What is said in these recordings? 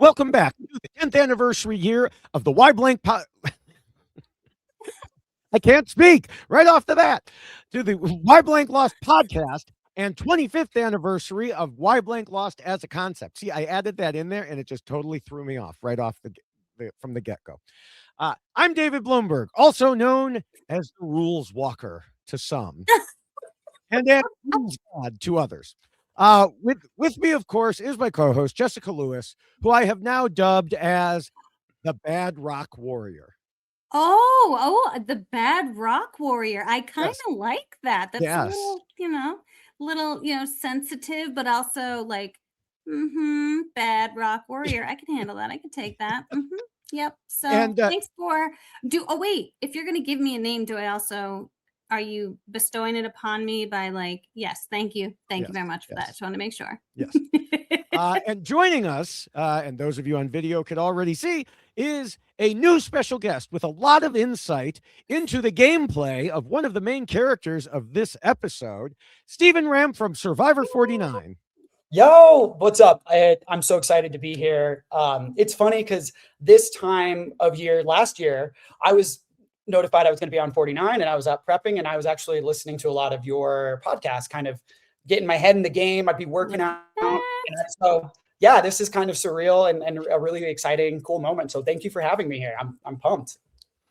Welcome back to the 10th anniversary year of the Y Blank I can't speak right off the bat. To the Y Blank Lost podcast and 25th anniversary of Y Blank Lost as a concept. See, I added that in there and it just totally threw me off right off from the get-go. I'm David Bloomberg, also known as the Rules Walker to some, and as Rules God to others. With me, of course, is my co-host Jessica Lewis, who I have now dubbed as the Bad Rock Warrior. The Bad Rock Warrior. I kind of like that. That's a little, sensitive, but also like, Bad Rock Warrior. I can handle that. I can take that. Yep. So thanks for if you're going to give me a name, are you bestowing it upon me by like, yes, thank you. Thank you very much for that. Just want to make sure. Yes. And joining us, and those of you on video could already see, is a new special guest with a lot of insight into the gameplay of one of the main characters of this episode, Stephen Ramm from Survivor 49. Yo, what's up? I'm so excited to be here. It's funny because this time of year, last year, I was notified I was going to be on 49 and I was up prepping and I was actually listening to a lot of your podcasts, kind of getting my head in the game. I'd be working out. So yeah, this is kind of surreal and a really exciting, cool moment. So thank you for having me here. I'm pumped.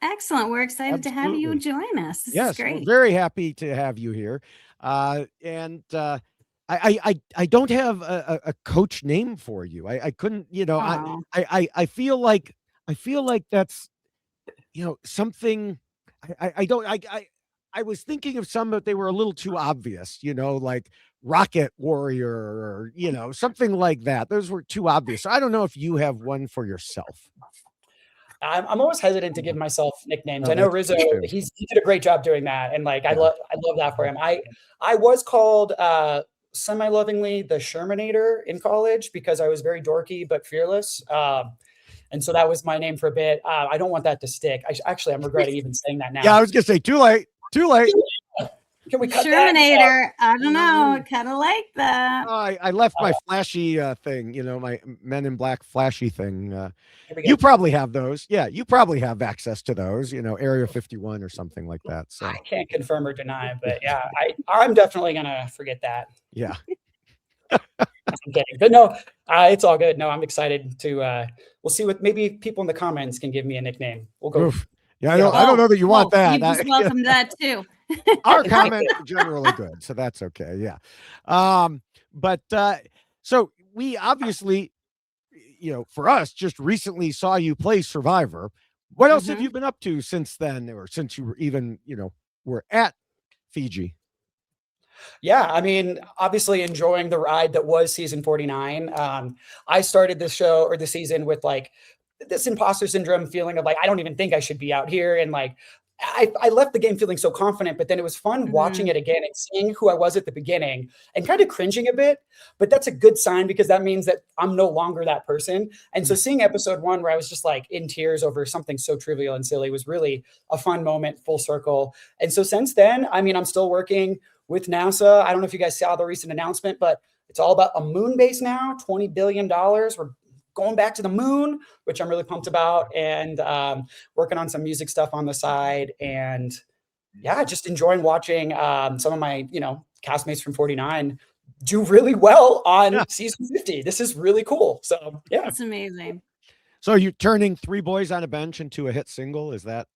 Excellent. We're excited to have you join us. This is great. We're very happy to have you here. I don't have a coach name for you. I couldn't, I feel like that's, something I was thinking of some, but they were a little too obvious, like Rocket Warrior or, something like that. Those were too obvious. So I don't know if you have one for yourself. I'm always hesitant to give myself nicknames. I know Rizo, he did a great job doing that. And like, I love that for him. I was called, semi-lovingly the Shermanator in college because I was very dorky, but fearless. And so that was my name for a bit. I don't want that to stick. I'm regretting even saying that now. Yeah, I was going to say too late. Can we cut Shermanator? I don't know. I kind of like that. I left my flashy thing, my Men in Black flashy thing. You probably have those. Yeah, you probably have access to those, Area 51 or something like that. So I can't confirm or deny, but yeah, I'm definitely going to forget that. Yeah. I'm kidding. But no, it's all good. No, I'm excited to we'll see what maybe people in the comments can give me a nickname. We'll go. Oof. Yeah, I don't know that you want that. You just welcome that too. Our comments are generally good, so that's okay. Yeah. But so we obviously, for us, just recently saw you play Survivor. What else have you been up to since then, or since you were even, were at Fiji? Yeah, I mean, obviously enjoying the ride that was season 49. I started this show or the season with like this imposter syndrome feeling of like, I don't even think I should be out here. And like, I left the game feeling so confident, but then it was fun watching it again and seeing who I was at the beginning and kind of cringing a bit. But that's a good sign because that means that I'm no longer that person. And so seeing episode 1 where I was just like in tears over something so trivial and silly was really a fun moment, full circle. And so since then, I mean, I'm still working with NASA. I don't know if you guys saw the recent announcement, but it's all about a moon base now, $20 billion. We're going back to the moon, which I'm really pumped about, and working on some music stuff on the side. And yeah, just enjoying watching some of my, castmates from 49 do really well on season 50. This is really cool. So yeah. That's amazing. So you're turning 3 Boys on a Bench into a hit single. Is that?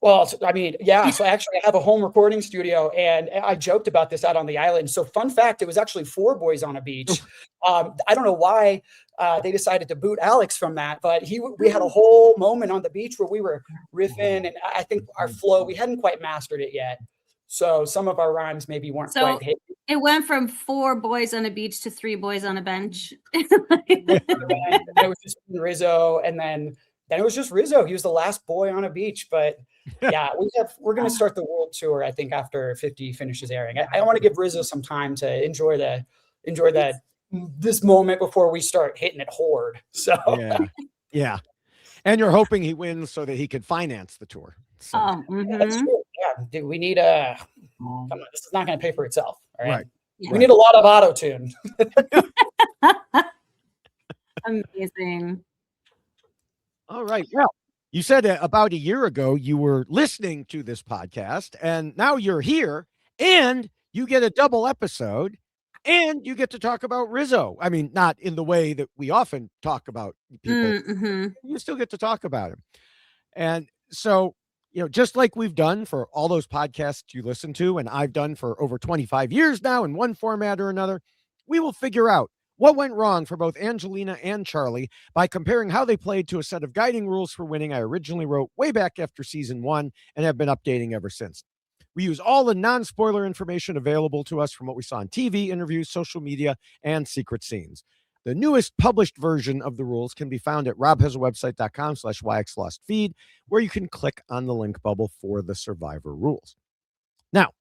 Well, I mean, yeah. So actually I have a home recording studio and I joked about this out on the island. So fun fact, it was actually 4 Boys on a Beach. I don't know why they decided to boot Alex from that, but we had a whole moment on the beach where we were riffing and I think our flow, we hadn't quite mastered it yet. So some of our rhymes maybe weren't quite hit. It went from 4 boys on a beach to 3 boys on a bench. It was just Rizo and then it was just Rizo. He was the last boy on a beach, but yeah, we're going to start the world tour, I think, after 50 finishes airing. I want to give Rizo some time to enjoy this moment before we start hitting it hard. So yeah. And you're hoping he wins so that he can finance the tour. So. That's true. Yeah, dude, we need come on, this is not going to pay for itself. All right. Yeah. We need a lot of auto tune. Amazing. All right. Well, you said about a year ago you were listening to this podcast, and now you're here, and you get a double episode, and you get to talk about Rizzo. I mean, not in the way that we often talk about people. Mm-hmm. You still get to talk about him. And so, just like we've done for all those podcasts you listen to, and I've done for over 25 years now in one format or another, we will figure out what went wrong for both Angelina and Charlie by comparing how they played to a set of guiding rules for winning I originally wrote way back after season 1 and have been updating ever since. We use all the non-spoiler information available to us from what we saw on TV, interviews, social media, and secret scenes. The newest published version of the rules can be found at robhasawebsite.com/yxlostfeed, where you can click on the link bubble for the Survivor rules. Now,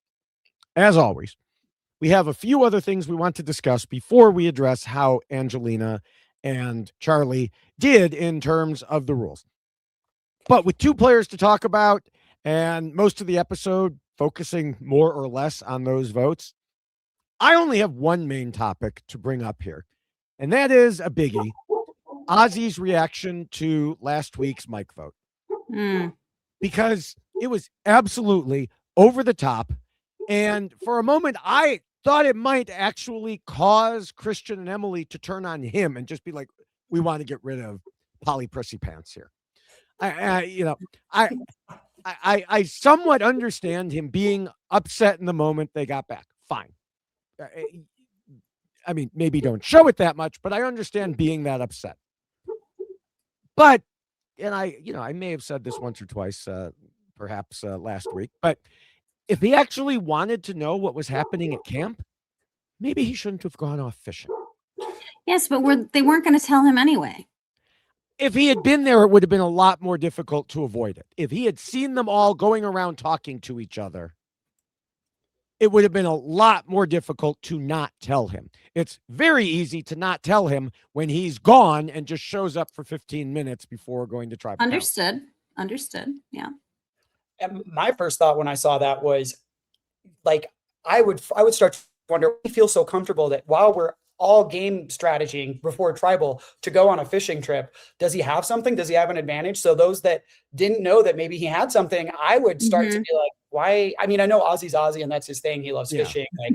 as always, we have a few other things we want to discuss before we address how Angelina and Charlie did in terms of the rules. But with 2 players to talk about and most of the episode focusing more or less on those votes, I only have one main topic to bring up here, and that is a biggie: Ozzy's reaction to last week's mic vote. Because it was absolutely over the top. And for a moment, I thought it might actually cause Christian and Emily to turn on him and just be like, we want to get rid of Polly Prissy Pants here. I somewhat understand him being upset in the moment they got back. Fine. I mean, maybe don't show it that much, but I understand being that upset. But, and I may have said this once or twice, perhaps last week, but if he actually wanted to know what was happening at camp, maybe he shouldn't have gone off fishing. Yes, but they weren't going to tell him anyway. If he had been there, it would have been a lot more difficult to avoid it. If he had seen them all going around talking to each other, it would have been a lot more difficult to not tell him. It's very easy to not tell him when he's gone and just shows up for 15 minutes before going to try. Understood. Yeah. And my first thought when I saw that was like, I would start to wonder, he feels so comfortable that while we're all game strategying before tribal to go on a fishing trip, does he have something? Does he have an advantage? So those that didn't know that maybe he had something, I would start to be like, why? I mean, I know Ozzy's Ozzy and that's his thing. He loves fishing. Like,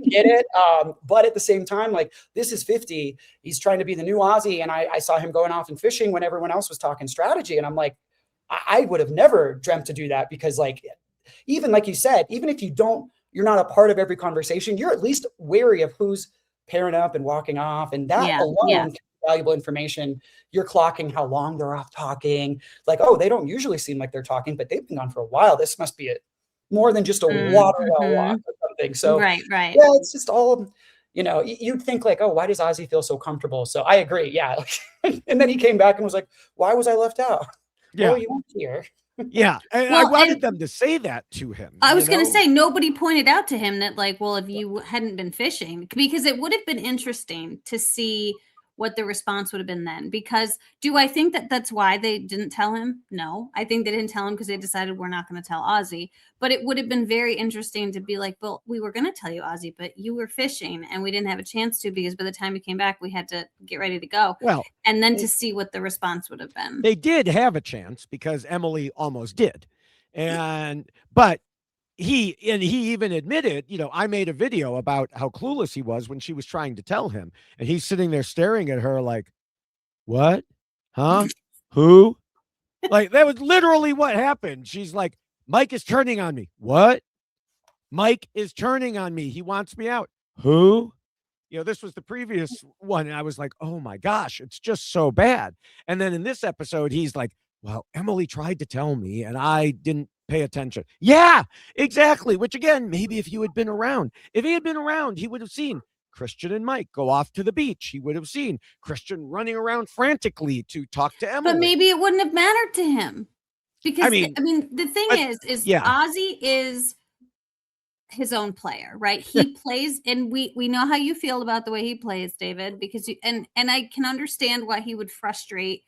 get it. But at the same time, like, this is 50. He's trying to be the new Ozzy. And I saw him going off and fishing when everyone else was talking strategy. And I'm like, I would have never dreamt to do that, because like, even like you said, even if you're not a part of every conversation, you're at least wary of who's pairing up and walking off. And that alone can be valuable information. You're clocking how long they're off talking. Like, oh, they don't usually seem like they're talking, but they've been gone for a while. This must be more than just a water well walk or something. So right. Yeah, it's just all, you'd think like, oh, why does Ozzy feel so comfortable? So I agree. Yeah. And then he came back and was like, why was I left out? Yeah. Oh, you weren't here. Yeah. And I wanted them to say that to him. I was going to say, nobody pointed out to him that, like, well, if you hadn't been fishing, because it would have been interesting to see what the response would have been then. Because do I think that that's why they didn't tell him? No, I think they didn't tell him because they decided we're not going to tell Ozzy. But it would have been very interesting to be like, well, we were going to tell you, Ozzy, but you were fishing and we didn't have a chance to, because by the time you came back, we had to get ready to go. Well, and then to see what the response would have been. They did have a chance because Emily almost did. But he even admitted, I made a video about how clueless he was when she was trying to tell him. And he's sitting there staring at her like, what? Huh? Who? Like, that was literally what happened. She's like, Mike is turning on me. What? Mike is turning on me. He wants me out. Who? This was the previous one. And I was like, oh my gosh, it's just so bad. And then in this episode, he's like, well, Emily tried to tell me and I didn't pay attention. Yeah, exactly. Which again, maybe if he had been around, he would have seen Christian and Mike go off to the beach. He would have seen Christian running around frantically to talk to Emily. But maybe it wouldn't have mattered to him. Because I mean the thing is Ozzy is his own player, right? He plays, and we know how you feel about the way he plays, David, because and I can understand why he would frustrate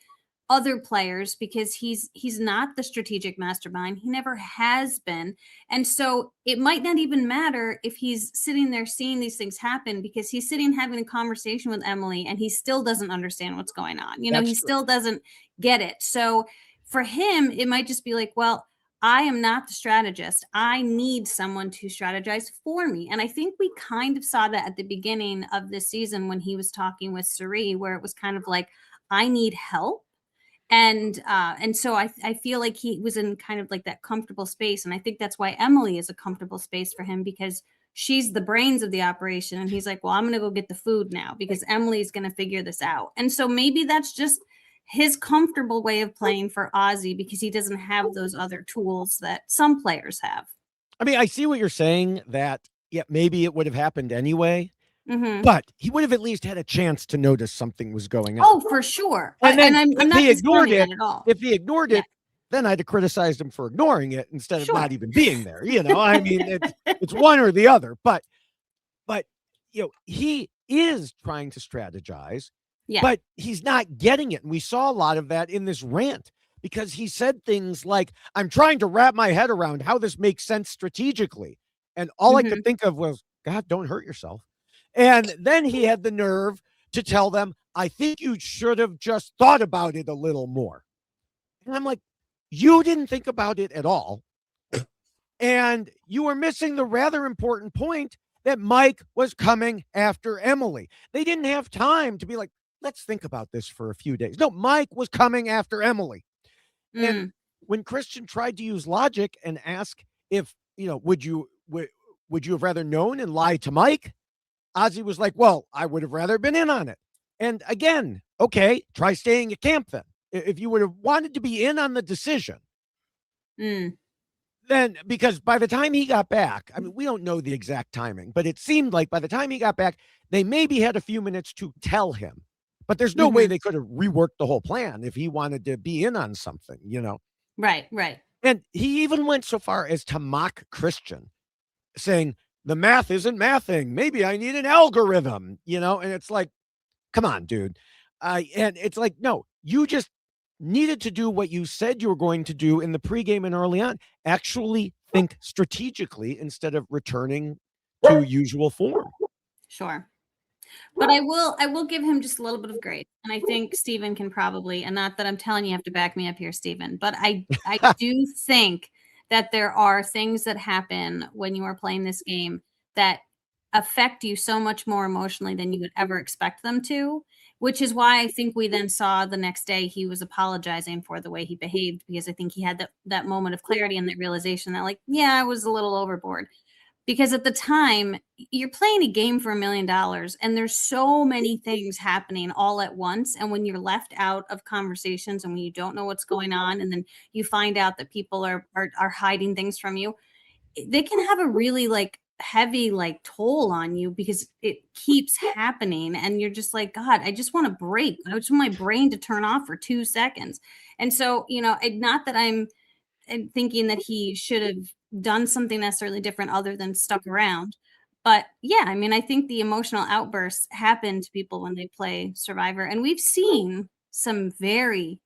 other players, because he's not the strategic mastermind. He never has been. And so it might not even matter if he's sitting there seeing these things happen, because he's sitting having a conversation with Emily and he still doesn't understand what's going on. You know, he still doesn't get it. So for him, it might just be like, well, I am not the strategist. I need someone to strategize for me. And I think we kind of saw that at the beginning of this season when he was talking with Suri, where it was kind of like, I need help. And so I feel like he was in kind of like that comfortable space. And I think that's why Emily is a comfortable space for him, because she's the brains of the operation. And he's like, well, I'm going to go get the food now because Emily's going to figure this out. And so maybe that's just his comfortable way of playing for Ozzy, because he doesn't have those other tools that some players have. I mean, I see what you're saying, that, yeah, maybe it would have happened anyway. But he would have at least had a chance to notice something was going on. Oh, for sure. And then I'm not ignored it at all. If he ignored it, then I'd have criticized him for ignoring it instead of not even being there. You know, I mean, it's one or the other. But you know, he is trying to strategize, but he's not getting it. And we saw a lot of that in this rant, because he said things like, I'm trying to wrap my head around how this makes sense strategically. And all I could think of was, God, don't hurt yourself. And then he had the nerve to tell them, I think you should have just thought about it a little more. And I'm like, you didn't think about it at all. And you were missing the rather important point that Mike was coming after Emily. They didn't have time to be like, let's think about this for a few days. No, Mike was coming after Emily. And when Christian tried to use logic and ask if, you know, would you have rather known and lied to Mike? Ozzy was like, well, I would have rather been in on it. And again, okay, try staying at camp then. If you would have wanted to be in on the decision, then, because by the time he got back, I mean, we don't know the exact timing, but it seemed like by the time he got back, they maybe had a few minutes to tell him. But there's no way they could have reworked the whole plan if he wanted to be in on something, you know? Right. And he even went so far as to mock Christian, saying, the math isn't mathing. Maybe I need an algorithm, you know? And it's like, come on, dude. And it's like, no, you just needed to do what you said you were going to do in the pregame and early on. Actually think strategically instead of returning to usual form. Sure. But I will give him just a little bit of grace. And I think Steven can probably, and not that I'm telling you have to back me up here, Steven, but I do think that there are things that happen when you are playing this game that affect you so much more emotionally than you would ever expect them to, which is why I think we then saw the next day he was apologizing for the way he behaved, because I think he had that moment of clarity and that realization that, like, yeah, I was a little overboard. Because at the time, you're playing a game for $1 million and there's so many things happening all at once. And when you're left out of conversations and when you don't know what's going on, and then you find out that people are hiding things from you, they can have a really like heavy like toll on you, because it keeps happening. And you're just like, God, I just want to break. I just want my brain to turn off for 2 seconds. And so, you know, not that I'm thinking that he should have done something necessarily different other than stuck around. But yeah, I mean, I think the emotional outbursts happen to people when they play Survivor. And we've seen some very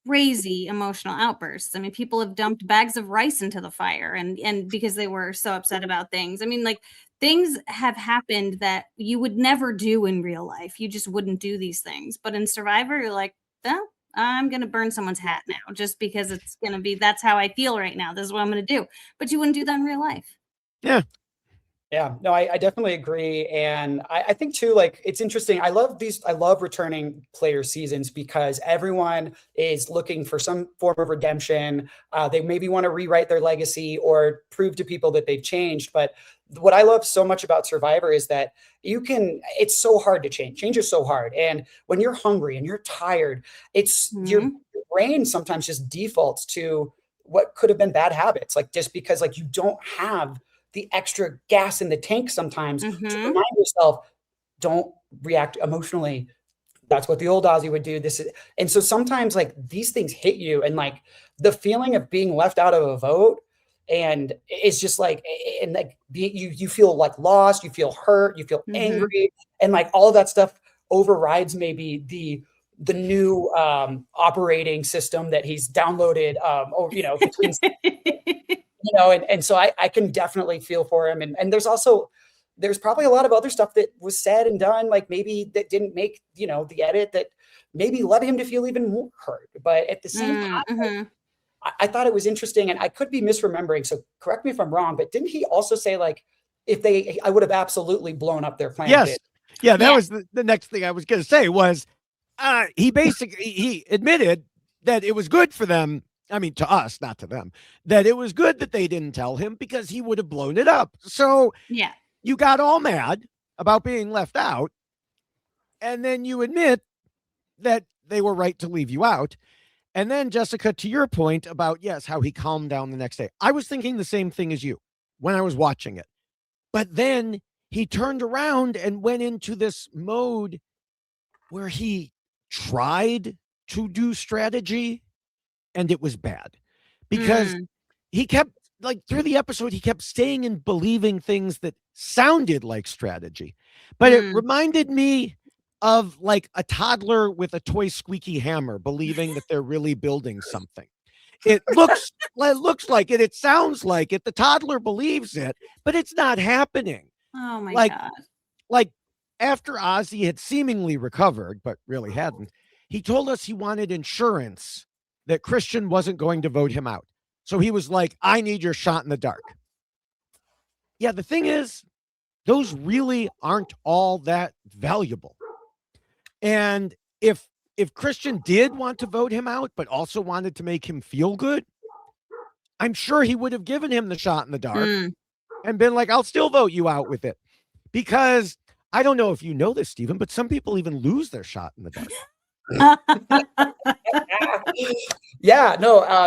crazy emotional outbursts. I mean, people have dumped bags of rice into the fire and because they were so upset about things. I mean, like, things have happened that you would never do in real life. You just wouldn't do these things. But in Survivor, you're like, oh, I'm going to burn someone's hat now just because it's going to be, that's how I feel right now. This is what I'm going to do. But you wouldn't do that in real life. Yeah. Yeah, no, I definitely agree. And I think too, like, it's interesting. I love returning player seasons because everyone is looking for some form of redemption. They maybe want to rewrite their legacy or prove to people that they've changed. But what I love so much about Survivor is that it's so hard to change. Change is so hard. And when you're hungry and you're tired, it's your brain sometimes just defaults to what could have been bad habits. Like, just because like you don't have the extra gas in the tank sometimes to remind yourself, don't react emotionally. That's what the old Ozzy would do. And so sometimes like these things hit you, and like the feeling of being left out of a vote, and it's just like, and like you feel like lost, you feel hurt, you feel angry, and like all of that stuff overrides maybe the new operating system that he's downloaded, between, and so I can definitely feel for him. And there's probably a lot of other stuff that was said and done, like maybe that didn't make, the edit, that maybe led him to feel even more hurt. But at the same time, I thought it was interesting, and I could be misremembering, so correct me if I'm wrong, but didn't he also say, like, I would have absolutely blown up their plan? Yes. Yeah, that was the next thing I was going to say was he admitted that it was good for them. I mean, to us, not to them, that it was good that they didn't tell him because he would have blown it up. So you got all mad about being left out, and then you admit that they were right to leave you out. And then, Jessica, to your point about, how he calmed down the next day. I was thinking the same thing as you when I was watching it. But then he turned around and went into this mode where he tried to do strategy, and it was bad because he kept, like, through the episode, he kept staying and believing things that sounded like strategy. But it reminded me of, like, a toddler with a toy squeaky hammer believing that they're really building something. It looks like it. It sounds like it. The toddler believes it, but it's not happening. Oh my God. Like after Ozzy had seemingly recovered, but really hadn't, he told us he wanted insurance that Christian wasn't going to vote him out. So he was like, I need your shot in the dark. Yeah, the thing is, those really aren't all that valuable. And if Christian did want to vote him out, but also wanted to make him feel good, I'm sure he would have given him the shot in the dark and been like, I'll still vote you out with it. Because I don't know if you know this, Stephen, but some people even lose their shot in the dark.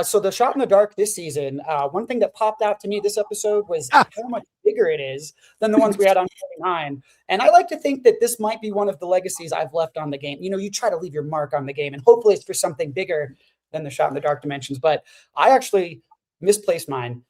So the shot in the dark this season, one thing that popped out to me this episode was how much bigger it is than the ones we had on 49. And I like to think that this might be one of the legacies I've left on the game. You try to leave your mark on the game, and hopefully it's for something bigger than the shot in the dark dimensions. But I actually misplaced mine.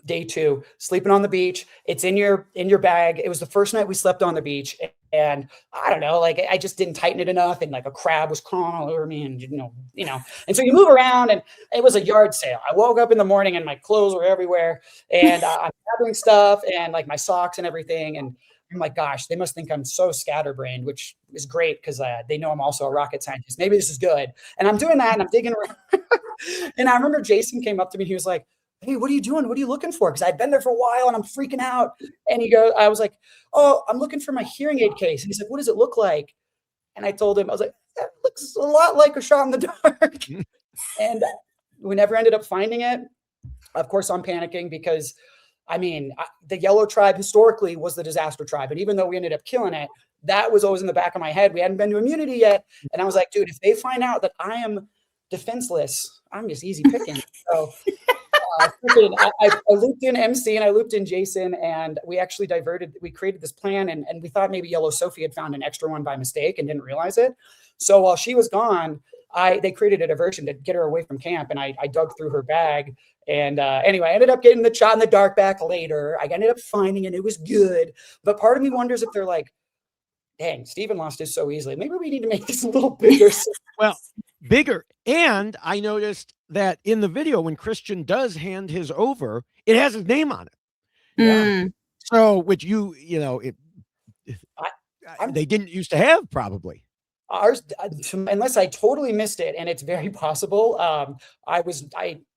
Day 2, sleeping on the beach. It's in your bag. It was the first night we slept on the beach, and I don't know, like, I just didn't tighten it enough, and like a crab was crawling all over me, and and so you move around, and it was a yard sale. I woke up in the morning and my clothes were everywhere, and I'm gathering stuff and like my socks and everything, and I'm like, gosh, they must think I'm so scatterbrained, which is great because they know I'm also a rocket scientist. Maybe this is good. And I'm doing that, and I'm digging around. And I remember Jason came up to me. He was like, hey, what are you doing? What are you looking for? Because I'd been there for a while and I'm freaking out. And I was like, oh, I'm looking for my hearing aid case. And he's like, what does it look like? And I told him, I was like, that looks a lot like a shot in the dark. And we never ended up finding it. Of course, I'm panicking because, the Yellow Tribe historically was the disaster tribe. And even though we ended up killing it, that was always in the back of my head. We hadn't been to immunity yet. And I was like, dude, if they find out that I am defenseless, I'm just easy picking. So I looped in MC and I looped in Jason, and we actually we created this plan, and we thought maybe Yellow Sophie had found an extra one by mistake and didn't realize it. So while she was gone, they created a diversion to get her away from camp, and I dug through her bag. And anyway, I ended up getting the shot in the dark back later. I ended up finding it. It was good. But part of me wonders if they're like, dang, Stephen lost his so easily. Maybe we need to make this a little bigger. Well, bigger. And I noticed that in the video, when Christian does hand his over, it has his name on it. Yeah. So, which they didn't used to have, probably. Ours, unless I totally missed it, and it's very possible. I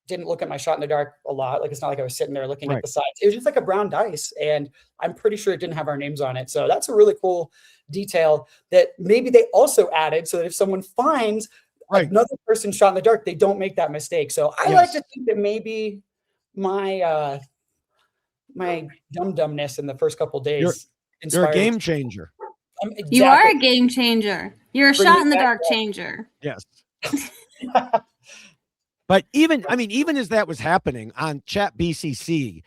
didn't look at my shot in the dark a lot. Like, it's not like I was sitting there looking at the sides. It was just like a brown dice, and I'm pretty sure it didn't have our names on it. So that's a really cool detail that maybe they also added so that if someone finds another person shot in the dark, they don't make that mistake. So I like to think that maybe my my dumb-dumbness in the first couple of days you're a game changer. Exactly. You are a game changer. You're a shot in the dark changer. Yes. But even as that was happening on Chat BCC,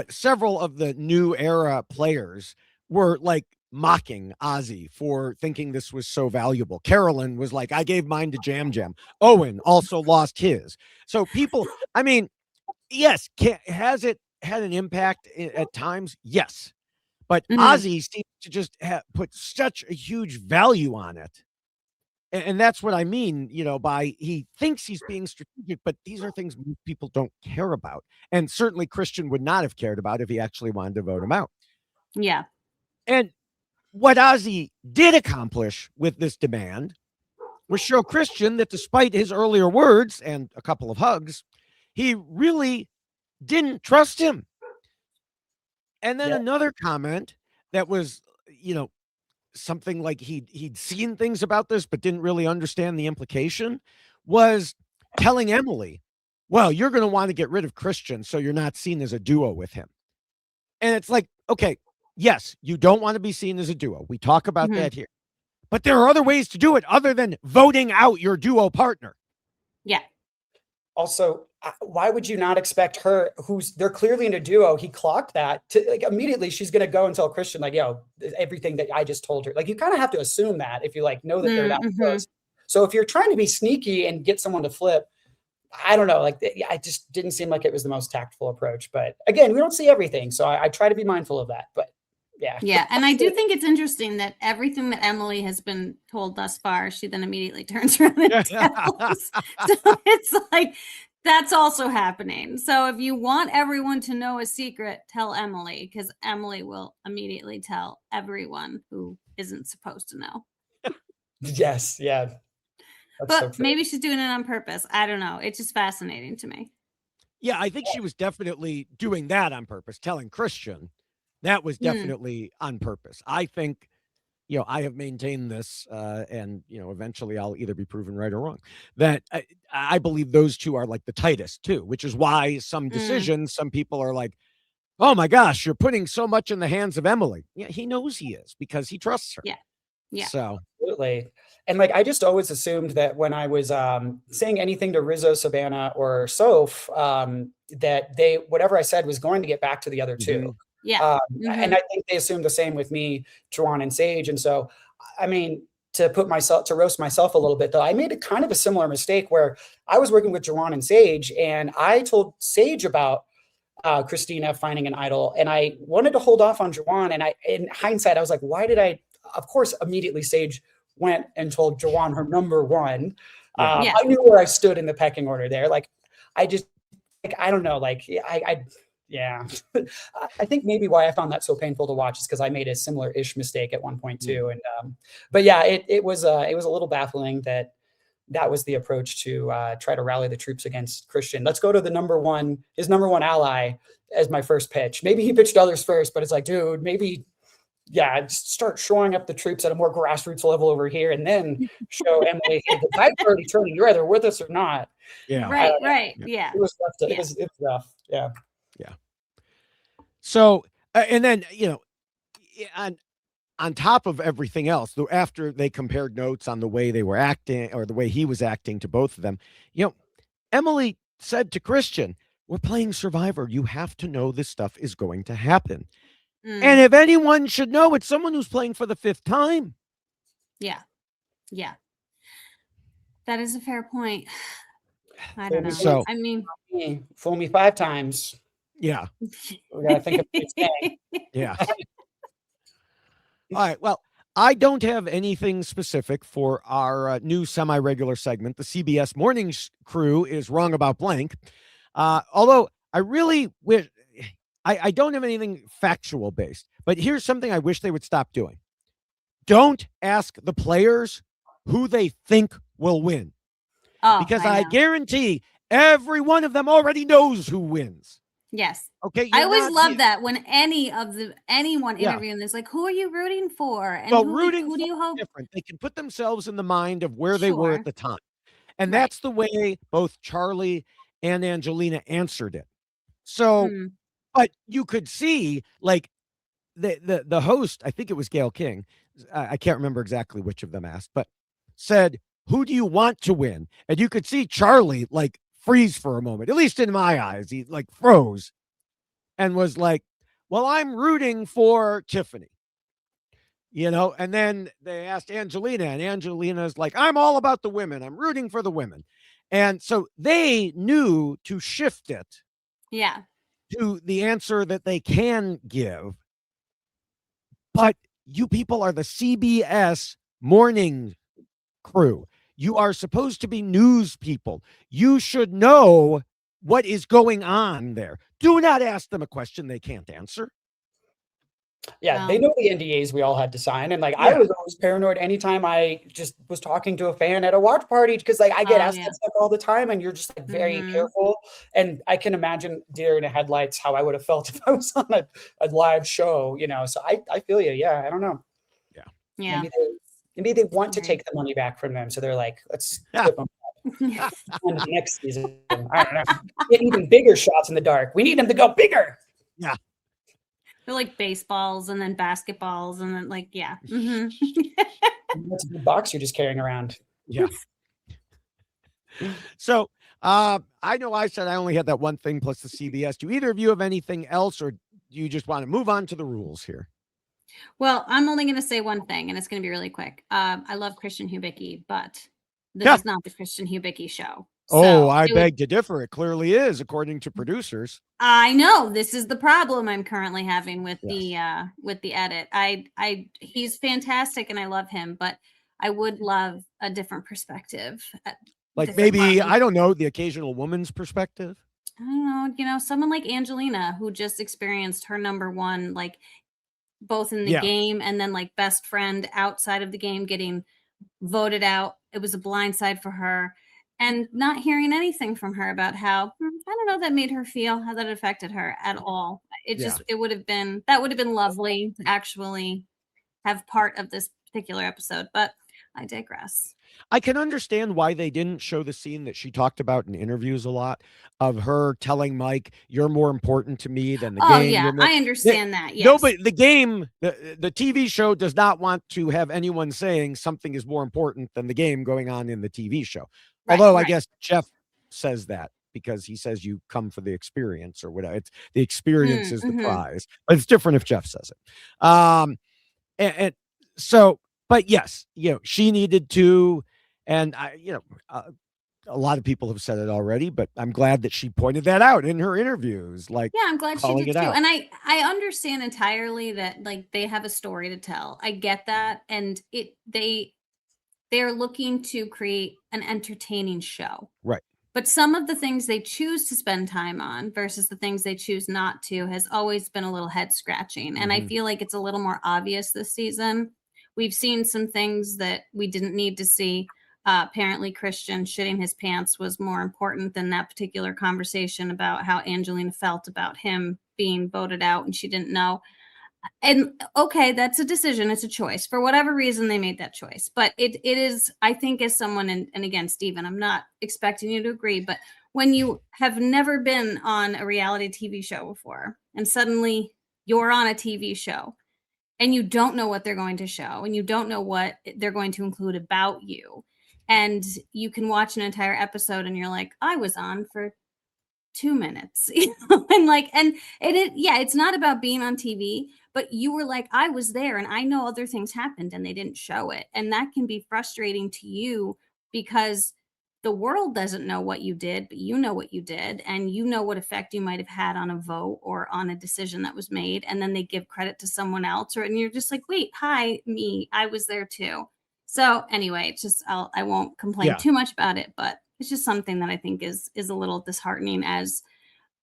several of the new era players were like mocking Ozzy for thinking this was so valuable. Carolyn was like, I gave mine to Jam Jam. Owen also lost his. So people, yes, has it had an impact at times? Yes. But Ozzy seems to just put such a huge value on it. And that's what I mean, by he thinks he's being strategic, but these are things people don't care about. And certainly Christian would not have cared about if he actually wanted to vote him out. Yeah. And what Ozzy did accomplish with this demand was show Christian that despite his earlier words and a couple of hugs, he really didn't trust him. And then another comment that was, something like he'd seen things about this but didn't really understand the implication, was telling Emily, well, you're going to want to get rid of Christian so you're not seen as a duo with him. And it's like, okay, yes, you don't want to be seen as a duo. We talk about that here. But there are other ways to do it other than voting out your duo partner. Yeah. Also, why would you not expect her, they're clearly in a duo, he clocked that, to like immediately she's going to go and tell Christian, like, yo, everything that I just told her. Like, you kind of have to assume that if you like know that they're that close. So if you're trying to be sneaky and get someone to flip, I don't know, like, I just didn't seem like it was the most tactful approach. But again, we don't see everything. So I try to be mindful of that. But yeah. Yeah. And I do think it's interesting that everything that Emily has been told thus far, she then immediately turns around and tells. So it's like, that's also happening. So if you want everyone to know a secret, tell Emily, because Emily will immediately tell everyone who isn't supposed to know. Yes. Yeah. But maybe she's doing it on purpose. I don't know. It's just fascinating to me. Yeah, I think she was definitely doing that on purpose, telling Christian. That was definitely on purpose. I think, I have maintained this, and, eventually I'll either be proven right or wrong, that I believe those two are like the tightest too, which is why some decisions, some people are like, oh my gosh, you're putting so much in the hands of Emily. Yeah, he knows he is because he trusts her. Yeah. Yeah. So absolutely. And like, I just always assumed that when I was saying anything to Rizo, Savannah, or Soph, that whatever I said was going to get back to the other two. Yeah. And I think they assumed the same with me, Juwan and Sage. And so, I mean, to roast myself a little bit, though, I made a kind of a similar mistake where I was working with Juwan and Sage, and I told Sage about Christina finding an idol, and I wanted to hold off on Juwan. And in hindsight, I was like, why did I? Of course, immediately Sage went and told Juwan her number one. I knew where I stood in the pecking order there. Like, I just, like, I don't know, like, yeah. I think maybe why I found that so painful to watch is because I made a similar-ish mistake at one point too. And but yeah, it was a little baffling that was the approach to try to rally the troops against Christian. Let's go to his number one ally as my first pitch. Maybe he pitched others first, but it's like, dude, maybe start showing up the troops at a more grassroots level over here, and then show Emily, hey, the tide's already turning. You're either with us or not. Yeah. Right. Yeah. It was rough. It was rough. Yeah. Yeah. So, and then, on top of everything else, after they compared notes on the way they were acting or the way he was acting to both of them, Emily said to Christian, we're playing Survivor. You have to know this stuff is going to happen. And if anyone should know, it's someone who's playing for the 5th time. Yeah. Yeah. That is a fair point. I don't know. So, I mean, fool me 5 times. Yeah. We gotta think of it. Yeah. All right. Well, I don't have anything specific for our new semi-regular segment. The CBS Mornings crew is wrong about blank. Although I really wish I don't have anything factual based, but here's something I wish they would stop doing. Don't ask the players who they think will win. Because I guarantee every one of them already knows who wins. Yes. Okay. I always love that when anyone interviewing this, like, who are you rooting for? And who do you hope? Different. They can put themselves in the mind of where they were at the time. And that's the way both Charlie and Angelina answered it. So, but you could see, like, the host, I think it was Gayle King, I can't remember exactly which of them asked, but said, who do you want to win? And you could see Charlie, like, freeze for a moment, at least in my eyes. He, like, froze and was like, well, I'm rooting for Tiffany. And then they asked Angelina, and Angelina's like, I'm all about the women. I'm rooting for the women. And so they knew to shift it. Yeah. To the answer that they can give. But you people are the CBS morning crew. You are supposed to be news people. You should know what is going on there. Do not ask them a question they can't answer. Yeah, they know the NDAs we all had to sign. And like, Yeah. I was always paranoid anytime I just was talking to a fan at a watch party, because like I get asked that stuff all the time, and you're just like very careful. And I can imagine deer in the headlights how I would have felt if I was on a live show, you know. So I feel you. Yeah, I don't know. Yeah. Maybe they want to take the money back from them. So they're like, let's flip them on the next season. I don't know. Get even bigger shots in the dark. We need them to go bigger. Yeah. They're like baseballs and then basketballs and then like, yeah. That's a big box you're just carrying around. Yeah. So I know I said I only had that one thing plus the CBS. Do either of you have anything else, or do you just want to move on to the rules here? Well, I'm only going to say one thing, and it's going to be really quick. I love Christian Hubicki, but this is not the Christian Hubicki show. So I beg to differ. It clearly is, according to producers. I know this is the problem I'm currently having with the edit. He's fantastic and I love him, but I would love a different perspective. Like maybe, I don't know, the occasional woman's perspective. I don't know, you know, someone like Angelina who just experienced her number one, like both in the game and then like best friend outside of the game getting voted out. It was a blindside for her. And not hearing anything from her about how, I don't know, that made her feel, how that affected her at all. It just, that would have been lovely to actually have part of this particular episode, but I digress. I can understand why they didn't show the scene that she talked about in interviews a lot of her telling Mike, you're more important to me than the game. Oh yeah, I understand that. Yes. No, but the game, the TV show does not want to have anyone saying something is more important than the game going on in the TV show. Although I guess Jeff says that because he says you come for the experience or whatever. It's the experience is the prize, but it's different if Jeff says it. And so, but yes, you know, she needed to, and I, you know, a lot of people have said it already, but I'm glad that she pointed that out in her interviews. Like, yeah, I'm glad she did too. And I understand entirely that like they have a story to tell. I get that, and they're looking to create an entertaining show. Right. But some of the things they choose to spend time on versus the things they choose not to has always been a little head scratching. And I feel like it's a little more obvious this season. We've seen some things that we didn't need to see. Apparently Christian shitting his pants was more important than that particular conversation about how Angelina felt about him being voted out and she didn't know. And okay, that's a decision. It's a choice. For whatever reason, they made that choice. But it is, I think, as someone, and again, Stephen, I'm not expecting you to agree, but when you have never been on a reality TV show before, and suddenly you're on a TV show, and you don't know what they're going to show, and you don't know what they're going to include about you, and you can watch an entire episode, and you're like, I was on for 2 minutes, you know, and it's not about being on TV, but you were like, I was there and I know other things happened and they didn't show it. And that can be frustrating to you because the world doesn't know what you did, but you know what you did. And you know what effect you might have had on a vote or on a decision that was made. And then they give credit to someone else, and you're just like, wait, hi, me, I was there too. So anyway, it's just, I won't complain too much about it, but it's just something that I think is a little disheartening as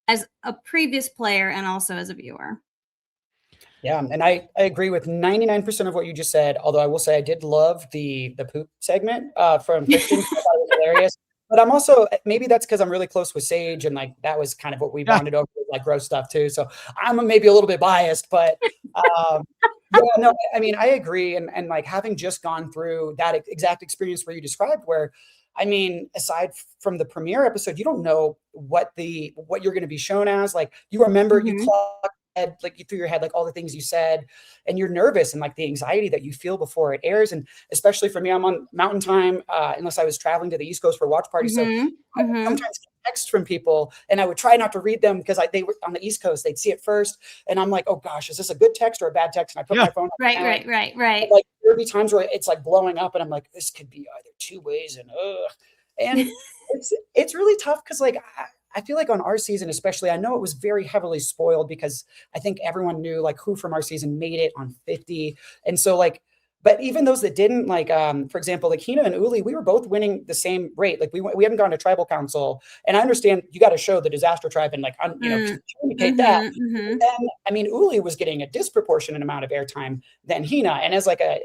a previous player and also as a viewer. Yeah, and I agree with 99% of what you just said, although I will say I did love the poop segment from Christian. I thought it was hilarious. But I'm also, maybe that's because I'm really close with Sage, and like that was kind of what we bonded over, like gross stuff too. So I'm maybe a little bit biased, but yeah, no, I mean, I agree. And like having just gone through that exact experience where you described, where I mean, aside from the premiere episode, you don't know what you're going to be shown as. Like you remember, you clock head, like you through your head, like all the things you said, and you're nervous and like the anxiety that you feel before it airs. And especially for me, I'm on Mountain Time, unless I was traveling to the East Coast for a watch party. So I sometimes get texts from people, and I would try not to read them because they were on the East Coast. They'd see it first, and I'm like, oh gosh, is this a good text or a bad text? And I put my phone on. Right. Like 30 times where it's like blowing up, and I'm like, this could be either two ways, and it's really tough because like I feel like on our season, especially, I know it was very heavily spoiled because I think everyone knew like who from our season made it on 50. And so like But even those that didn't, like, for example, like Hina and Uli, we were both winning the same rate. Like we haven't gone to tribal council, and I understand you got to show the disaster tribe and like communicate that. And then I mean, Uli was getting a disproportionate amount of airtime than Hina, and as like a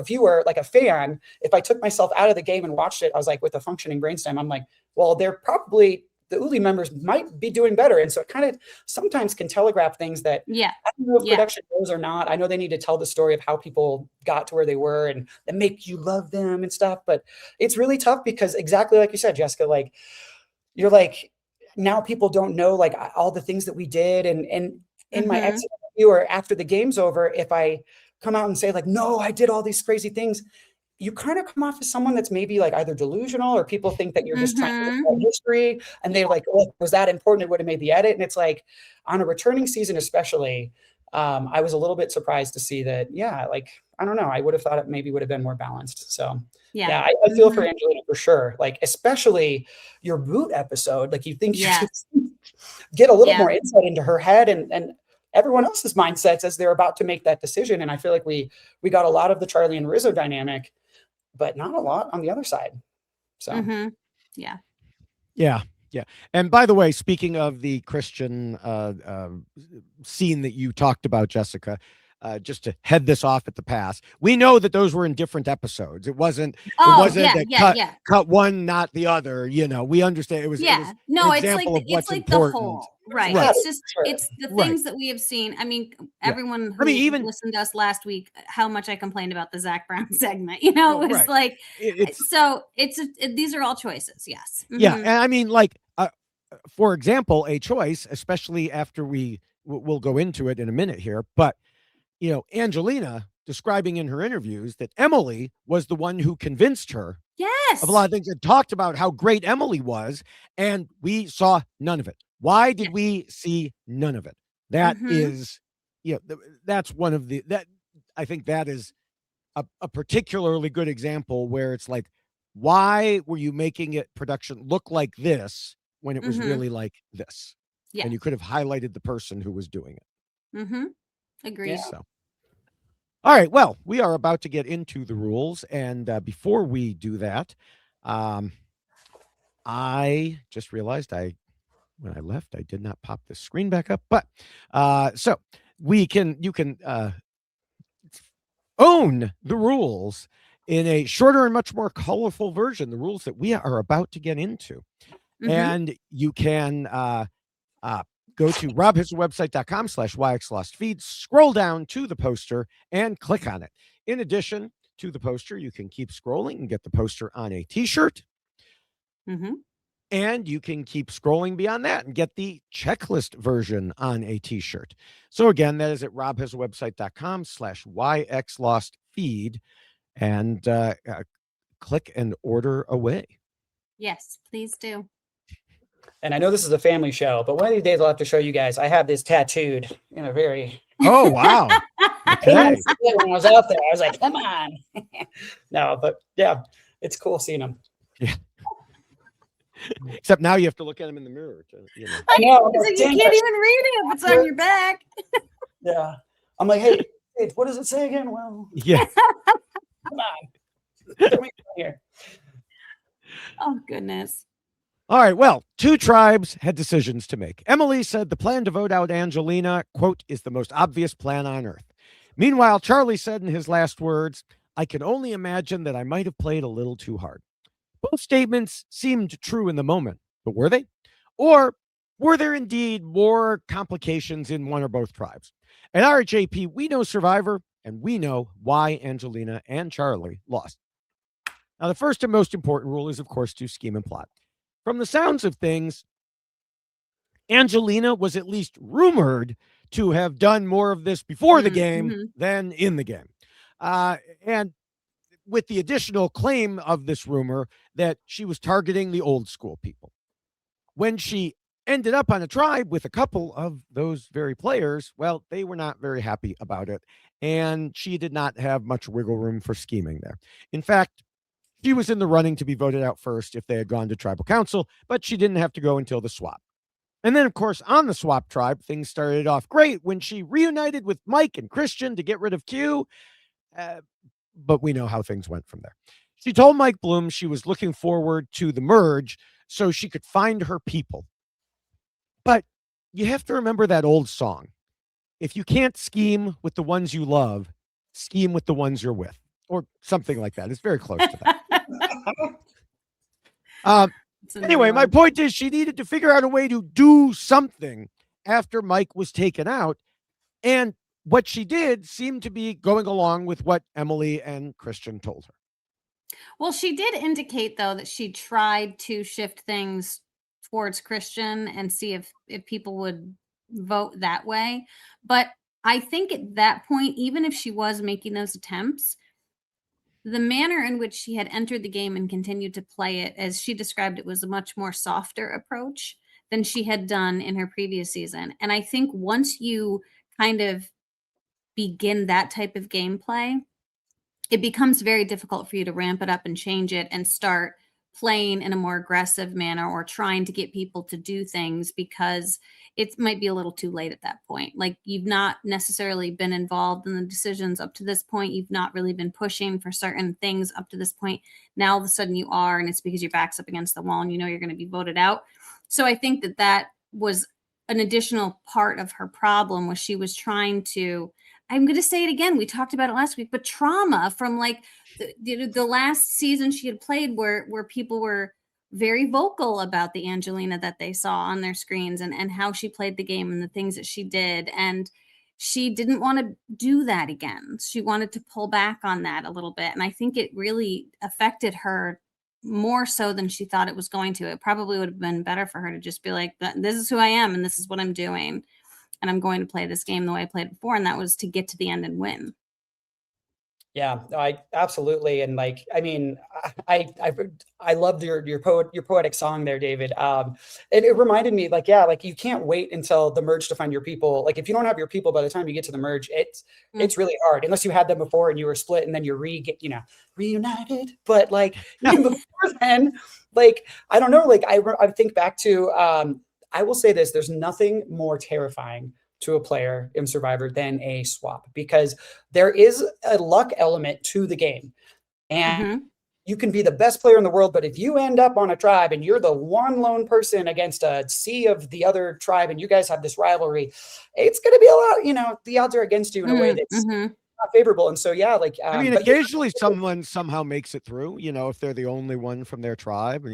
viewer, like a fan, if I took myself out of the game and watched it, I was like, with a functioning brainstem, I'm like, well, they're probably the Uli members might be doing better. And so it kind of sometimes can telegraph things that I don't know if production knows or not. I know they need to tell the story of how people got to where they were and make you love them and stuff. But it's really tough because exactly like you said, Jessica, like you're like, now people don't know like all the things that we did. And in my exit interview or after the game's over, if I come out and say like, no, I did all these crazy things, you kind of come off as someone that's maybe like either delusional or people think that you're just trying to look at history and they're like, oh, was that important? It would have made the edit. And it's like on a returning season, especially, I was a little bit surprised to see that. Yeah. Like, I don't know. I would have thought it maybe would have been more balanced. So I feel for Angelina for sure. Like, especially your boot episode, like you think you get a little more insight into her head and everyone else's mindsets as they're about to make that decision. And I feel like we got a lot of the Charlie and Rizo dynamic, but not a lot on the other side. So, yeah. And by the way, speaking of the Christian scene that you talked about, Jessica, just to head this off at the pass, we know that those were in different episodes. It wasn't cut one, not the other. You know, we understand it was. No, it's like the whole. Right. It's just it's the things that we have seen. I mean, everyone who even listened to us last week, how much I complained about the Zach Brown segment. You know, it was like these are all choices. Yes. Yeah, and I mean, like for example, a choice, especially after we'll go into it in a minute here, but you know, Angelina describing in her interviews that Emily was the one who convinced her of a lot of things and talked about how great Emily was, and we saw none of it. Why did we see none of it? That is, that's one of that I think that is a particularly good example where it's like, why were you making it production look like this when it was really like this? And you could have highlighted the person who was doing it. Agreed. So. All right. Well, we are about to get into the rules. And before we do that, I just realized when I left, I did not pop the screen back up. But so you can own the rules in a shorter and much more colorful version, the rules that we are about to get into. And you can go to robhitswebsite.com/yxlostfeed, scroll down to the poster and click on it. In addition to the poster, you can keep scrolling and get the poster on a t-shirt. And you can keep scrolling beyond that and get the checklist version on a t-shirt. So again, that is at robhitswebsite.com/yxlostfeed and click and order away. Yes, please do. And I know this is a family show, but one of these days I'll have to show you guys. I have this tattooed in a very... Oh, wow. Okay. When I was out there, I was like, come on. No, but yeah, it's cool seeing them. Yeah. Except now you have to look at them in the mirror. I know. You can't even read it if it's on your back. Yeah. I'm like, hey, what does it say again? Well, yeah. Come on. Get me here. Oh, goodness. All right. Well, two tribes had decisions to make. Emily said the plan to vote out Angelina, quote, is the most obvious plan on earth. Meanwhile, Charlie said in his last words, I can only imagine that I might have played a little too hard. Both statements seemed true in the moment, but were they? Or were there indeed more complications in one or both tribes? At RHAP, we know Survivor, and we know why Angelina and Charlie lost. Now, the first and most important rule is, of course, to scheme and plot. From the sounds of things, Angelina was at least rumored to have done more of this before the game than in the game. And with the additional claim of this rumor that she was targeting the old school people. When she ended up on a tribe with a couple of those very players, well, they were not very happy about it. And she did not have much wiggle room for scheming there. In fact, she was in the running to be voted out first if they had gone to tribal council, but she didn't have to go until the swap. And then, of course, on the swap tribe, things started off great when she reunited with Mike and Christian to get rid of Q. but we know how things went from there. She told Mike Bloom she was looking forward to the merge so she could find her people. But you have to remember that old song. If you can't scheme with the ones you love, scheme with the ones you're with, or something like that. It's very close to that. Anyway, my point is she needed to figure out a way to do something after Mike was taken out. And what she did seemed to be going along with what Emily and Christian told her. Well, she did indicate, though, that she tried to shift things towards Christian and see if people would vote that way. But I think at that point, even if she was making those attempts, the manner in which she had entered the game and continued to play it, as she described it, was a much more softer approach than she had done in her previous season. And I think once you kind of begin that type of gameplay, it becomes very difficult for you to ramp it up and change it and start playing in a more aggressive manner or trying to get people to do things, because it might be a little too late at that point. Like, you've not necessarily been involved in the decisions up to this point. You've not really been pushing for certain things up to this point. Now all of a sudden you are, and it's because your back's up against the wall and you know you're going to be voted out. So I think that was an additional part of her problem, was she was trying to, I'm going to say it again, we talked about it last week, but trauma from like the last season she had played where people were very vocal about the Angelina that they saw on their screens and how she played the game and the things that she did. And she didn't want to do that again. She wanted to pull back on that a little bit. And I think it really affected her more so than she thought it was going to. It probably would have been better for her to just be like, this is who I am and this is what I'm doing. And I'm going to play this game the way I played before. And that was to get to the end and win. Yeah, I absolutely. And like, I mean, I loved your poetic song there, David. It reminded me, like, yeah, like you can't wait until the merge to find your people. Like, if you don't have your people by the time you get to the merge, it's really hard, unless you had them before and you were split and then you're reunited. But like even before then, like, I don't know, like I think back to I will say this, there's nothing more terrifying to a player in Survivor than a swap, because there is a luck element to the game. And you can be the best player in the world, but if you end up on a tribe and you're the one lone person against a sea of the other tribe and you guys have this rivalry, it's going to be a lot, the odds are against you in a way that's not favorable. And so, yeah, like, I mean, occasionally someone somehow makes it through, if they're the only one from their tribe,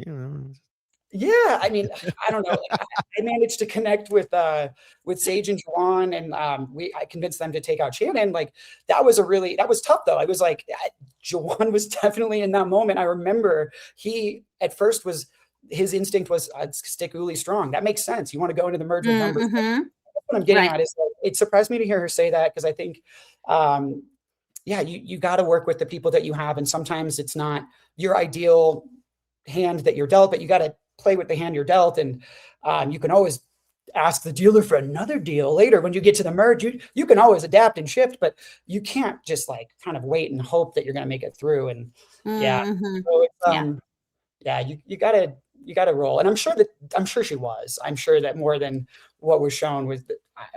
Yeah, I mean, I don't know. Like, I managed to connect with Sage and Juwan, and I convinced them to take out Shannon. Like, that was tough though. I was like, Juwan was definitely in that moment. I remember his instinct was stick Uli strong. That makes sense. You want to go into the merge with numbers. That's what I'm getting at is, like, it surprised me to hear her say that, because I think, you got to work with the people that you have, and sometimes it's not your ideal hand that you're dealt, but you got to play with the hand you're dealt. And you can always ask the dealer for another deal later when you get to the merge. You can always adapt and shift, but you can't just like kind of wait and hope that you're going to make it through. And so it's, you gotta roll. And I'm sure she was. I'm sure that more than what was shown was,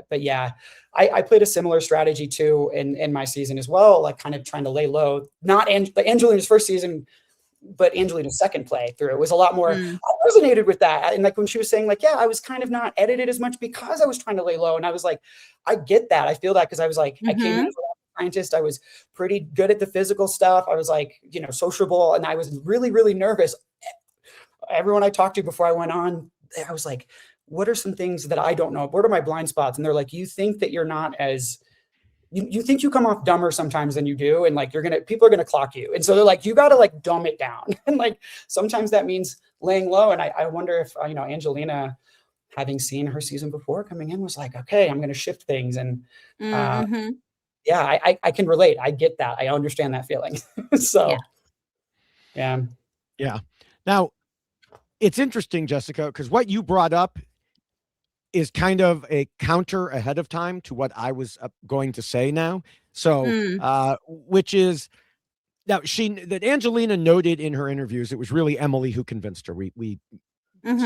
but yeah, I played a similar strategy too in my season as well, like kind of trying to lay low. Not Angelina's first season, but Angelina's second play through, it was a lot more, I resonated with that. And like when she was saying like, yeah, I was kind of not edited as much because I was trying to lay low. And I was like, I get that. I feel that, because I was like, I came in as a scientist. I was pretty good at the physical stuff. I was like, sociable. And I was really, really nervous. Everyone I talked to before I went on, I was like, what are some things that I don't know? What are my blind spots? And they're like, you think that you're not as, you think you come off dumber sometimes than you do. And like, people are going to clock you. And so they're like, you got to like dumb it down. And like, sometimes that means laying low. And I wonder if, Angelina, having seen her season before coming in, was like, okay, I'm going to shift things. And I can relate. I get that. I understand that feeling. So, yeah. Now, it's interesting, Jessica, because what you brought up is kind of a counter ahead of time to what I was going to say now. So, which is that Angelina noted in her interviews, it was really Emily who convinced her. We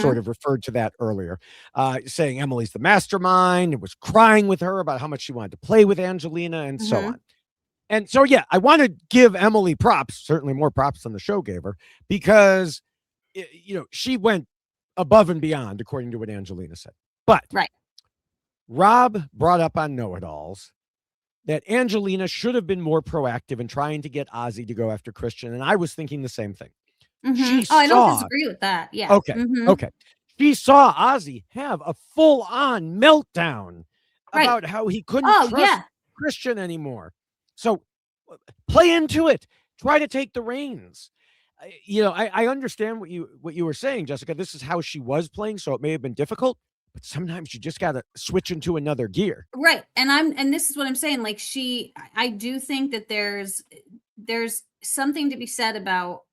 sort of referred to that earlier, saying Emily's the mastermind, and was crying with her about how much she wanted to play with Angelina and so on. And so, yeah, I want to give Emily props, certainly more props than the show gave her, because, she went above and beyond, according to what Angelina said. But Rob brought up on Know-It-Alls that Angelina should have been more proactive in trying to get Ozzy to go after Christian. And I was thinking the same thing. I don't disagree with that. Yeah. Okay. Okay. She saw Ozzy have a full-on meltdown about how he couldn't trust Christian anymore. So play into it. Try to take the reins. I understand what you were saying, Jessica. This is how she was playing, so it may have been difficult, but sometimes you just got to switch into another gear. Right. And this is what I'm saying. Like I do think that there's something to be said about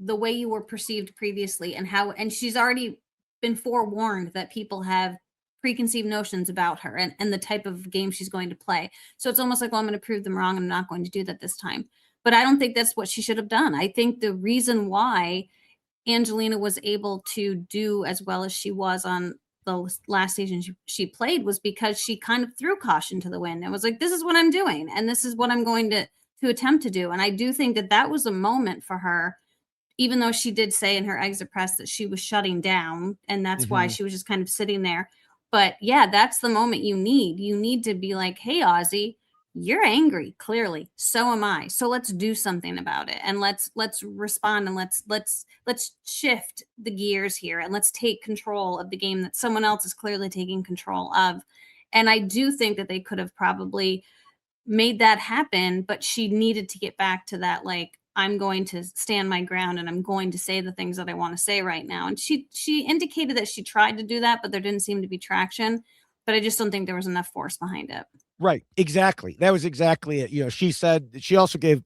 the way you were perceived previously and she's already been forewarned that people have preconceived notions about her and the type of game she's going to play. So it's almost like, well, I'm going to prove them wrong. I'm not going to do that this time. But I don't think that's what she should have done. I think the reason why Angelina was able to do as well as she was on the last season she played was because she kind of threw caution to the wind and was like, this is what I'm doing. And this is what I'm going to attempt to do. And I do think that was a moment for her, even though she did say in her exit press that she was shutting down. And that's why she was just kind of sitting there. But yeah, that's the moment you need. You need to be like, hey, Ozzy, you're angry, clearly. So am I. So let's do something about it. And let's respond and let's shift the gears here and let's take control of the game that someone else is clearly taking control of. And I do think that they could have probably made that happen, but she needed to get back to that, like, I'm going to stand my ground and I'm going to say the things that I want to say right now. And she indicated that she tried to do that, but there didn't seem to be traction. But I just don't think there was enough force behind it. Right. Exactly. That was exactly it. She said she also gave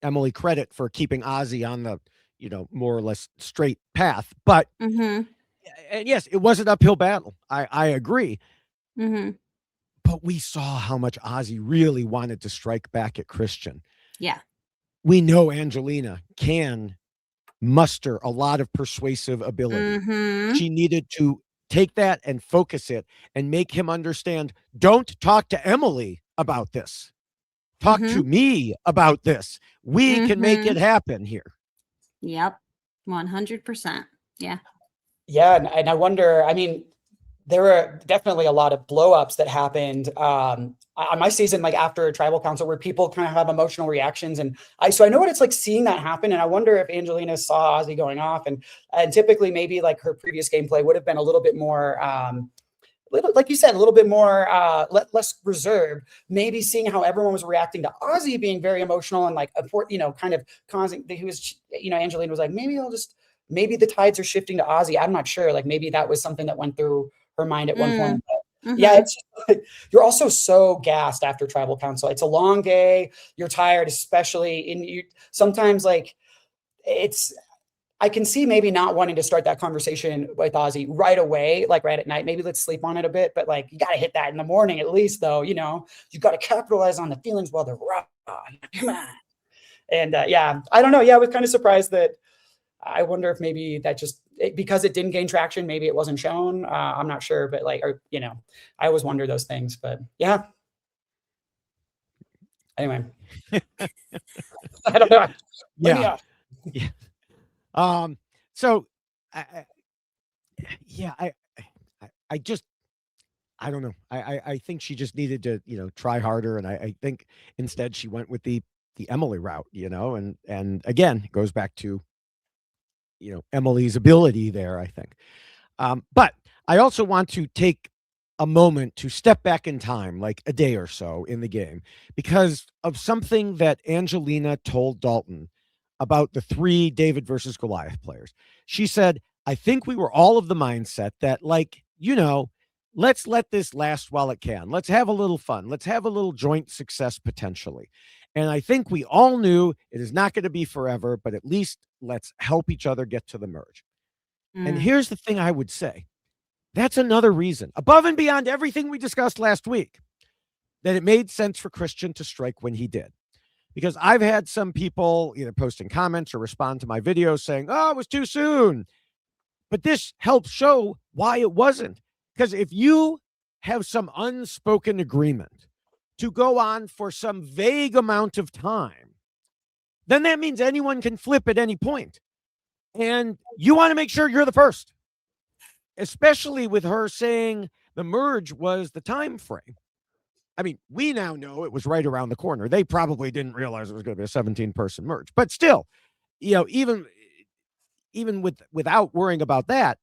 Emily credit for keeping Ozzy on the, more or less straight path. But and yes, it was an uphill battle. I agree. But we saw how much Ozzy really wanted to strike back at Christian. Yeah. We know Angelina can muster a lot of persuasive ability. She needed to take that and focus it and make him understand, don't talk to Emily about this. Talk to me about this. We can make it happen here. Yep. 100%. Yeah. Yeah. And I wonder, I mean, there were definitely a lot of blow-ups that happened on my season, like after a tribal council, where people kind of have emotional reactions. And so I know what it's like seeing that happen. And I wonder if Angelina saw Ozzy going off and typically maybe like her previous gameplay would have been a little bit more, like you said, a little bit more, less reserved, maybe seeing how everyone was reacting to Ozzy being very emotional and like, kind of causing, he was, Angelina was like, maybe the tides are shifting to Ozzy. I'm not sure. Like maybe that was something that went through her mind at one point. But yeah, it's just, you're also so gassed after tribal council. It's a long day. You're tired, especially in sometimes like I can see maybe not wanting to start that conversation with Ozzy right away, like right at night. Maybe let's sleep on it a bit, but like you got to hit that in the morning at least, though. You got to capitalize on the feelings while they're raw. Come on. And yeah, I don't know. Yeah, I was kind of surprised that. I wonder if maybe that because it didn't gain traction, maybe it wasn't shown. I'm not sure, but I always wonder those things, but yeah. Anyway, I don't know. Yeah. So I don't know. I think she just needed to, try harder. And I think instead she went with the Emily route, and again, it goes back to, Emily's ability there, I think. But I also want to take a moment to step back in time, like a day or so in the game, because of something that Angelina told Dalton about the 3 David versus Goliath players. She said, I think we were all of the mindset that, let's let this last while it can. Let's have a little fun. Let's have a little joint success potentially. And I think we all knew it is not going to be forever, but at least let's help each other get to the merge. And here's the thing I would say. That's another reason, above and beyond everything we discussed last week, that it made sense for Christian to strike when he did. Because I've had some people either posting comments or respond to my videos saying, oh, it was too soon. But this helps show why it wasn't. Because if you have some unspoken agreement to go on for some vague amount of time, then that means anyone can flip at any point. And you want to make sure you're the first, especially with her saying the merge was the time frame. I mean, we now know it was right around the corner. They probably didn't realize it was going to be a 17-person merge. But still, even without worrying about that,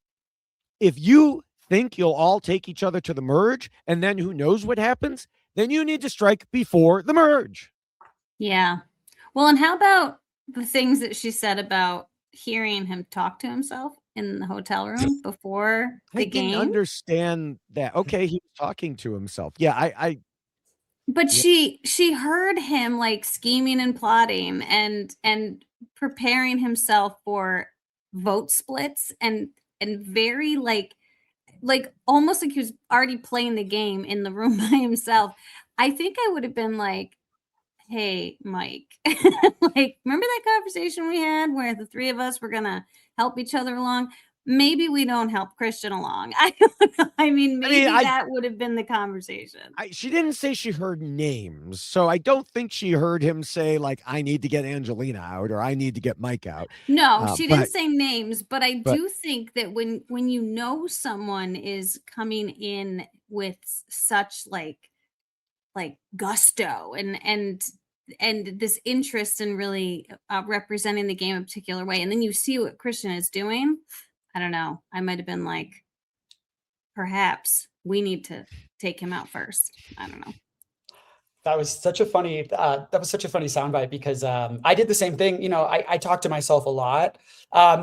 if you think you'll all take each other to the merge and then who knows what happens, then you need to strike before the merge. Yeah. Well, and how about the things that she said about hearing him talk to himself in the hotel room before the game? I didn't understand that. Okay, he was talking to himself. Yeah, but she heard him like scheming and plotting and preparing himself for vote splits and very like almost like he was already playing the game in the room by himself. I think I would have been like, hey, Mike, like, remember that conversation we had where the three of us were going to help each other along? Maybe we don't help Christian along. I don't know. I mean, that would have been the conversation. She didn't say she heard names, so I don't think she heard him say, like, I need to get Angelina out or I need to get Mike out. No, she didn't say names, but I do think that when you know someone is coming in with such like gusto and this interest in really representing the game a particular way, and then you see what Christian is doing, I don't know. I might have been like, perhaps we need to take him out first. I don't know. That was such a funny soundbite because I did the same thing. I talk to myself a lot,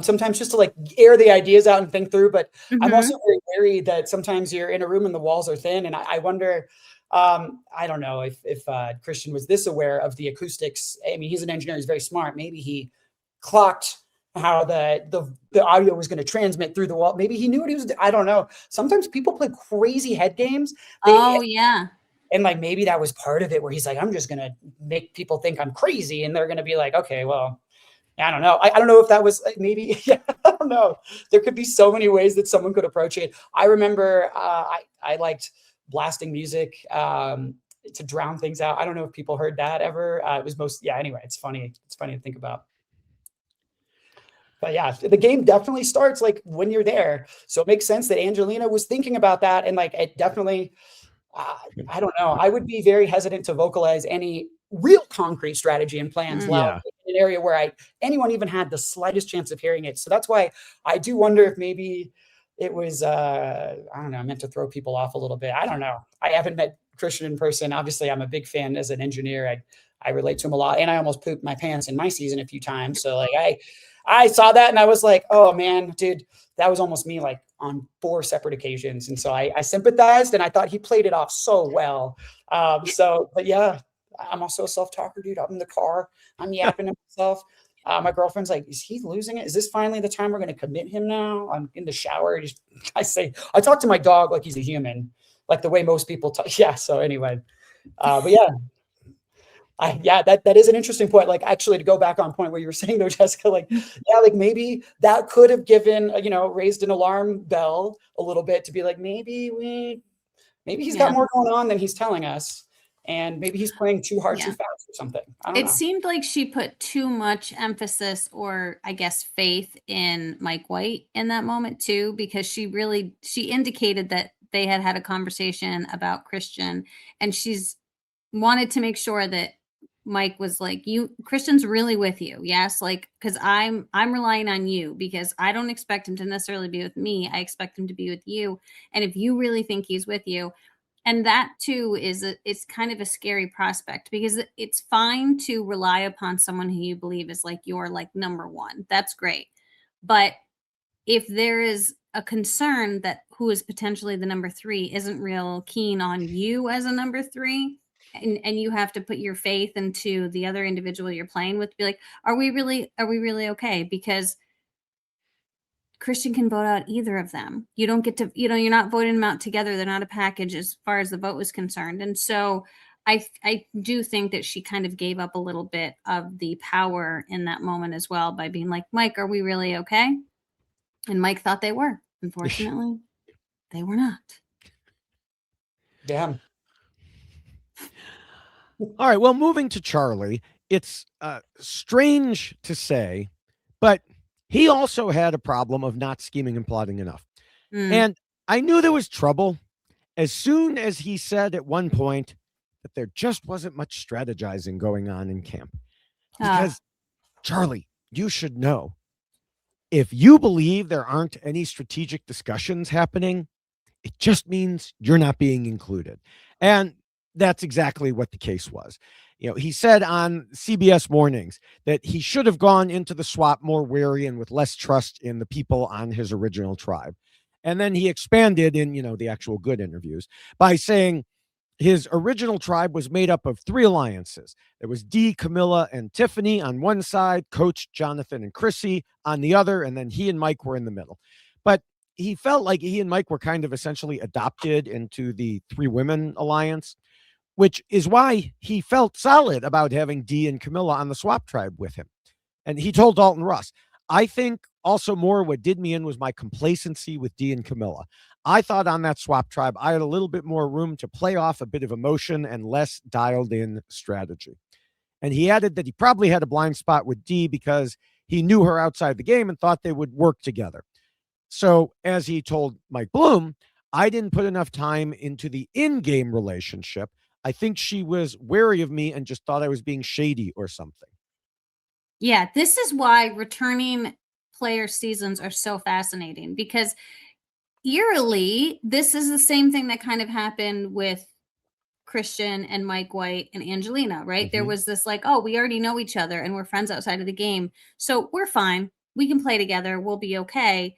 sometimes just to like air the ideas out and think through. But I'm also very wary that sometimes you're in a room and the walls are thin, and I wonder. I don't know if Christian was this aware of the acoustics. I mean, he's an engineer; he's very smart. Maybe he clocked how the audio was going to transmit through the wall. Maybe he knew what he was doing. I don't know. Sometimes people play crazy head games. Yeah. And like, maybe that was part of it where he's like, I'm just going to make people think I'm crazy. And they're going to be like, okay, well, I don't know. I don't know if that was maybe, yeah, I don't know. There could be so many ways that someone could approach it. I remember I liked blasting music to drown things out. I don't know if people heard that ever. It was anyway, it's funny. It's funny to think about. But yeah, the game definitely starts like when you're there. So it makes sense that Angelina was thinking about that. And like, it definitely, I don't know. I would be very hesitant to vocalize any real concrete strategy and plans loud in an area where anyone even had the slightest chance of hearing it. So that's why I do wonder if maybe it was, I don't know, meant to throw people off a little bit. I don't know. I haven't met Christian in person. Obviously, I'm a big fan as an engineer. I relate to him a lot. And I almost pooped my pants in my season a few times. So like I saw that and I was like, oh man, dude, that was almost me like on 4 separate occasions. And so I sympathized and I thought he played it off so well. But yeah, I'm also a self-talker, dude. I'm in the car. I'm yapping to myself. My girlfriend's like, is he losing it? Is this finally the time we're going to commit him now? I'm in the shower. I talk to my dog like he's a human, like the way most people talk. Yeah. So anyway, but yeah. That is an interesting point. Like actually to go back on point where you were saying though, Jessica, like, yeah, like maybe that could have given, raised an alarm bell a little bit to be like, maybe he's got more going on than he's telling us. And maybe he's playing too hard, too fast or something. I don't know. It seemed like she put too much emphasis or I guess faith in Mike White in that moment too, because she indicated that they had a conversation about Christian and she's wanted to make sure that Mike was like, Christian's really with you. Yes. Like, cause I'm relying on you because I don't expect him to necessarily be with me. I expect him to be with you. And if you really think he's with you, and that too it's kind of a scary prospect because it's fine to rely upon someone who you believe is like your like number one. That's great. But if there is a concern that who is potentially the number 3 isn't real keen on you as a number 3, and you have to put your faith into the other individual you're playing with, be like, are we really okay? Because Christian can vote out either of them. You don't get to, you're not voting them out together. They're not a package as far as the vote was concerned. And so I do think that she kind of gave up a little bit of the power in that moment as well by being like, Mike, are we really okay? And Mike thought they were. Unfortunately, they were not. Damn. All right. Well, moving to Charlie, it's strange to say, but he also had a problem of not scheming and plotting enough. And I knew there was trouble as soon as he said at one point that there just wasn't much strategizing going on in camp. Because, Charlie, you should know, if you believe there aren't any strategic discussions happening, it just means you're not being included. And that's exactly what the case was. He said on CBS Mornings that he should have gone into the swap more wary and with less trust in the people on his original tribe. And then he expanded in, the actual good interviews by saying his original tribe was made up of 3 alliances. There was Dee, Kamilla, and Tiffany on one side, Coach, Jonathan, and Chrissy on the other, and then he and Mike were in the middle. But he felt like he and Mike were kind of essentially adopted into the 3 women alliance, which is why he felt solid about having Dee and Kamilla on the swap tribe with him. And he told Dalton Russ, I think also more what did me in was my complacency with Dee and Kamilla. I thought on that swap tribe, I had a little bit more room to play off a bit of emotion and less dialed in strategy. And he added that he probably had a blind spot with Dee because he knew her outside the game and thought they would work together. So as he told Mike Bloom, I didn't put enough time into the in-game relationship. I think she was wary of me and just thought I was being shady or something. Yeah, this is why returning player seasons are so fascinating, because eerily, this is the same thing that kind of happened with Christian and Mike White and Angelina, right? Mm-hmm. There was this like, oh, we already know each other and we're friends outside of the game, so we're fine. We can play together. We'll be okay.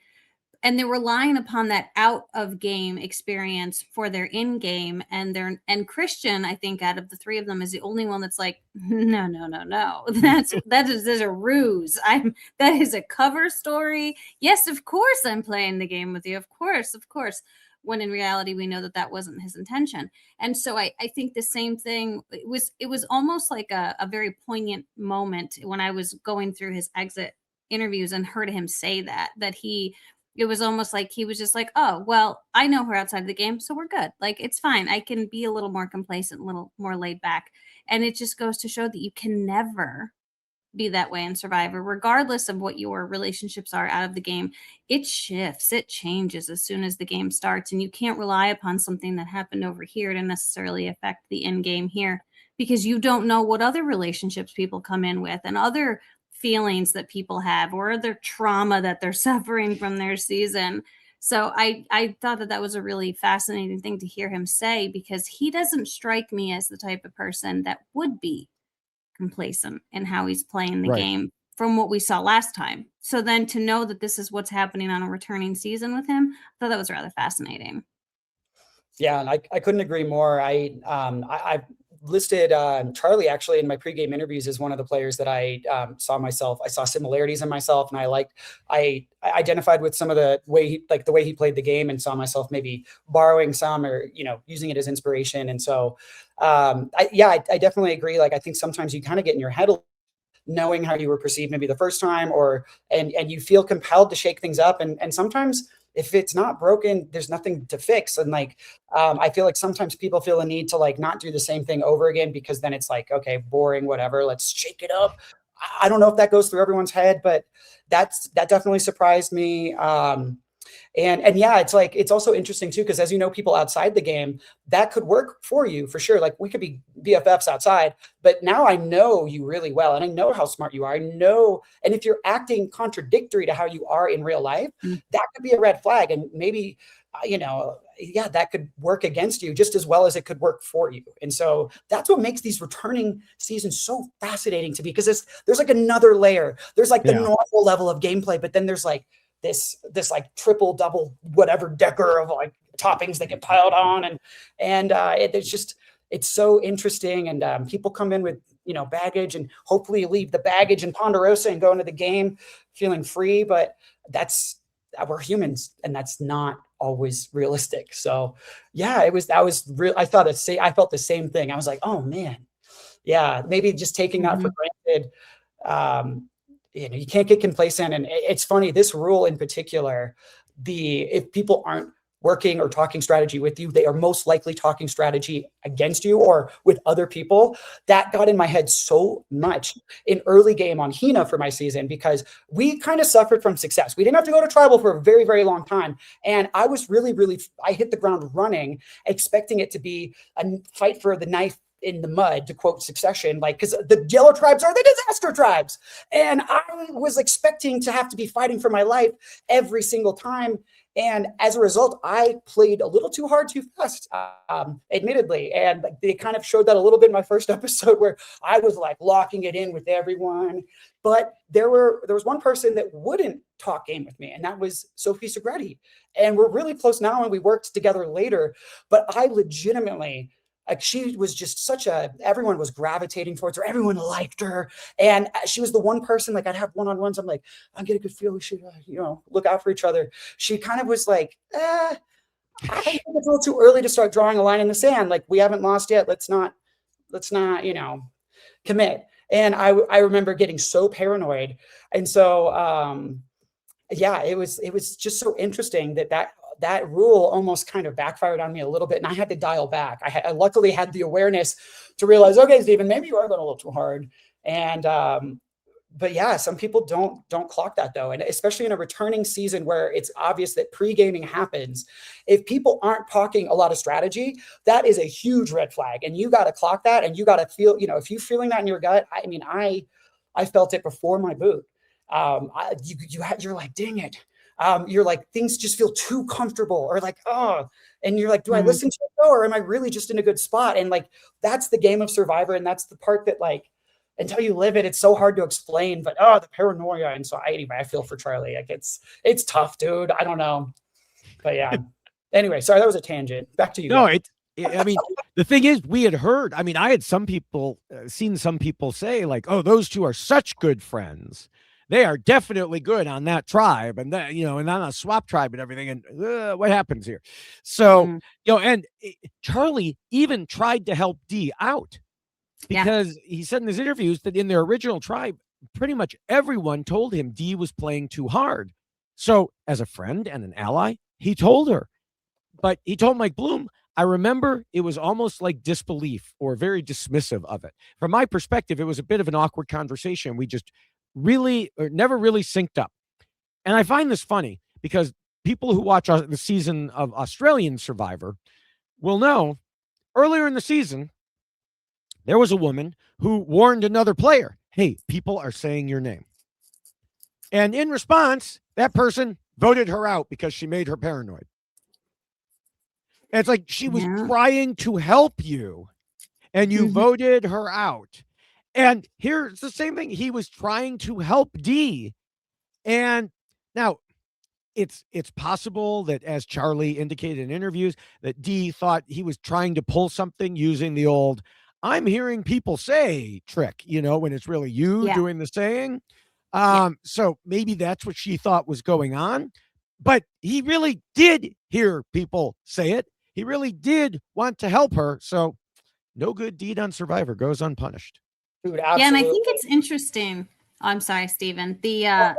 And they're relying upon that out of game experience for their in game. And Christian, I think, out of the 3 of them, is the only one that's like, no. That is a ruse. That is a cover story. Yes, of course I'm playing the game with you. Of course. When in reality, we know that wasn't his intention. And so I think the same thing, it was almost like a very poignant moment when I was going through his exit interviews and heard him say that it was almost like he was just like, oh, well, I know her outside of the game, so we're good. Like, it's fine. I can be a little more complacent, a little more laid back. And it just goes to show that you can never be that way in Survivor, regardless of what your relationships are out of the game. It shifts, it changes as soon as the game starts. And you can't rely upon something that happened over here to necessarily affect the end game here, because you don't know what other relationships people come in with and other feelings that people have or their trauma that they're suffering from their season. So I thought that was a really fascinating thing to hear him say, because he doesn't strike me as the type of person that would be complacent in how he's playing the game from what we saw last time. So then to know that this is what's happening on a returning season with him, I thought that was rather fascinating. Yeah, and I couldn't agree more. I listed Charlie actually in my pregame interviews as one of the players that I saw similarities in myself, and I identified with some of the way he played the game, and saw myself maybe borrowing some or using it as inspiration. And so I definitely agree. Like, I think sometimes you kind of get in your head knowing how you were perceived maybe the first time, and you feel compelled to shake things up, and sometimes if it's not broken, there's nothing to fix. And I feel like sometimes people feel a need to not do the same thing over again, because then it's like, okay, boring, whatever, let's shake it up. I don't know if that goes through everyone's head, but that definitely surprised me. And yeah, it's also interesting too, because as you know, people outside the game, that could work for you for sure. Like, we could be BFFs outside, but now I know you really well, and I know how smart you are. I know, and if you're acting contradictory to how you are in real life, that could be a red flag, and maybe that could work against you just as well as it could work for you. And so that's what makes these returning seasons so fascinating to me, because there's like another layer. There's like the normal level of gameplay, but then there's like this like triple, double, whatever decker of like toppings that get piled on, and it's so interesting. And people come in with baggage, and hopefully leave the baggage in Ponderosa and go into the game feeling free. But we're humans, and that's not always realistic. So yeah, that was real. I felt the same thing. I was like, oh man, yeah, maybe just taking that for granted. You can't get complacent. And it's funny, this rule in particular, if people aren't working or talking strategy with you. They are most likely talking strategy against you or with other people. That got in my head so much in early game on Hina for my season, because we kind of suffered from success. We didn't have to go to tribal for a very, very long time. And I was I hit the ground running, expecting it to be a fight for the knife in the mud, to quote Succession, like, because the yellow tribes are the disaster tribes. And I was expecting to have to be fighting for my life every single time. And as a result, I played a little too hard, too fast, admittedly. And they kind of showed that a little bit in my first episode, where I was like locking it in with everyone. But there was one person that wouldn't talk game with me, and that was Sophie Segretti. And we're really close now, and we worked together later. But I legitimately, like, she was just everyone was gravitating towards her. Everyone liked her. And she was the one person, like, I'd have one-on-ones. I'm like, I get a good feel. We should, look out for each other. She kind of was like, I think it's a little too early to start drawing a line in the sand. Like, we haven't lost yet. Let's not, commit. And I remember getting so paranoid. And so, it was just so interesting that rule almost kind of backfired on me a little bit, and I had to dial back. I luckily had the awareness to realize, okay, Stephen, maybe you are going a little too hard. And but yeah, some people don't clock that though, and especially in a returning season where it's obvious that pre-gaming happens. If people aren't talking a lot of strategy, that is a huge red flag, and you got to clock that, and you got to feel, if you're feeling that in your gut. I mean, I felt it before my boot. You're like, dang it. You're like, things just feel too comfortable, or like, oh, and you're like, do I listen to it, or am I really just in a good spot? And like, that's the game of Survivor. And that's the part that, like, until you live it, it's so hard to explain, but the paranoia and anxiety, I feel for Charlie. Like, it's tough, dude. I don't know. But yeah. Anyway, sorry, that was a tangent. Back to you. No, I mean, the thing is, we had heard, I had seen some people say, like, oh, those two are such good friends. They are definitely good on that tribe, and that, and on a swap tribe and everything. And what happens here? So, and Charlie even tried to help Dee out, because he said in his interviews that in their original tribe, pretty much everyone told him Dee was playing too hard. So as a friend and an ally, he told her, but he told Mike Bloom, I remember it was almost like disbelief or very dismissive of it. From my perspective, it was a bit of an awkward conversation. We just never really synced up. And I find this funny because people who watch the season of Australian Survivor will know earlier in the season, there was a woman who warned another player, hey, people are saying your name. And in response, that person voted her out because she made her paranoid. And it's like, she was trying to help you, and you voted her out. And here's the same thing. He was trying to help Dee. And now it's possible that, as Charlie indicated in interviews, that Dee thought he was trying to pull something using the old, I'm hearing people say trick, when it's really you doing the saying. So maybe that's what she thought was going on. But he really did hear people say it. He really did want to help her. So no good deed on Survivor goes unpunished. Dude, yeah, and I think it's interesting. Oh, I'm sorry, Stephen. The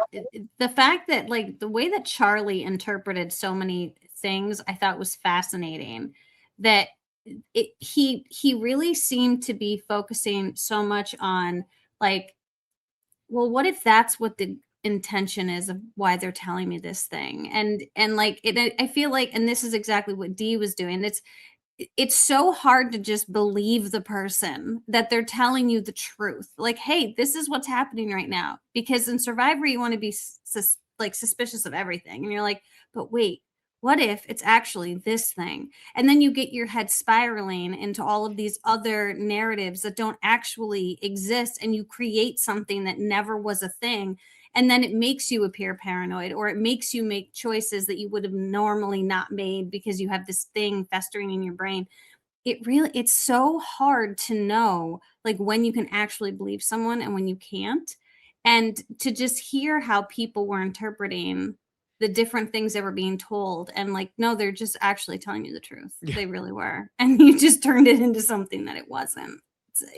fact that, like, the way that Charlie interpreted so many things, I thought was fascinating. That he really seemed to be focusing so much on, like, well, what if that's what the intention is of why they're telling me this thing? And like, I feel like, and this is exactly what Dee was doing. It's so hard to just believe the person that they're telling you the truth. Like, hey, this is what's happening right now. Because in Survivor, you want to be suspicious of everything. And you're like, but wait, what if it's actually this thing? And then you get your head spiraling into all of these other narratives that don't actually exist. And you create something that never was a thing. And then it makes you appear paranoid, or it makes you make choices that you would have normally not made because you have this thing festering in your brain. It's so hard to know, like, when you can actually believe someone and when you can't. And to just hear how people were interpreting the different things they were being told, and like, no, they're just actually telling you the truth. Yeah. They really were. And you just turned it into something that it wasn't.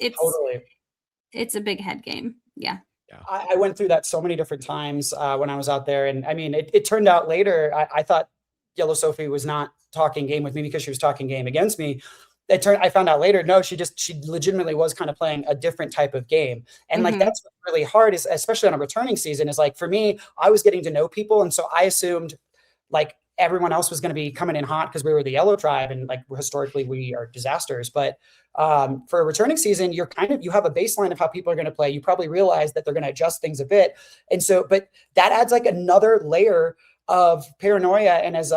It's a big head game. Yeah. Yeah. I went through that so many different times when I was out there. And I mean, it turned out later, I thought Yellow Sophie was not talking game with me because she was talking game against me. I found out later, no, she legitimately was kind of playing a different type of game. And like, that's what's really hard, is especially on a returning season, is like, for me, I was getting to know people. And so I assumed like everyone else was going to be coming in hot because we were the yellow tribe. And like, historically we are disasters. But for a returning season, you have a baseline of how people are going to play. You probably realize that they're going to adjust things a bit. And so, but that adds like another layer of paranoia. And as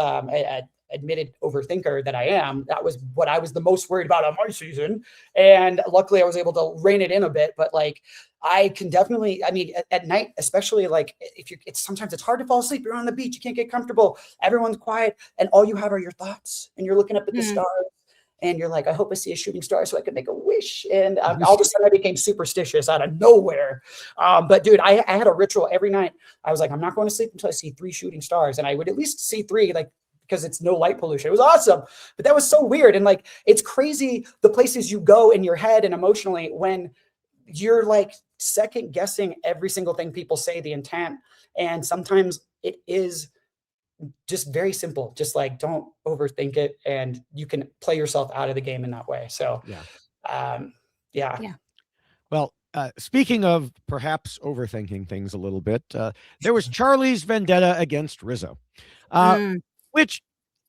admitted overthinker that I am, that was what I was the most worried about on my season. And luckily I was able to rein it in a bit, but like, I can definitely, I mean, at night, especially like sometimes it's hard to fall asleep. You're on the beach, you can't get comfortable. Everyone's quiet. And all you have are your thoughts, and you're looking up at the stars, and you're like, I hope I see a shooting star so I can make a wish. And all of a sudden I became superstitious out of nowhere. But dude, I had a ritual every night. I was like, I'm not going to sleep until I see 3 shooting stars. And I would at least see 3, like, because it's no light pollution. It was awesome. But that was so weird. And like, it's crazy the places you go in your head and emotionally when you're like second guessing every single thing people say, the intent. And sometimes it is just very simple. Just like, don't overthink it, and you can play yourself out of the game in that way. So, yeah. Well, speaking of perhaps overthinking things a little bit, there was Charlie's vendetta against Rizzo. Which,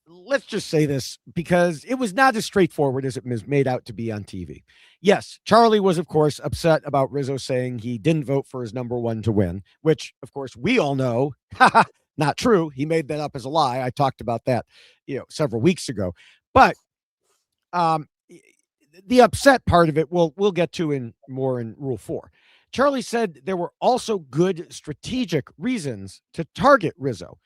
let's just say this, because it was not as straightforward as it was made out to be on TV. Yes, Charlie was, of course, upset about Rizzo saying he didn't vote for his number 1 to win, which, of course, we all know, not true. He made that up as a lie. I talked about that, several weeks ago. But the upset part of it, we'll get to in Rule 4. Charlie said there were also good strategic reasons to target Rizzo.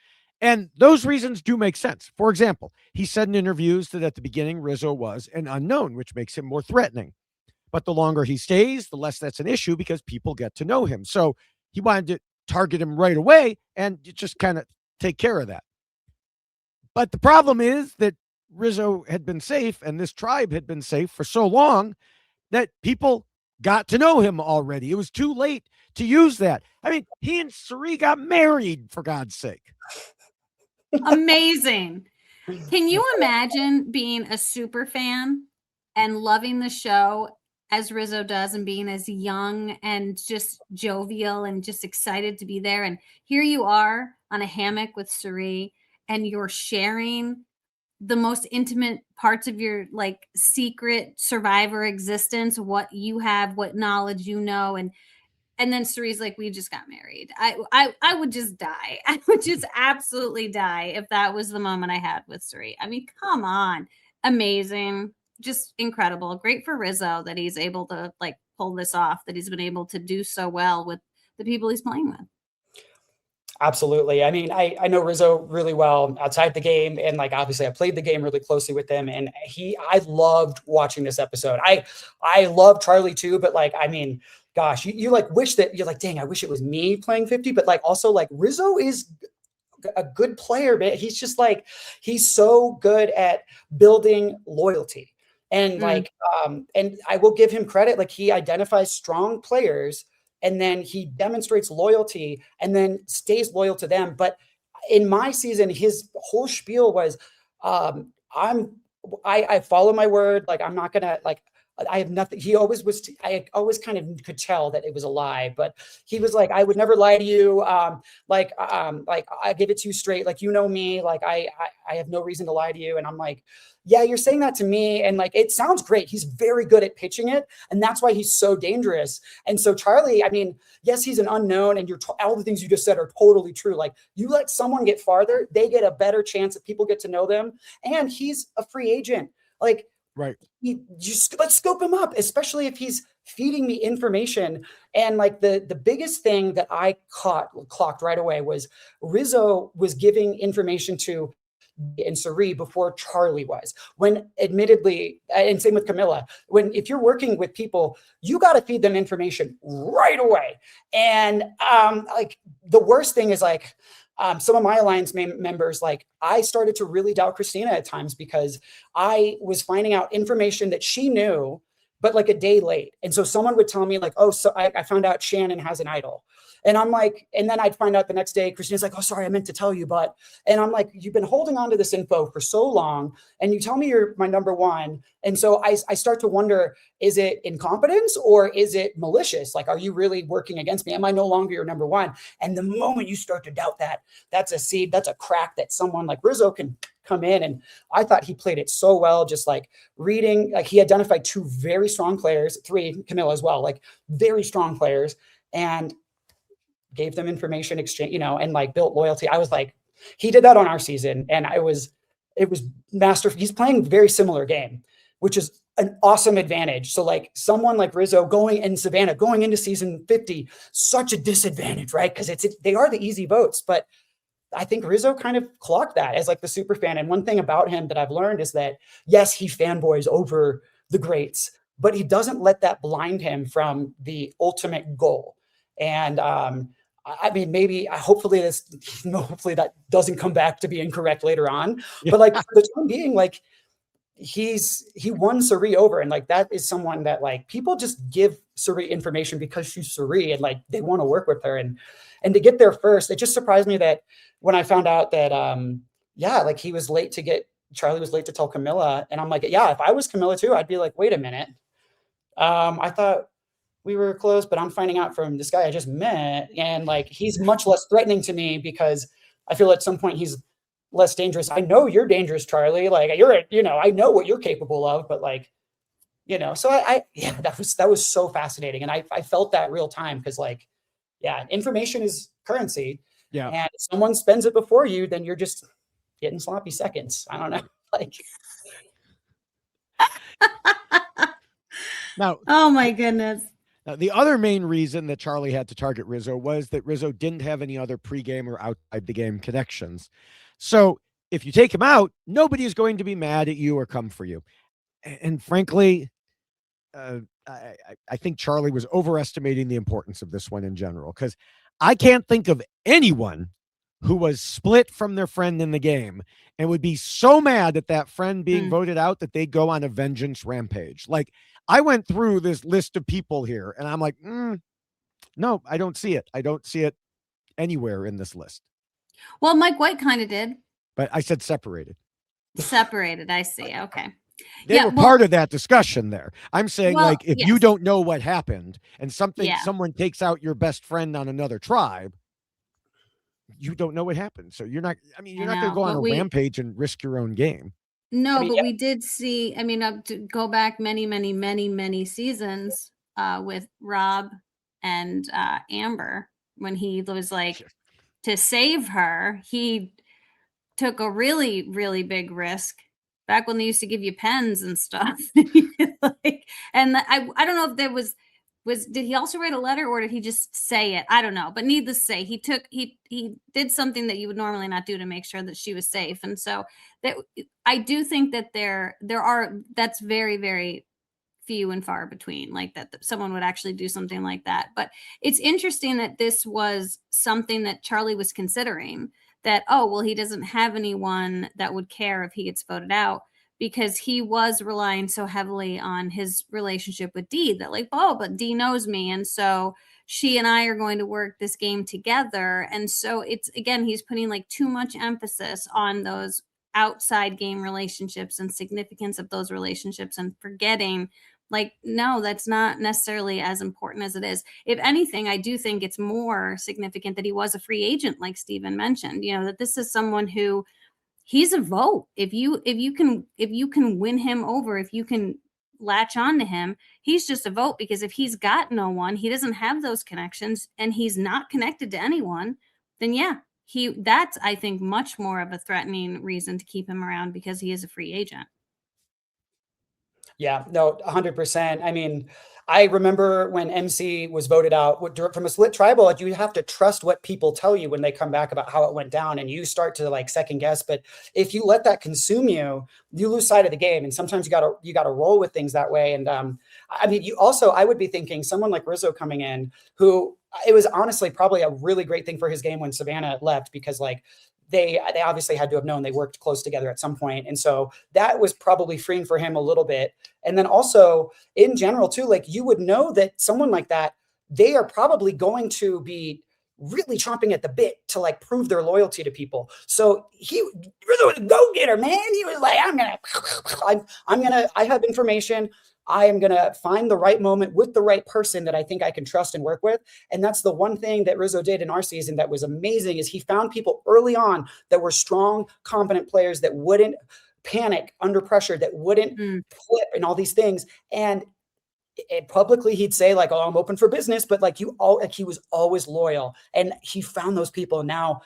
And those reasons do make sense. For example, he said in interviews that at the beginning, Rizzo was an unknown, which makes him more threatening. But the longer he stays, the less that's an issue because people get to know him. So he wanted to target him right away and just kind of take care of that. But the problem is that Rizzo had been safe, and this tribe had been safe for so long that people got to know him already. It was too late to use that. I mean, he and Cirie got married, for God's sake. Amazing. Can you imagine being a super fan and loving the show as Rizzo does, and being as young and just jovial and just excited to be there? And here you are on a hammock with Cirie, and you're sharing the most intimate parts of your like secret survivor existence, what you have, what knowledge you know, and then Cirie's like, we just got married. I would just die. I would just absolutely die if that was the moment I had with Cirie. I mean, come on. Amazing. Just incredible. Great for Rizzo that he's able to like pull this off, that he's been able to do so well with the people he's playing with. Absolutely. I mean, I know Rizzo really well outside the game. And like, obviously I played the game really closely with him, and I loved watching this episode. I love Charlie too, but like, I mean, gosh, you like wish that you're like, dang, I wish it was me playing 50, but like also like Rizzo is a good player, but he's just like, he's so good at building loyalty. And like, and I will give him credit. Like, he identifies strong players, and then he demonstrates loyalty and then stays loyal to them. But in my season, his whole spiel was, I follow my word. Like, I'm not gonna like, I have nothing. He always was, I always kind of could tell that it was a lie, but he was like, I would never lie to you. Like I give it to you straight. Like, you know me, like I have no reason to lie to you. And I'm like, yeah, you're saying that to me. And like, it sounds great. He's very good at pitching it. And that's why he's so dangerous. And so Charlie, I mean, yes, he's an unknown, and all the things you just said are totally true. Like, you let someone get farther, they get a better chance that people get to know them. And he's a free agent. Like, right. Let's scope him up, especially if he's feeding me information. And like the biggest thing that I clocked right away was Rizzo was giving information to and Cirie before Charlie was, when admittedly, and same with Kamilla, if you're working with people, you got to feed them information right away. And like, the worst thing is like, some of my alliance members, like, I started to really doubt Christina at times because I was finding out information that she knew, but like a day late. And so someone would tell me like, oh, so I found out Shannon has an idol. And I'm like, and then I'd find out the next day, Christina's like, oh, sorry, I meant to tell you, but, and I'm like, you've been holding on to this info for so long and you tell me you're my number one. And so I start to wonder, is it incompetence or is it malicious? Like, are you really working against me? Am I no longer your number one? And the moment you start to doubt that, that's a seed, that's a crack that someone like Rizo can come in. And I thought he played it so well, just like reading, like he identified 2 very strong players, 3, Kamilla as well, like very strong players, and gave them information exchange, you know, and like built loyalty. I was like, he did that on our season. And it was masterful. He's playing very similar game, which is an awesome advantage. So like someone like Rizo going in Savannah, going into season 50, such a disadvantage, right? Because they are the easy votes, but I think Rizo kind of clocked that as like the super fan. And one thing about him that I've learned is that, yes, he fanboys over the greats, but he doesn't let that blind him from the ultimate goal. And I mean, maybe, hopefully that doesn't come back to be incorrect later on. Yeah. But like for the time being, like he won Suri over, and like that is someone that like people just give Suri information because she's Suri and like they want to work with her, and to get there first, it just surprised me that when I found out that like Charlie was late to tell Kamilla, and I'm like, yeah, if I was Kamilla too, I'd be like, wait a minute, I thought we were close, but I'm finding out from this guy I just met, and like he's much less threatening to me because I feel at some point he's less dangerous. I know you're dangerous, Charlie. Like I know what you're capable of, but like, so that was so fascinating. And I felt that real time because like, yeah, information is currency. Yeah. And if someone spends it before you, then you're just getting sloppy seconds. I don't know. Like, now, oh my goodness. Now, the other main reason that Charlie had to target Rizo was that Rizo didn't have any other pregame or outside the game connections. So if you take him out, nobody is going to be mad at you or come for you. And frankly, I think Charlie was overestimating the importance of this one in general, because I can't think of anyone who was split from their friend in the game and would be so mad at that friend being voted out that they go on a vengeance rampage. Like, I went through this list of people here and I'm like, no, I don't see it. I don't see it anywhere in this list. Well, Mike White kind of did. But I said separated. Separated, I see. Okay. They were part of that discussion there. I'm saying, like, if you don't know what happened and someone takes out your best friend on another tribe, you don't know what happened. So you're not going to go on a rampage and risk your own game. No, but we did see, to go back many seasons with Rob and Amber, when he was like, to save her, he took a really, really big risk back when they used to give you pens and stuff. And I don't know if there was did he also write a letter or did he just say it? I don't know. But needless to say, he did something that you would normally not do to make sure that she was safe. And so that I do think that that's very, very few and far between, like that someone would actually do something like that. But it's interesting that this was something that Charlie was considering, that, oh, well, he doesn't have anyone that would care if he gets voted out, because he was relying so heavily on his relationship with Dee, that like, oh, but Dee knows me. And so she and I are going to work this game together. And so it's, again, he's putting like too much emphasis on those outside game relationships and significance of those relationships, and forgetting, like, no, that's not necessarily as important as it is. If anything, I do think it's more significant that he was a free agent, like Steven mentioned, that this is someone who, he's a vote. If you can win him over, if you can latch on to him, he's just a vote, because if he's got no one, he doesn't have those connections, and he's not connected to anyone, then that's, I think, much more of a threatening reason to keep him around, because he is a free agent. Yeah, no, 100%. I remember when MC was voted out from a split tribal, you have to trust what people tell you when they come back about how it went down, and you start to like second guess. But if you let that consume you, you lose sight of the game. And sometimes you gotta roll with things that way. And I would be thinking someone like Rizo coming in, who, it was honestly probably a really great thing for his game when Savannah left, because like they obviously had to have known they worked close together at some point. And so that was probably freeing for him a little bit. And then also in general too, like you would know that someone like that, they are probably going to be really chomping at the bit to like prove their loyalty to people. So Rizzo was a go-getter, man. He was like, I have information. I am going to find the right moment with the right person that I think I can trust and work with. And that's the one thing that Rizzo did in our season that was amazing, is he found people early on that were strong, confident players that wouldn't panic under pressure, that wouldn't flip and all these things. And publicly he'd say like, oh, I'm open for business, but like he was always loyal, and he found those people. And now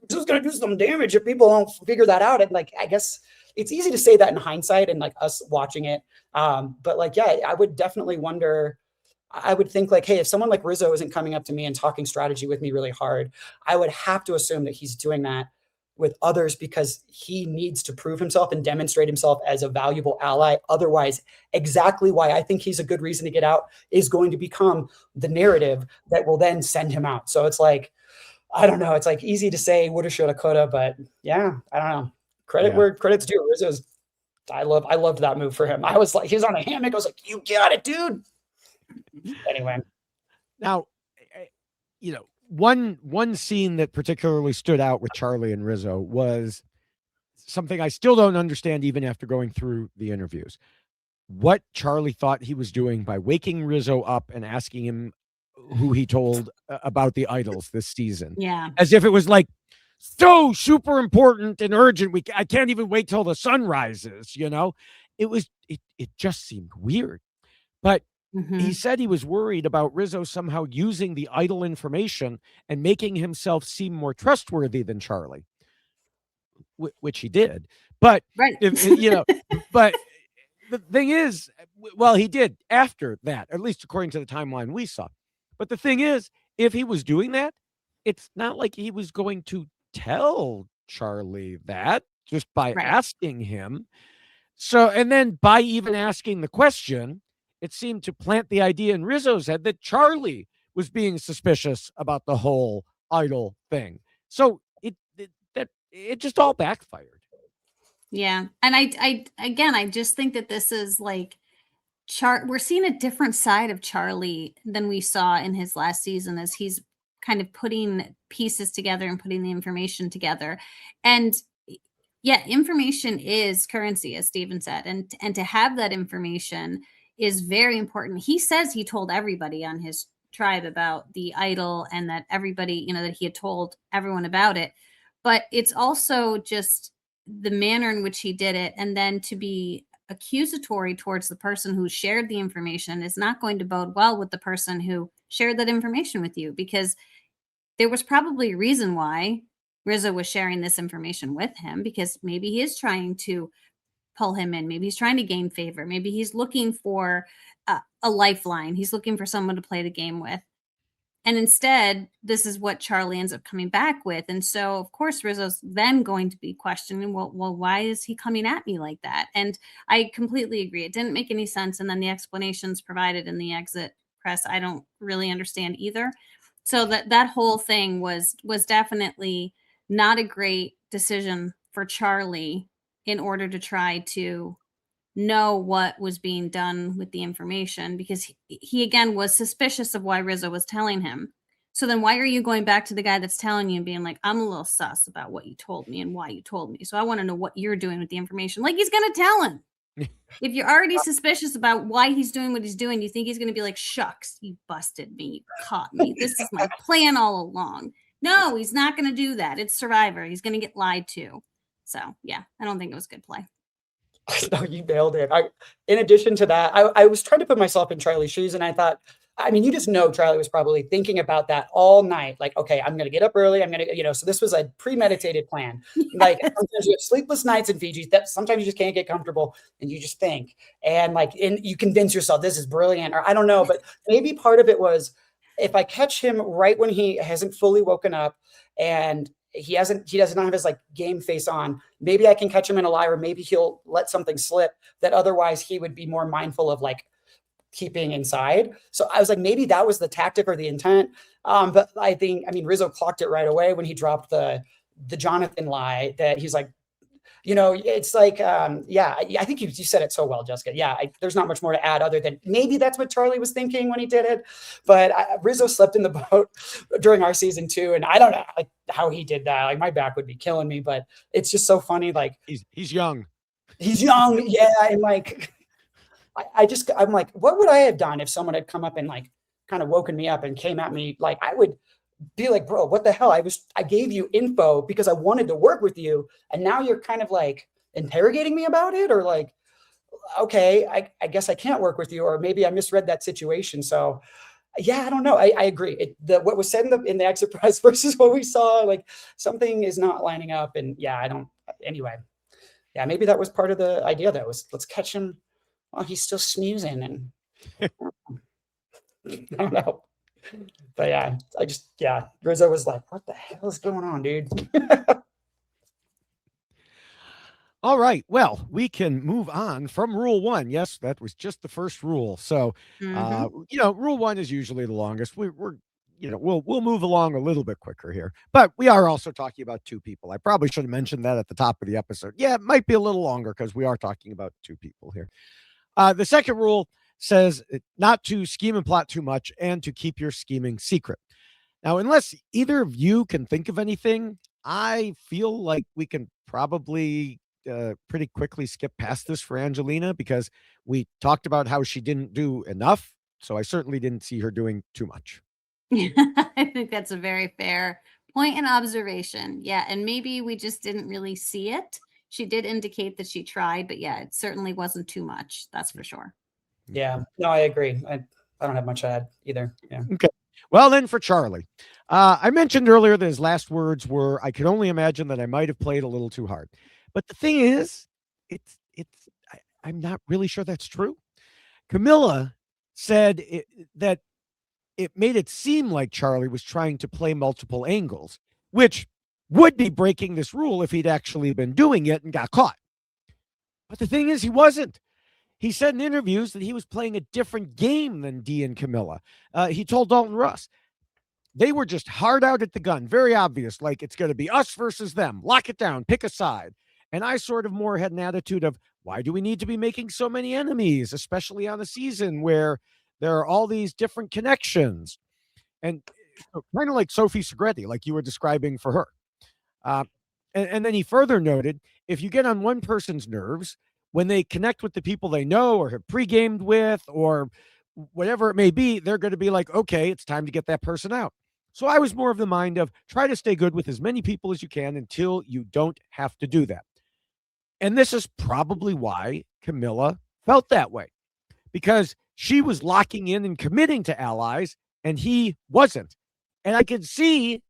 it's just going to do some damage if people don't figure that out. And like, I guess it's easy to say that in hindsight and like us watching it. But like, yeah, I would definitely wonder, I would think like, hey, if someone like Rizzo isn't coming up to me and talking strategy with me really hard, I would have to assume that he's doing that with others because he needs to prove himself and demonstrate himself as a valuable ally. Otherwise, exactly why I think he's a good reason to get out is going to become the narrative that will then send him out. So it's like, I don't know. It's like easy to say woulda, shoulda, coulda, but yeah, I don't know. Credit where credit's due. Rizzo's, I loved that move for him. I was like, he was on a hammock. I was like, you got it, dude. Anyway. Now, you know, one scene that particularly stood out with Charlie and Rizzo was something I still don't understand even after going through the interviews. What Charlie thought he was doing by waking Rizzo up and asking him who he told about the idols this season. Yeah. As if it was like so super important and urgent. I can't even wait till the sun rises, you know? It just seemed weird. But he said he was worried about Rizzo somehow using the idol information and making himself seem more trustworthy than Charlie, which he did. But, you know, but the thing is, well, he did after that, at least according to the timeline we saw. But the thing is, if he was doing that, it's not like he was going to tell Charlie that just by asking him. So, and then by even asking the question, it seemed to plant the idea in Rizzo's head that Charlie was being suspicious about the whole idol thing. So it just all backfired. Yeah. And I just think that this is like we're seeing a different side of Charlie than we saw in his last season, as he's kind of putting pieces together and putting the information together. And yeah, information is currency, as Steven said. And to have that information is very important. He says he told everybody on his tribe about the idol, and that everybody, you know, that he had told everyone about it. But it's also just the manner in which he did it. And then to be accusatory towards the person who shared the information is not going to bode well with the person who shared that information with you, because there was probably a reason why Rizzo was sharing this information with him, because maybe he is trying to pull him in. Maybe he's trying to gain favor. Maybe he's looking for a lifeline. He's looking for someone to play the game with. And instead, this is what Charlie ends up coming back with. And so, of course, Rizzo's then going to be questioning, well, why is he coming at me like that? And I completely agree. It didn't make any sense. And then the explanations provided in the exit press, I don't really understand either. So that whole thing was definitely not a great decision for Charlie in order to try to know what was being done with the information, because he again was suspicious of why Rizzo was telling him. So then why are you going back to the guy that's telling you and being like, I'm a little sus about what you told me and why you told me. So I want to know what you're doing with the information. Like, he's going to tell him. If you're already suspicious about why he's doing what he's doing, you think he's going to be like, shucks, you busted me, you caught me. This is my plan all along. No, he's not going to do that. It's Survivor. He's going to get lied to. So yeah, I don't think it was good play. No, you nailed it. In addition to that, I was trying to put myself in Charlie's shoes, and I thought, I mean, you just know Charlie was probably thinking about that all night. Like, okay, I'm going to get up early. I'm going to, you know, so this was a premeditated plan. Like, sometimes you have sleepless nights in Fiji, that sometimes you just can't get comfortable, and you just think, and like, and you convince yourself this is brilliant, or I don't know, but maybe part of it was, if I catch him right when he hasn't fully woken up and he does not have his like game face on, maybe I can catch him in a lie, or maybe he'll let something slip that otherwise he would be more mindful of, like, keeping inside. So I was like, maybe that was the tactic or the intent. But I mean, Rizzo clocked it right away when he dropped the the Jonathan lie that he's like, it's like, I think you said it so well, Jessica. Yeah, there's not much more to add other than maybe that's what Charlie was thinking when he did it. But Rizzo slept in the boat during our season 2, and I don't know how he did that. Like, my back would be killing me, but it's just so funny. Like, he's young. He's young, yeah, and like, I'm like, what would I have done if someone had come up and like kind of woken me up and came at me? Like, I would be like, bro, what the hell? I gave you info because I wanted to work with you, and now you're kind of like interrogating me about it, or like, okay, I guess I can't work with you, or maybe I misread that situation. So yeah, I don't know. I agree. What was said in the exit press versus what we saw, like, something is not lining up. And yeah, anyway, yeah, maybe that was part of the idea, though, was let's catch him while he's still snoozing. And I don't know. But yeah, Rizzo was like, what the hell is going on, dude? All right. Well, we can move on from rule 1. Yes, that was just the first rule. So, rule 1 is usually the longest. We'll move along a little bit quicker here, but we are also talking about 2 people. I probably should have mentioned that at the top of the episode. Yeah, it might be a little longer because we are talking about 2 people here. The second rule says not to scheme and plot too much and to keep your scheming secret. Now, unless either of you can think of anything, I feel like we can probably pretty quickly skip past this for Angelina, because we talked about how she didn't do enough. So I certainly didn't see her doing too much. I think that's a very fair point and observation. Yeah. And maybe we just didn't really see it. She did indicate that she tried, but yeah, it certainly wasn't too much. That's for sure. Yeah, no, I agree. I don't have much to add either. Yeah. Okay. Well, then for Charlie, I mentioned earlier that his last words were, "I can only imagine that I might have played a little too hard." But the thing is, I'm not really sure that's true. Kamilla said that it made it seem like Charlie was trying to play multiple angles, which would be breaking this rule if he'd actually been doing it and got caught. But the thing is, he wasn't. He said in interviews that he was playing a different game than Dee and Kamilla. He told Dalton Russ they were just hard out at the gun, very obvious, like it's going to be us versus them. Lock it down, pick a side. And I sort of more had an attitude of, why do we need to be making so many enemies, especially on a season where there are all these different connections? And kind of like Sophie Segretti, like you were describing for her. And then he further noted, if you get on one person's nerves, when they connect with the people they know or have pre-gamed with or whatever it may be, they're going to be like, okay, it's time to get that person out. So I was more of the mind of try to stay good with as many people as you can until you don't have to do that. And this is probably why Kamilla felt that way, because she was locking in and committing to allies and he wasn't. And I could see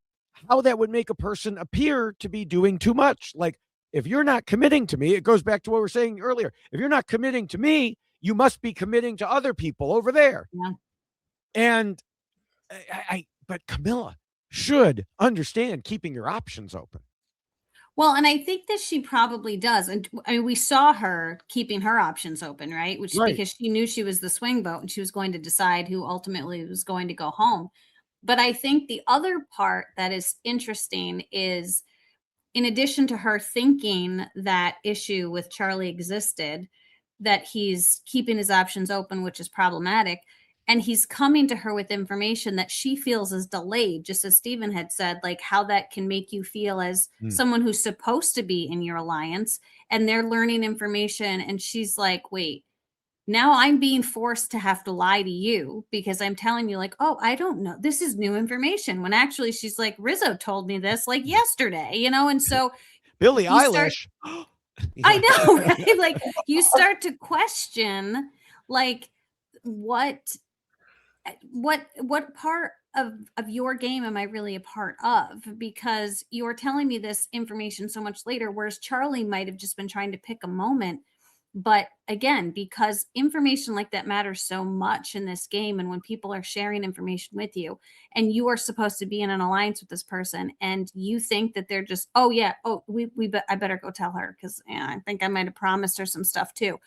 how that would make a person appear to be doing too much. Like, if you're not committing to me, it goes back to what we were saying earlier. If you're not committing to me, you must be committing to other people over there. Yeah. And but Kamilla should understand keeping your options open. Well, and I think that she probably does. And I mean, we saw her keeping her options open, right? Because she knew she was the swing vote and she was going to decide who ultimately was going to go home. But I think the other part that is interesting is, in addition to her thinking that issue with Charlie existed, that he's keeping his options open, which is problematic. And he's coming to her with information that she feels is delayed, just as Stephen had said, like how that can make you feel as someone who's supposed to be in your alliance, and they're learning information. And she's like, wait, now I'm being forced to have to lie to you because I'm telling you, like, oh, I don't know. This is new information. When actually she's like, Rizzo told me this like yesterday, And so Billie Eilish. I know, right? Like, you start to question, like, what part of your game am I really a part of? Because you're telling me this information so much later, whereas Charlie might have just been trying to pick a moment. But again, because information like that matters so much in this game, and when people are sharing information with you and you are supposed to be in an alliance with this person and you think that they're just, oh yeah, I better go tell her because I think I might have promised her some stuff too.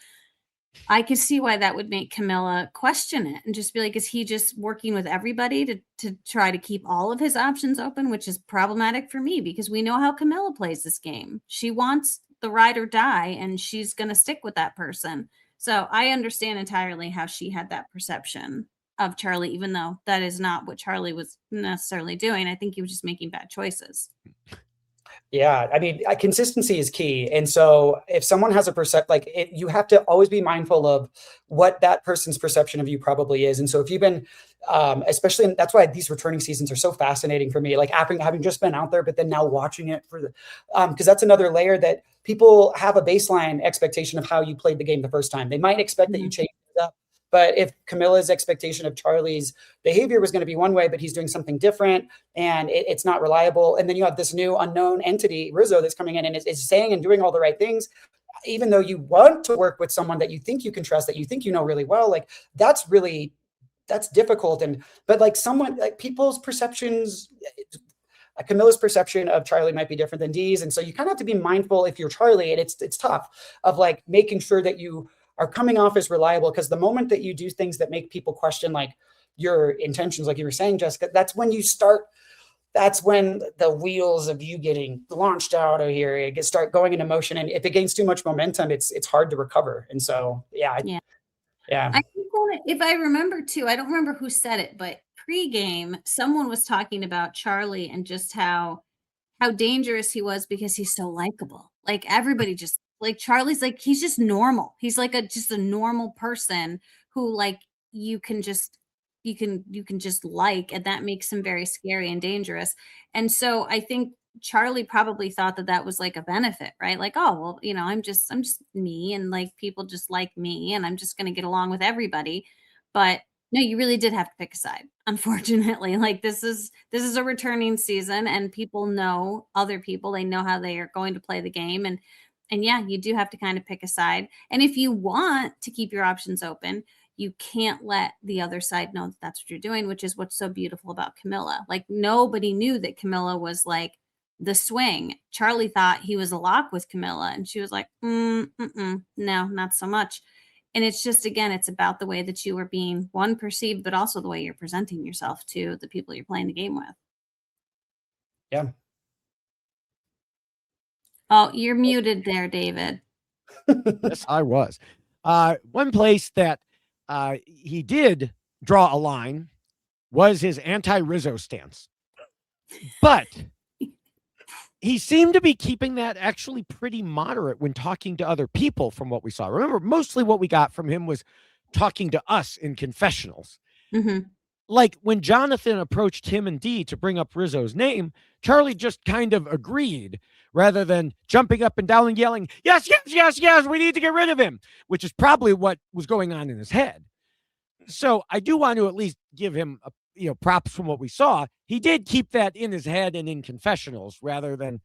I could see why that would make Kamilla question it and just be like, is he just working with everybody to try to keep all of his options open, which is problematic for me because we know how Kamilla plays this game. She wants the ride or die, and she's going to stick with that person. So I understand entirely how she had that perception of Charlie, even though that is not what Charlie was necessarily doing. I think he was just making bad choices. Yeah, I mean, consistency is key. And so if someone has a you have to always be mindful of what that person's perception of you probably is. And so if you've been, especially, that's why these returning seasons are so fascinating for me, like having just been out there, but then now watching it because that's another layer that people have a baseline expectation of how you played the game the first time. They might expect that you change it up. But if Kamilla's expectation of Charlie's behavior was going to be one way, but he's doing something different and it's not reliable. And then you have this new unknown entity, Rizo, that's coming in and is saying and doing all the right things, even though you want to work with someone that you think you can trust, that you think you know really well, like that's difficult. But like people's perceptions, Kamilla's perception of Charlie might be different than Dee's. And so you kind of have to be mindful if you're Charlie, and it's tough, of like making sure that you are coming off as reliable, because the moment that you do things that make people question like your intentions, like you were saying, Jessica, that's when the wheels of you getting launched out of here start going into motion. And if it gains too much momentum, it's hard to recover. And so, yeah. I think if I remember too, I don't remember who said it, but pre-game, someone was talking about Charlie and just how dangerous he was because he's so likable. Like everybody just like Charlie's like, he's just normal. He's like just a normal person who like you can just like, and that makes him very scary and dangerous. And so I think Charlie probably thought that was like a benefit, right? Like, oh, well, I'm just me, and like people just like me, and I'm just going to get along with everybody. But no, you really did have to pick a side, unfortunately. Like this is a returning season, and people know other people. They know how they are going to play the game, and yeah, you do have to kind of pick a side. And if you want to keep your options open, you can't let the other side know that that's what you're doing, which is what's so beautiful about Kamilla. Like nobody knew that Kamilla was like the swing. Charlie thought he was a lock with Kamilla, and she was like, no, not so much. And it's just, again, it's about the way that you are being perceived, but also the way you're presenting yourself to the people you're playing the game with. Yeah. Oh, you're muted there, David. Yes, I was. One place that he did draw a line was his anti-Rizo stance. But he seemed to be keeping that actually pretty moderate when talking to other people from what we saw. Remember, mostly what we got from him was talking to us in confessionals. Mm-hmm. Like when Jonathan approached him and Dee to bring up Rizzo's name, Charlie just kind of agreed rather than jumping up and down and yelling, yes, yes, yes, yes, we need to get rid of him, which is probably what was going on in his head. So I do want to at least give him props from what we saw. He did keep that in his head and in confessionals rather than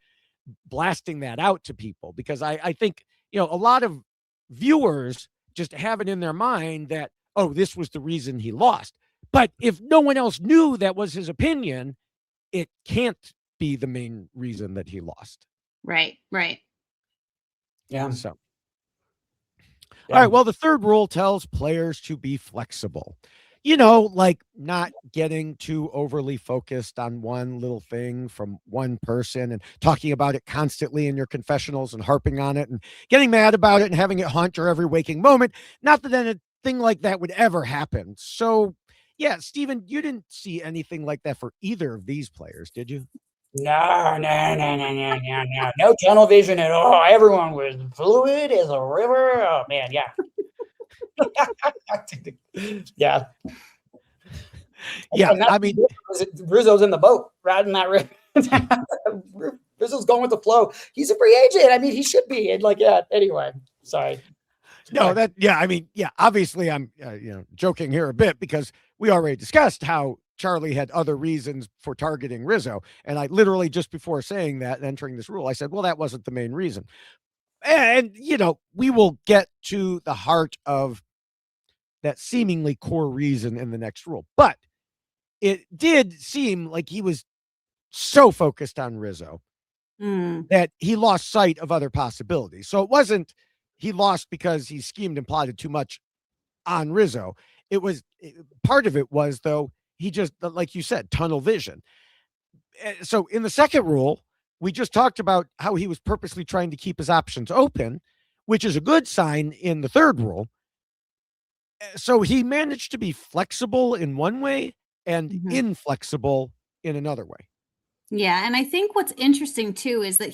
blasting that out to people, because I think, a lot of viewers just have it in their mind that, oh, this was the reason he lost. But if no one else knew that was his opinion, it can't be the main reason that he lost. Right. Yeah. So. Yeah. All right. Well, the third rule tells players to be flexible. Like not getting too overly focused on one little thing from one person and talking about it constantly in your confessionals and harping on it and getting mad about it and having it haunt your every waking moment. Not that anything like that would ever happen. So, yeah, Steven, you didn't see anything like that for either of these players, did you? No. No tunnel vision at all. Everyone was fluid as a river. Oh, man, yeah. Yeah. Yeah, I mean, Rizzo's in the boat riding that river. Rizzo's going with the flow. He's a free agent. I mean, he should be. And anyway, sorry. No, obviously I'm joking here a bit because we already discussed how Charlie had other reasons for targeting Rizo. And I literally just before saying that and entering this rule, I said, well, that wasn't the main reason. And, we will get to the heart of that seemingly core reason in the next rule. But it did seem like he was so focused on Rizo that he lost sight of other possibilities. So it wasn't he lost because he schemed and plotted too much on Rizo. Part of it was, though, he just, like you said, tunnel vision. So in the second rule, we just talked about how he was purposely trying to keep his options open, which is a good sign in the third rule. So he managed to be flexible in one way and inflexible in another way. Yeah. And I think what's interesting too is that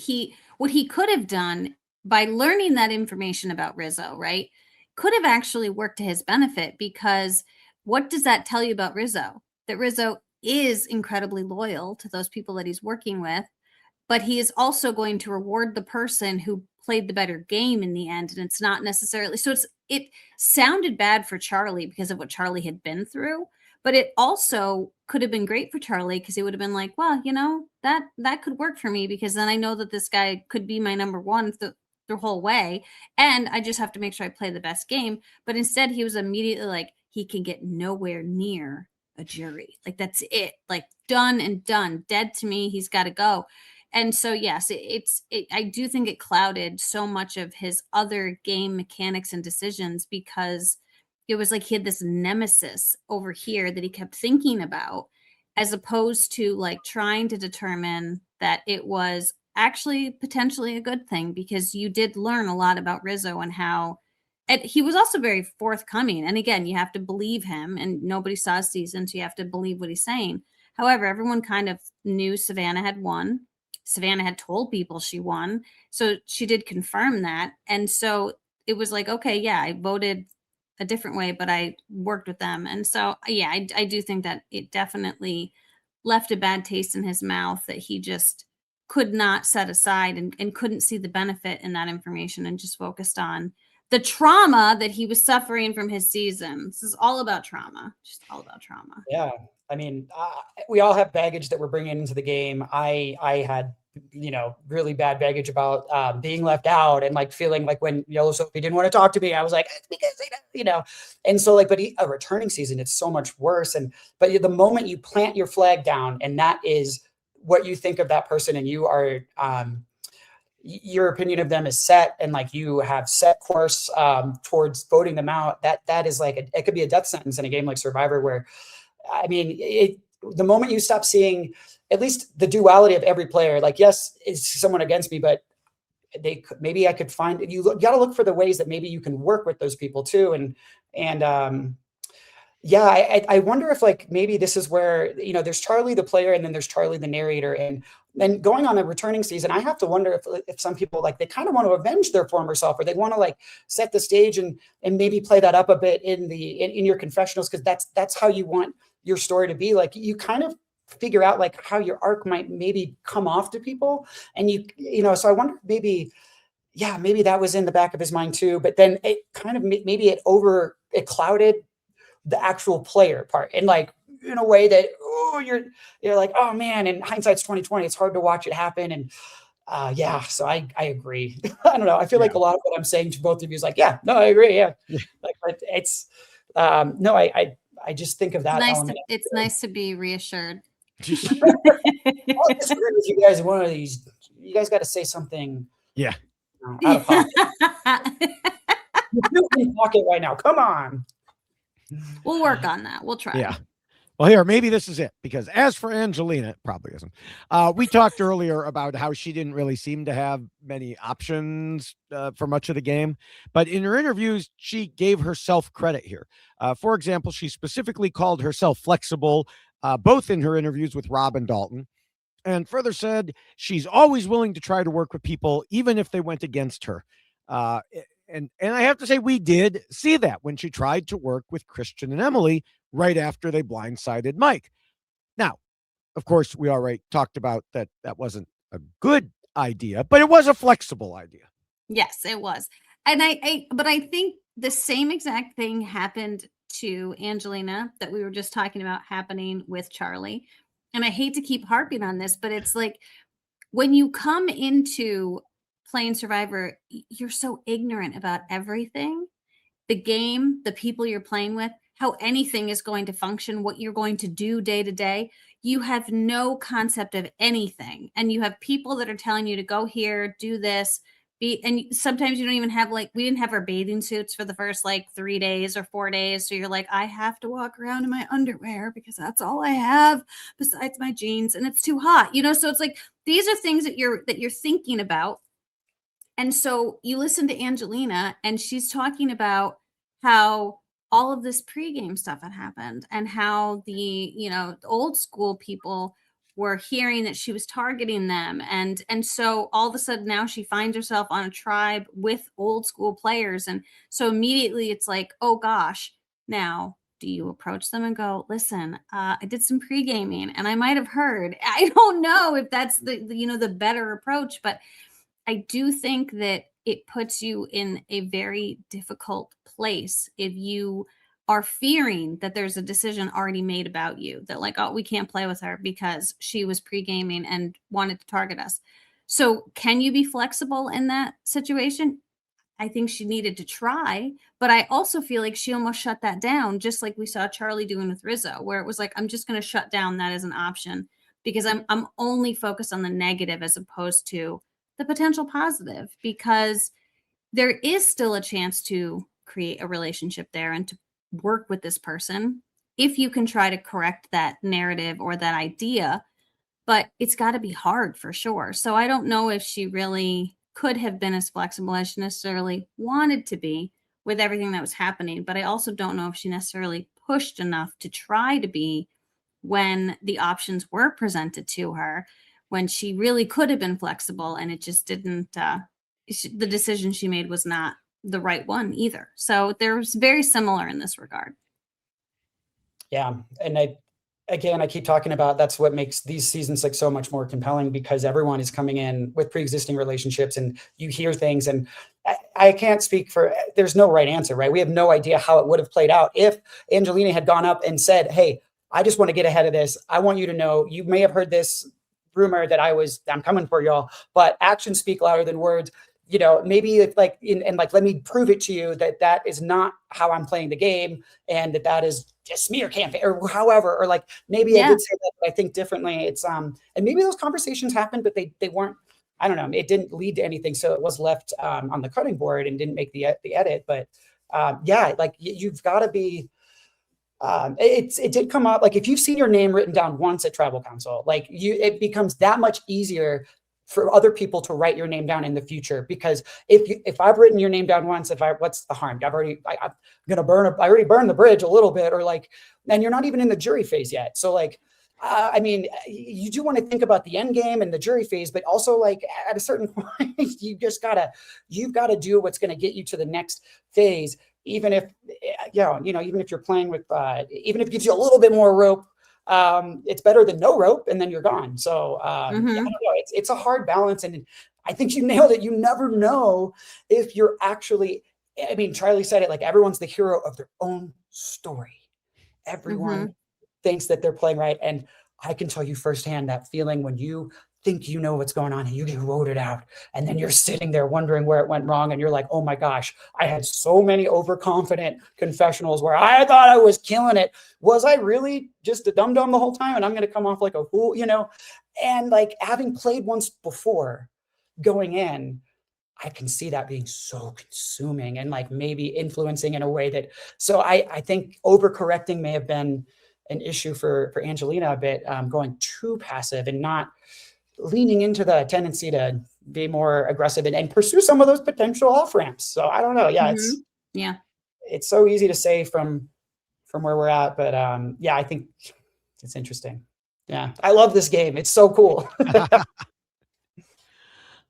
what he could have done by learning that information about Rizo, right, could have actually worked to his benefit, because what does that tell you about Rizo? That Rizo is incredibly loyal to those people that he's working with, but he is also going to reward the person who played the better game in the end. And it's not necessarily, so it sounded bad for Charlie because of what Charlie had been through, but it also could have been great for Charlie because he would have been like, well, that could work for me, because then I know that this guy could be my number one the whole way, and I just have to make sure I play the best game. But instead he was immediately like, he can get nowhere near a jury. Like, that's it. Like, done and done. Dead to me. He's got to go. And so, yes, I do think it clouded so much of his other game mechanics and decisions, because it was like he had this nemesis over here that he kept thinking about, as opposed to like trying to determine that it was actually potentially a good thing, because you did learn a lot about Rizo and how. And he was also very forthcoming. And again, you have to believe him, and nobody saw a season, so you have to believe what he's saying. However, everyone kind of knew Savannah had won. Savannah had told people she won. So she did confirm that. And so it was like, okay, yeah, I voted a different way, but I worked with them. And so, yeah, I do think that it definitely left a bad taste in his mouth, that he just could not set aside and couldn't see the benefit in that information, and just focused on the trauma that he was suffering from his season. This is all about trauma, just all about trauma. Yeah. I mean, we all have baggage that we're bringing into the game. I had, really bad baggage about being left out, and like feeling like when Yellow Sophie didn't want to talk to me, I was like, it's because, and so like, but a returning season, it's so much worse. But the moment you plant your flag down, and that is what you think of that person, and you are, your opinion of them is set, and like you have set course towards voting them out, that is like, it could be a death sentence in a game like Survivor, where, I mean, the moment you stop seeing at least the duality of every player, like, yes, it's someone against me, but maybe I could find, you got to look for the ways that maybe you can work with those people too. Yeah, I wonder if like, maybe this is where, there's Charlie, the player, and then there's Charlie, the narrator. And then going on a returning season, I have to wonder if some people, like, they kind of want to avenge their former self, or they want to like set the stage and maybe play that up a bit in your confessionals. Cause that's how you want your story to be. Like, you kind of figure out like how your arc might maybe come off to people. And so I wonder, maybe that was in the back of his mind too, but then it kind of, maybe it clouded the actual player part, and like, in a way that, you're like, oh man, and hindsight's 2020, it's hard to watch it happen. And so I agree. I don't know. I feel like a lot of what I'm saying to both of you is like, yeah, no, I agree. Yeah. Like, but it's, no, I just think of that. It's nice to be reassured. I'll disagree with you guys. One of these, you guys got to say something. Yeah. Out of pocket. You're in pocket right now. Come on. We'll work on that. We'll try. Yeah. Well, here, maybe this is it, because as for Angelina, it probably isn't. We talked earlier about how she didn't really seem to have many options for much of the game, but in her interviews, she gave herself credit here. For example, she specifically called herself flexible, both in her interviews with Rob and Dalton, and further said she's always willing to try to work with people, even if they went against her. And I have to say, we did see that when she tried to work with Christian and Emily right after they blindsided Mike. Now, of course, we already talked about that wasn't a good idea, but it was a flexible idea. Yes, it was. And but I think the same exact thing happened to Angelina that we were just talking about happening with Charlie. And I hate to keep harping on this, but it's like, when you come into playing Survivor, you're so ignorant about everything, the game, the people you're playing with, how anything is going to function, what you're going to do day to day. You have no concept of anything. And you have people that are telling you to go here, do this, and sometimes you don't even have we didn't have our bathing suits for the first 3 days or 4 days. So you're like, I have to walk around in my underwear because that's all I have besides my jeans, and it's too hot, so it's these are things that you're thinking about. And so you listen to Angelina and she's talking about how all of this pregame stuff had happened and how the old school people were hearing that she was targeting them. And so all of a sudden now she finds herself on a tribe with old school players. And so immediately it's oh gosh, now do you approach them and go, listen, I did some pre-gaming and I might have heard. I don't know if that's the better approach, but I do think that it puts you in a very difficult place if you are fearing that there's a decision already made about you, that oh, we can't play with her because she was pre-gaming and wanted to target us. So can you be flexible in that situation? I think she needed to try, but I also feel like she almost shut that down, just like we saw Charlie doing with Rizo, where it was I'm just going to shut down that as an option because I'm only focused on the negative as opposed to the potential positive, because there is still a chance to create a relationship there and to work with this person if you can try to correct that narrative or that idea, but it's got to be hard for sure. So I don't know if she really could have been as flexible as she necessarily wanted to be with everything that was happening, but I also don't know if she necessarily pushed enough to try to be when the options were presented to her, when she really could have been flexible, and it just didn't, the decision she made was not the right one either. So there's very similar in this regard. Yeah. And I keep talking about that's what makes these seasons so much more compelling, because everyone is coming in with pre-existing relationships and you hear things, and I can't speak for, there's no right answer, right? We have no idea how it would have played out if Angelina had gone up and said, hey, I just want to get ahead of this. I want you to know, you may have heard this rumor that I'm coming for y'all, but actions speak louder than words. Maybe if let me prove it to you that is not how I'm playing the game, and that is just smear campaign or however, or maybe I did say that, but I think differently. It's and maybe those conversations happened, but they weren't, I don't know, it didn't lead to anything. So it was left on the cutting board and didn't make the edit. But you've got to be, it did come up, if you've seen your name written down once at tribal council, it becomes that much easier for other people to write your name down in the future. Because if I've written your name down once, what's the harm? I'm already burned the bridge a little bit, and you're not even in the jury phase yet. So you do want to think about the end game and the jury phase, but also at a certain point, you've got to do what's going to get you to the next phase. Even if, even if you're playing with, even if it gives you a little bit more rope, it's better than no rope, and then you're gone. So I don't know, it's a hard balance, and I think you nailed it. You never know if you're actually, Charlie said it, everyone's the hero of their own story. Everyone thinks that they're playing right, and I can tell you firsthand that feeling when you think you know what's going on and you get voted out, and then you're sitting there wondering where it went wrong, and you're like, oh my gosh, I had so many overconfident confessionals where I thought I was killing it. Was I really just a dum-dum the whole time, and I'm going to come off like a fool, And having played once before going in, I can see that being so consuming and maybe influencing in a way that, so I think overcorrecting may have been an issue for Angelina a bit, going too passive and not leaning into the tendency to be more aggressive and pursue some of those potential off ramps. So I don't know. Yeah, it's so easy to say from where we're at, but I think it's interesting. Yeah, I love this game. It's so cool.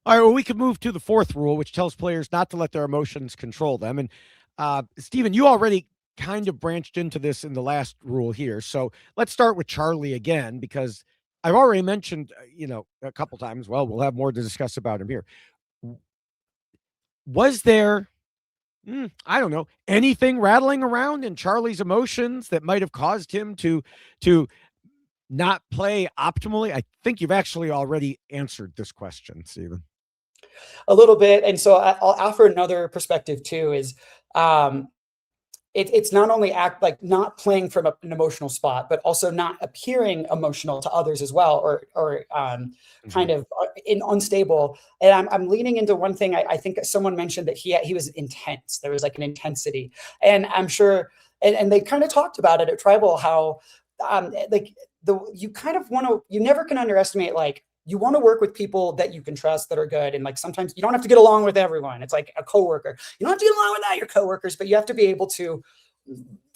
All right, well, we could move to the fourth rule, which tells players not to let their emotions control them. And Stephen, you already kind of branched into this in the last rule here. So let's start with Charlie again, because I've already mentioned, a couple times, well, we'll have more to discuss about him here. Was there, I don't know, anything rattling around in Charlie's emotions that might have caused him to not play optimally? I think you've actually already answered this question, Stephen. A little bit. And so I'll offer another perspective too, is it's not only not playing from an emotional spot, but also not appearing emotional to others as well, or kind of unstable. And I'm leaning into one thing. I think someone mentioned that he was intense. There was like an intensity, and I'm sure, and they kind of talked about it at Tribal, how you kind of want to, you never can underestimate, like, you want to work with people that you can trust, that are good. And like, sometimes you don't have to get along with everyone. It's like a coworker. You don't have to get along with all your coworkers, but you have to be able to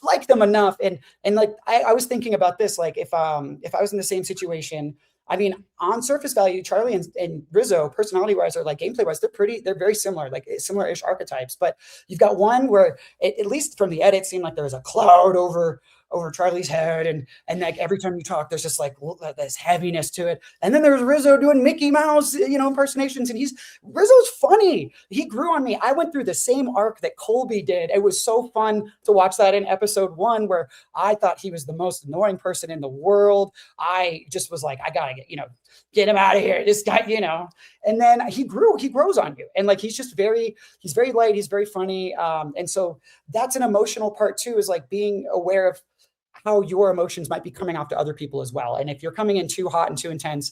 like them enough. And like, I was thinking about this, like if I was in the same situation, I mean, on surface value, Charlie and Rizo, personality wise or like gameplay wise, they're very similar, like similar-ish archetypes. But you've got one where at least from the edit, seemed like there was a cloud over Charlie's head, and like every time you talk, there's just like this heaviness to it. And then there's Rizo doing Mickey Mouse, impersonations, and Rizzo's funny. He grew on me. I went through the same arc that Colby did. It was so fun to watch that in episode 1, where I thought he was the most annoying person in the world. I just was like, I gotta get him out of here, this guy, and then he grows on you. And like, he's very light, he's very funny. And so that's an emotional part too, is like being aware of how your emotions might be coming off to other people as well. And if you're coming in too hot and too intense,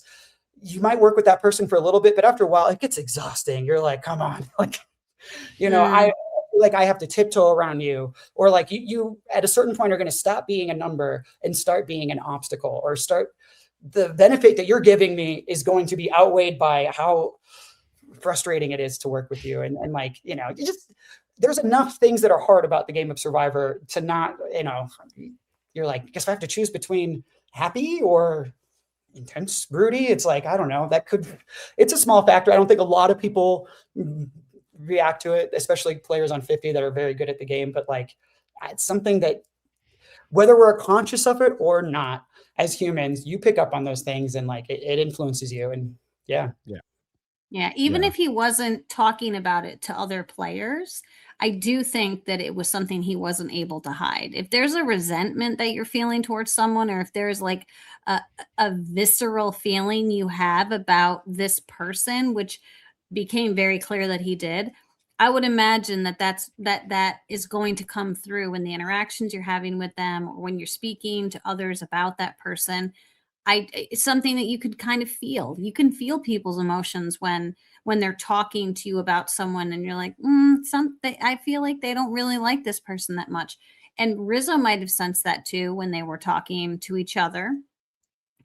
you might work with that person for a little bit, but after a while it gets exhausting. You're like, come on, like, I have to tiptoe around you, or like you at a certain point are going to stop being a number and start being an obstacle, or the benefit that you're giving me is going to be outweighed by how frustrating it is to work with you. And like, there's enough things that are hard about the game of Survivor to not, you're like, I guess if I have to choose between happy or intense broody, it's like, I don't know, it's a small factor. I don't think a lot of people react to it, especially players on 50 that are very good at the game. But like, it's something that, whether we're conscious of it or not, as humans, you pick up on those things, and like it influences you. And yeah. Even if he wasn't talking about it to other players, I do think that it was something he wasn't able to hide. If there's a resentment that you're feeling towards someone, or if there's like a visceral feeling you have about this person, which became very clear that he did, I would imagine that is going to come through in the interactions you're having with them, or when you're speaking to others about that person. It's something that you could kind of feel. You can feel people's emotions when they're talking to you about someone, and you're like, I feel like they don't really like this person that much. And Rizo might have sensed that too when they were talking to each other.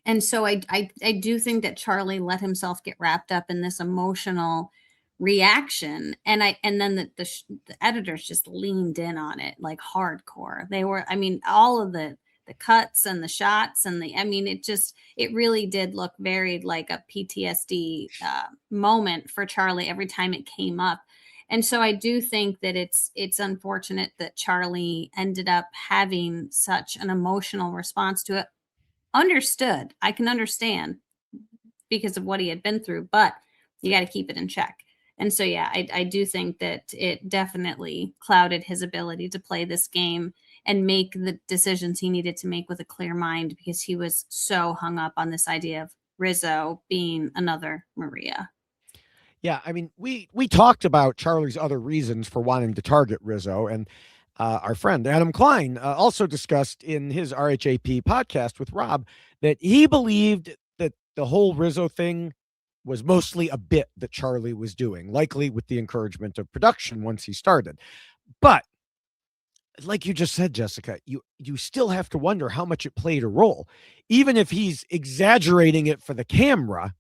And so I do think that Charlie let himself get wrapped up in this emotional reaction, and then the editors just leaned in on it like hardcore. They were, all of the cuts and the shots and it really did look very like a PTSD moment for Charlie every time it came up. And so I do think that it's unfortunate that Charlie ended up having such an emotional response to it. Understood. I can understand because of what he had been through, but you got to keep it in check. And so, yeah, I do think that it definitely clouded his ability to play this game and make the decisions he needed to make with a clear mind, because he was so hung up on this idea of Rizo being another Maria. Yeah, we talked about Charlie's other reasons for wanting to target Rizo, and our friend Adam Klein also discussed in his RHAP podcast with Rob that he believed that the whole Rizo thing was mostly a bit that Charlie was doing, likely with the encouragement of production once he started. But like you just said, Jessica, you still have to wonder how much it played a role. Even if he's exaggerating it for the camera,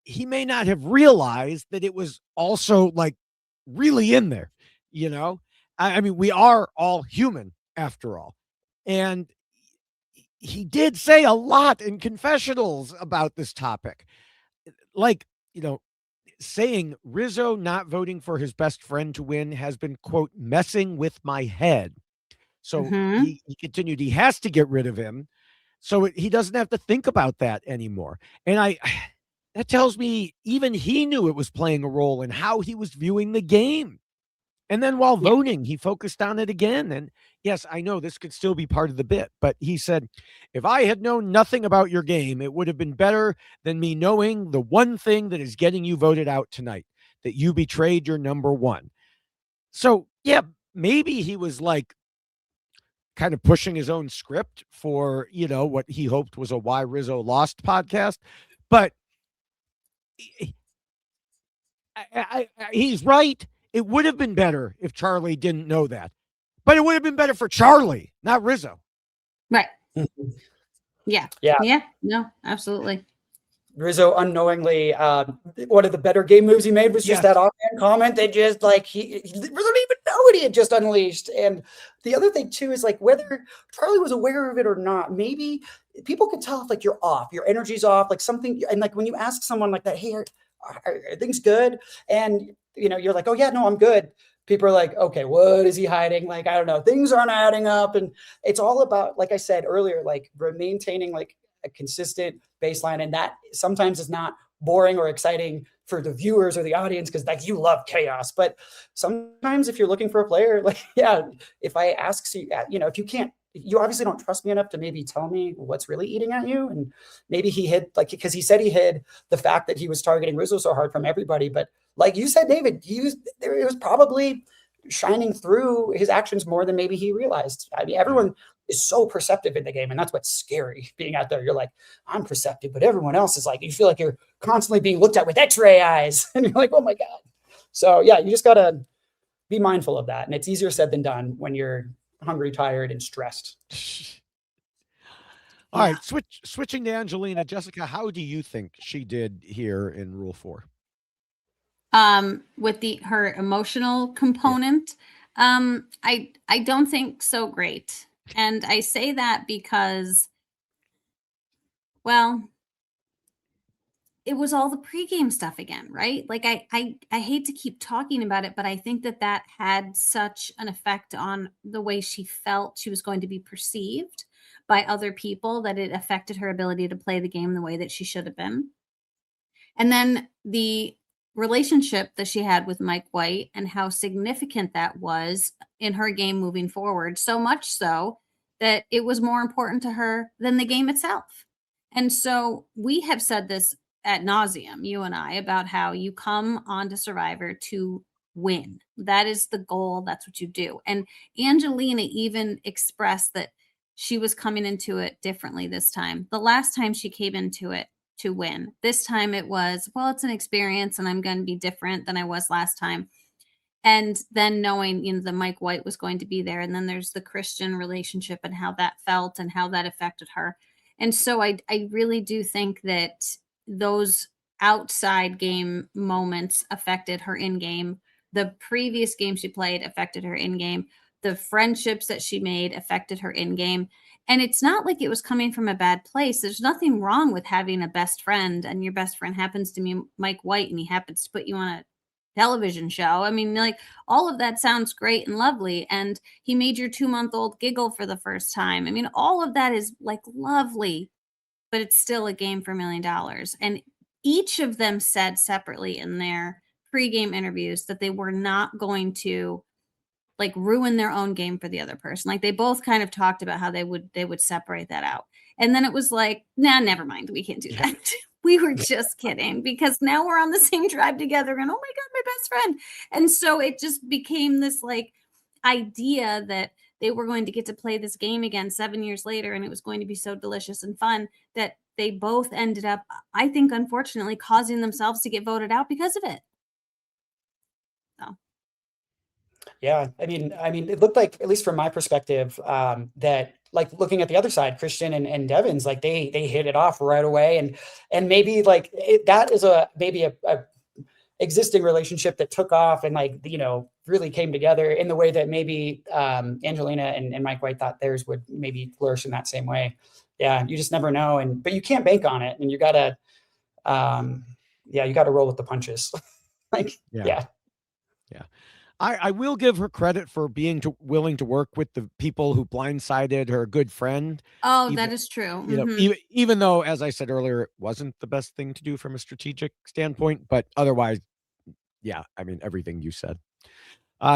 he may not have realized that it was also like really in there, we are all human after all. And he did say a lot in confessionals about this topic. Like, saying Rizo not voting for his best friend to win has been, quote, messing with my head. So he continued, he has to get rid of him so he doesn't have to think about that anymore. And that tells me even he knew it was playing a role in how he was viewing the game. And then while voting, he focused on it again. And yes, I know this could still be part of the bit, but he said, if I had known nothing about your game, it would have been better than me knowing the one thing that is getting you voted out tonight, that you betrayed your number one. So yeah, maybe he was like kind of pushing his own script for, what he hoped was a Why Rizzo Lost podcast. But he's right. It would have been better if Charlie didn't know that. But it would have been better for Charlie, not Rizzo. Right. Yeah. No, absolutely. Rizzo unknowingly, one of the better game moves he made was just that offhand comment that just like he Rizzo didn't even know what he had just unleashed. And the other thing too is like whether Charlie was aware of it or not, maybe people could tell if like you're off, your energy's off, like something. And like when you ask someone like that, hey, are things good? And you're like, oh yeah, no, I'm good. People are like, okay, what is he hiding? Like, I don't know, things aren't adding up. And it's all about, like I said earlier, like maintaining like a consistent baseline. And that sometimes is not boring or exciting for the viewers or the audience because like you love chaos. But sometimes if you're looking for a player, like, if I ask you, if you can't, you obviously don't trust me enough to maybe tell me what's really eating at you. And maybe he hid, like, because he said he hid the fact that he was targeting Rizzo so hard from everybody. But like you said, David, it was probably shining through his actions more than maybe he realized. I mean, everyone is so perceptive in the game, and that's what's scary being out there. You're like, I'm perceptive, but everyone else is like, you feel like you're constantly being looked at with x-ray eyes. And you're like, oh my God. So yeah, you just got to be mindful of that. And it's easier said than done when you're hungry, tired, and stressed. All right, switching to Angelina. Jessica, how do you think she did here in Rule 4? With her emotional component, I don't think so great. And I say that because, well, it was all the pregame stuff again, right? Like I hate to keep talking about it, but I think that had such an effect on the way she felt she was going to be perceived by other people that it affected her ability to play the game the way that she should have been. And then the relationship that she had with Mike White and how significant that was in her game moving forward, so much so that it was more important to her than the game itself. And so we have said this ad nauseum, you and I, about how you come onto Survivor to win. That is the goal. That's what you do. And Angelina even expressed that she was coming into it differently this time. The last time she came into it to win. This time it was, well, it's an experience and I'm going to be different than I was last time. And then knowing, the Mike White was going to be there. And then there's the Christian relationship and how that felt and how that affected her. And so I really do think that those outside game moments affected her in game. The previous game she played affected her in game. The friendships that she made affected her in game. And it's not like it was coming from a bad place. There's nothing wrong with having a best friend and your best friend happens to be Mike White and he happens to put you on a television show. I mean, like all of that sounds great and lovely. And he made your 2-month-old giggle for the first time. I mean, all of that is like lovely, but it's still a game for $1 million. And each of them said separately in their pregame interviews that they were not going to like ruin their own game for the other person. Like they both kind of talked about how they would separate that out. And then it was like, nah, never mind. We can't do that. We were just kidding because now we're on the same tribe together and oh my God, my best friend. And so it just became this like idea that they were going to get to play this game again 7 years later. And it was going to be so delicious and fun that they both ended up, I think, unfortunately causing themselves to get voted out because of it. So. Yeah. I mean, it looked like, at least from my perspective, that like looking at the other side, Christian and Devins, like they hit it off right away. And maybe like that is maybe a existing relationship that took off and like, really came together in the way that maybe Angelina and Mike White thought theirs would maybe flourish in that same way. Yeah. You just never know. But you can't bank on it. And you gotta, you gotta roll with the punches. Yeah. I will give her credit for being willing to work with the people who blindsided her good friend. Oh, that is true. Even though, as I said earlier, it wasn't the best thing to do from a strategic standpoint, but otherwise, yeah, I mean, everything you said.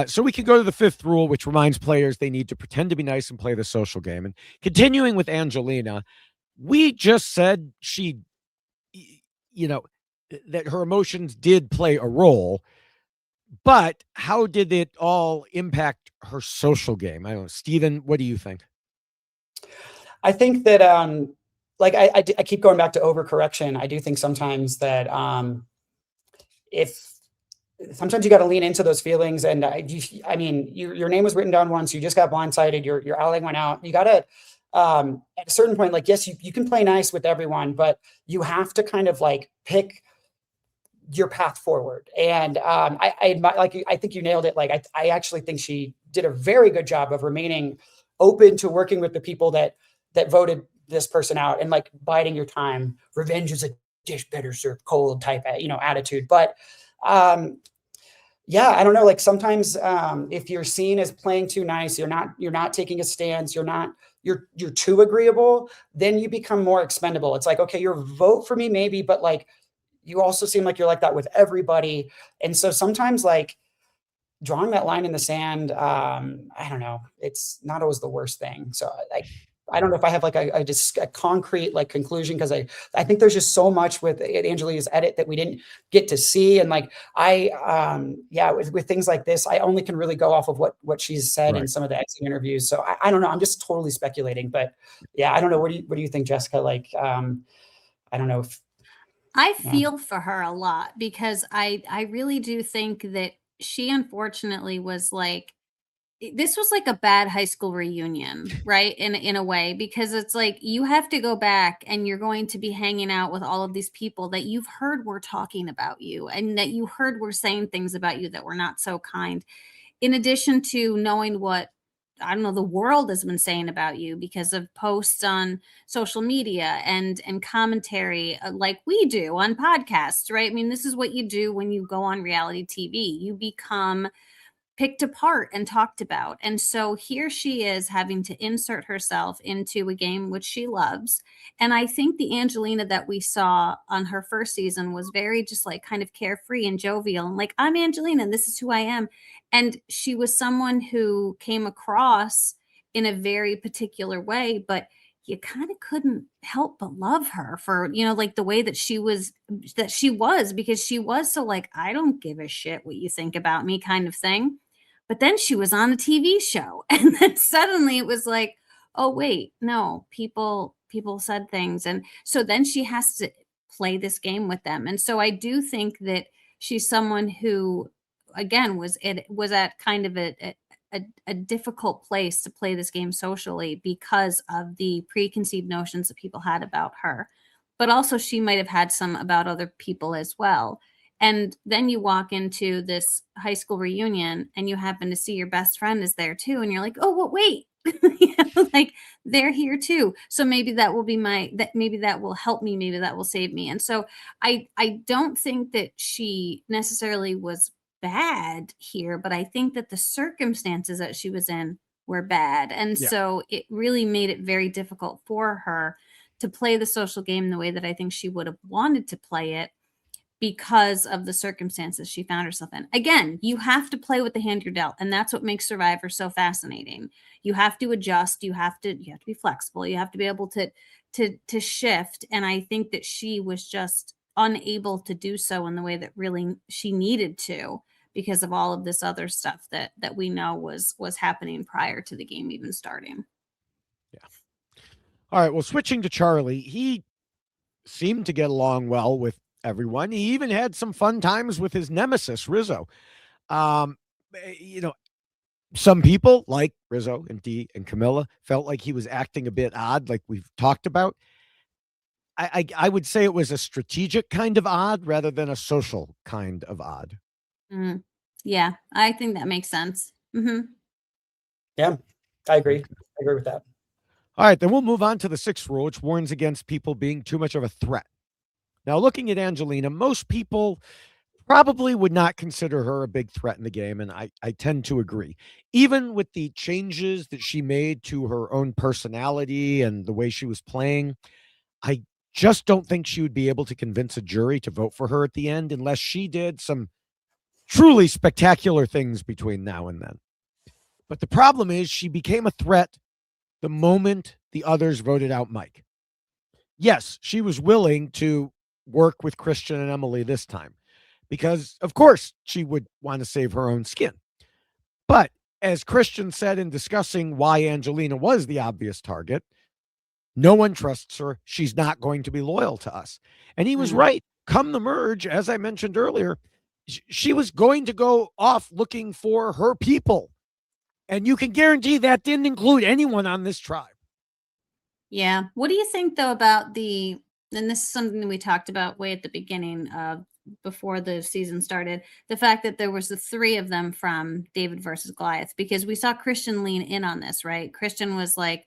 So we can go to the fifth rule, which reminds players they need to pretend to be nice and play the social game. And continuing with Angelina, we just said she, that her emotions did play a role. But how did it all impact her social game? I don't know. Steven, what do you think? I think that, like I keep going back to overcorrection. I do think sometimes that if sometimes you got to lean into those feelings, and I mean, your name was written down once. You just got blindsided. Your ally went out. You got to at a certain point, like, yes, you can play nice with everyone, but you have to kind of like pick your path forward. And I think you nailed it. Like I actually think she did a very good job of remaining open to working with the people that voted this person out, and like biding your time. Revenge is a dish better served cold type, attitude. But yeah, I don't know. Like sometimes if you're seen as playing too nice, you're not taking a stance, you're too agreeable, then you become more expendable. It's like, okay, your vote for me maybe, but like you also seem like you're like that with everybody. And so sometimes like drawing that line in the sand, I don't know, it's not always the worst thing. So I don't know if I have like a concrete like conclusion, because I think there's just so much with Angelina's edit that we didn't get to see. And like with things like this, I only can really go off of what she's said in some of the exit interviews. So I don't know. I'm just totally speculating, but yeah, I don't know. What do you think, Jessica? Like I don't know if I feel for her a lot, because I really do think that she unfortunately was like, this was like a bad high school reunion, right? In a way, because it's like you have to go back and you're going to be hanging out with all of these people that you've heard were talking about you, and that you heard were saying things about you that were not so kind. In addition to knowing what, I don't know, the world has been saying about you because of posts on social media and commentary like we do on podcasts, right? I mean, this is what you do when you go on reality TV. You become picked apart and talked about. And so here she is having to insert herself into a game which she loves. And I think the Angelina that we saw on her first season was very just like kind of carefree and jovial and like, I'm Angelina and this is who I am. And she was someone who came across in a very particular way, but you kind of couldn't help but love her for, like the way that she was, because she was so like, I don't give a shit what you think about me kind of thing. But then she was on a TV show, and then suddenly it was like, oh wait, no, people said things, and so then she has to play this game with them. And so I do think that she's someone who, again, was at kind of a difficult place to play this game socially because of the preconceived notions that people had about her, but also she might have had some about other people as well. And then you walk into this high school reunion and you happen to see your best friend is there too. And you're like, oh, well, wait, like they're here too. So maybe that will be maybe that will help me. Maybe that will save me. And so I don't think that she necessarily was bad here, but I think that the circumstances that she was in were bad. And so it really made it very difficult for her to play the social game the way that I think she would have wanted to play it, because of the circumstances she found herself in. Again, you have to play with the hand you're dealt, and that's what makes Survivor so fascinating. You have to adjust, you have to be flexible, you have to be able to shift, and I think that she was just unable to do so in the way that really she needed to, because of all of this other stuff that we know was happening prior to the game even starting. Yeah. All right, well, switching to Charlie, he seemed to get along well with everyone. He even had some fun times with his nemesis, Rizo. Some people like Rizo and Dee and Kamilla felt like he was acting a bit odd, like we've talked about. I would say it was a strategic kind of odd rather than a social kind of odd. Yeah, I think that makes sense. Yeah, I agree. I agree with that. All right, then we'll move on to the 6th rule, which warns against people being too much of a threat. Now, looking at Angelina, most people probably would not consider her a big threat in the game, and I tend to agree. Even with the changes that she made to her own personality and the way she was playing, I just don't think she would be able to convince a jury to vote for her at the end unless she did some truly spectacular things between now and then. But the problem is she became a threat the moment the others voted out Mike. Yes, she was willing to work with Christian and Emily this time, because, of course, she would want to save her own skin. But as Christian said in discussing why Angelina was the obvious target, no one trusts her. She's not going to be loyal to us. And he was right. Come the merge, as I mentioned earlier, she was going to go off looking for her people. And you can guarantee that didn't include anyone on this tribe. Yeah. What do you think, though, about and this is something that we talked about way at the beginning before the season started, the fact that there was the 3 of them from David versus Goliath, because we saw Christian lean in on this, right? Christian was like,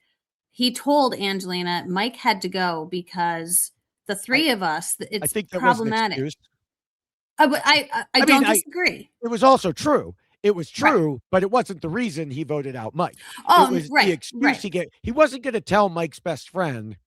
he told Angelina Mike had to go because the 3 of us, it's I think that problematic. was an excuse. I don't disagree. It was also true. It was true, but it wasn't the reason he voted out Mike. Oh, it was right, the excuse he gave. He wasn't going to tell Mike's best friend.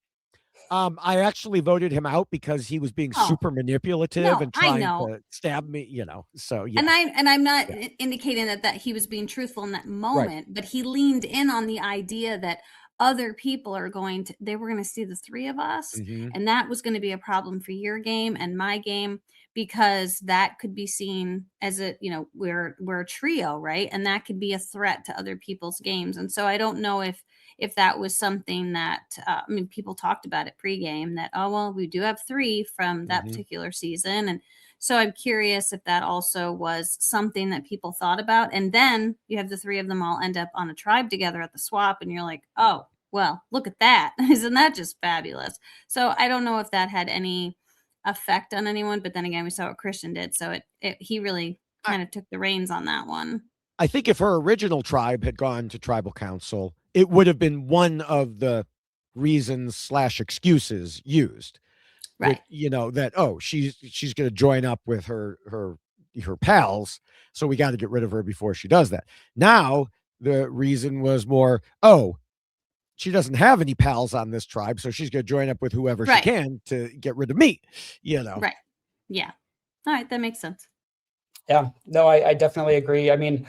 I actually voted him out because he was being super manipulative and trying to stab me, So yeah. And I'm not indicating that he was being truthful in that moment, but he leaned in on the idea that other people they were going to see the 3 of us, and that was going to be a problem for your game and my game, because that could be seen as we're a trio, right? And that could be a threat to other people's games. And so I don't know if that was something that people talked about it pregame, that we do have 3 from that particular season, and so I'm curious if that also was something that people thought about. And then you have the 3 of them all end up on a tribe together at the swap, and you're like, oh, well, look at that. Isn't that just fabulous? So I don't know if that had any effect on anyone, but then again, we saw what Christian did. So he really kind of took the reins on that one. I think if her original tribe had gone to tribal council, it would have been one of the reasons/excuses used. Right. That, she's going to join up with her pals, so we got to get rid of her before she does that. Now, the reason was more, she doesn't have any pals on this tribe, so she's going to join up with whoever she can to get rid of me, Right. Yeah. All right. That makes sense. Yeah. No, I definitely agree. I mean,